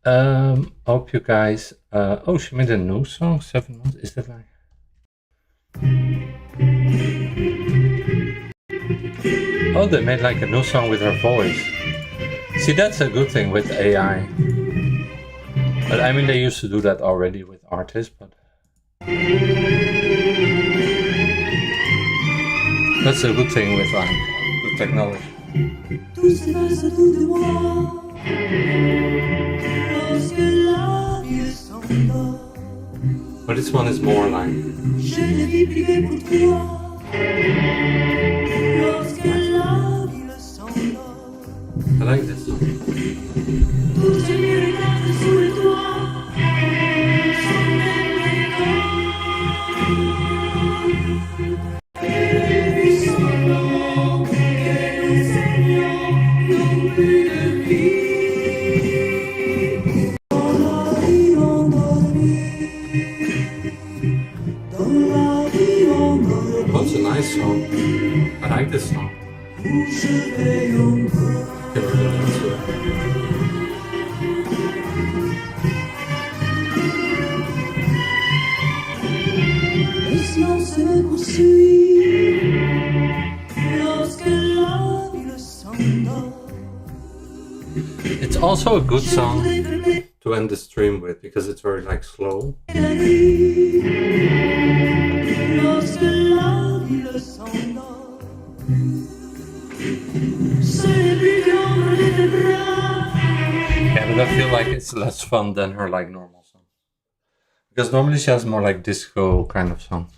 Hope you guys. Oh, she made a new song. 7 months. Is that like? Oh, they made like a new song with her voice. See, that's a good thing with AI. But I mean, they used to do that already with artists, but that's a good thing with like the technology. But this one is more like. I like this song. Oh, it's a nice song. I like this song. It's also a good song to end the stream with because it's very like slow. Yeah, but I feel like it's less fun than her like normal song. Because normally she has more like disco kind of songs.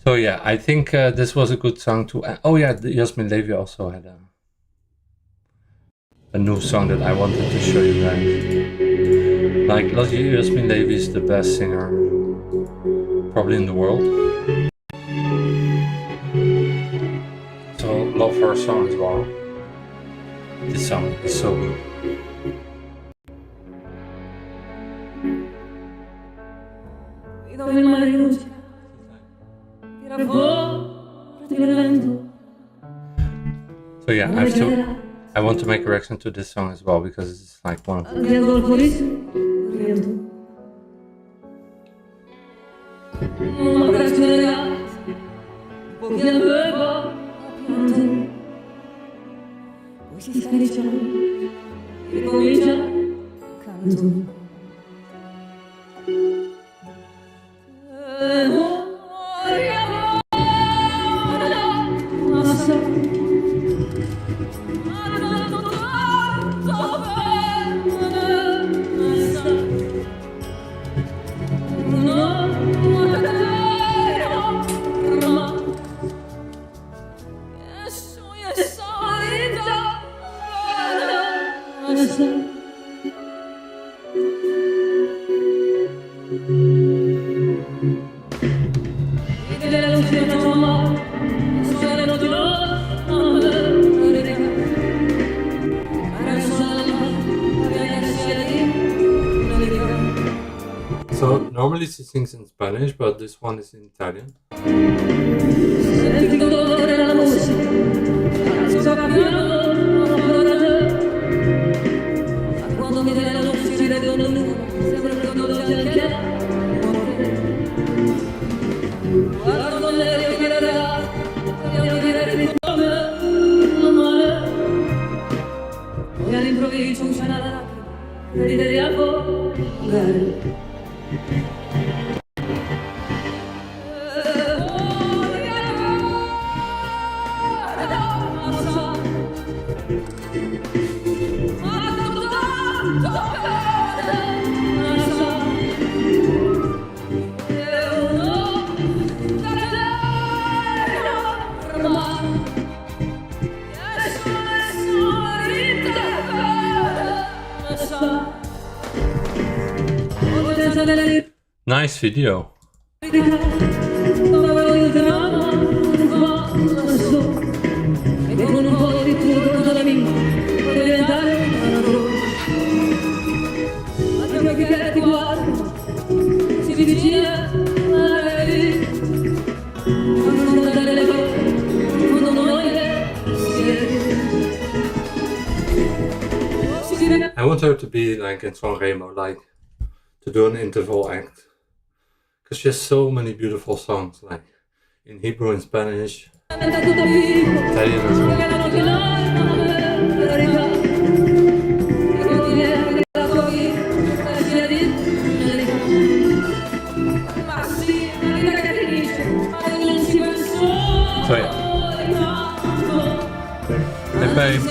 So yeah, I think this was a good song to. Oh yeah, Yasmin Levy also had a new song that I wanted to show you guys. Like, Yasmin Levy is the best singer probably in the world. So love her song as well. This song is so good. So yeah, I want to make a reaction to this song as well because it's like one of So normally she sings in Spanish, but this one is in Italian. Nice video. I want want her to be like in Sanremo, like to do an interval act. Because she has so many beautiful songs, like in Hebrew and Spanish, Italian as well. So yeah. Hey babe.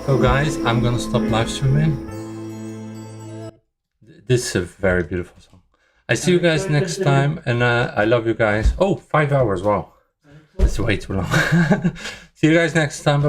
So guys, I'm gonna stop live streaming. This is a very beautiful song. I see you guys next time, and I love you guys. Oh, 5 hours, wow. That's way too long. See you guys next time.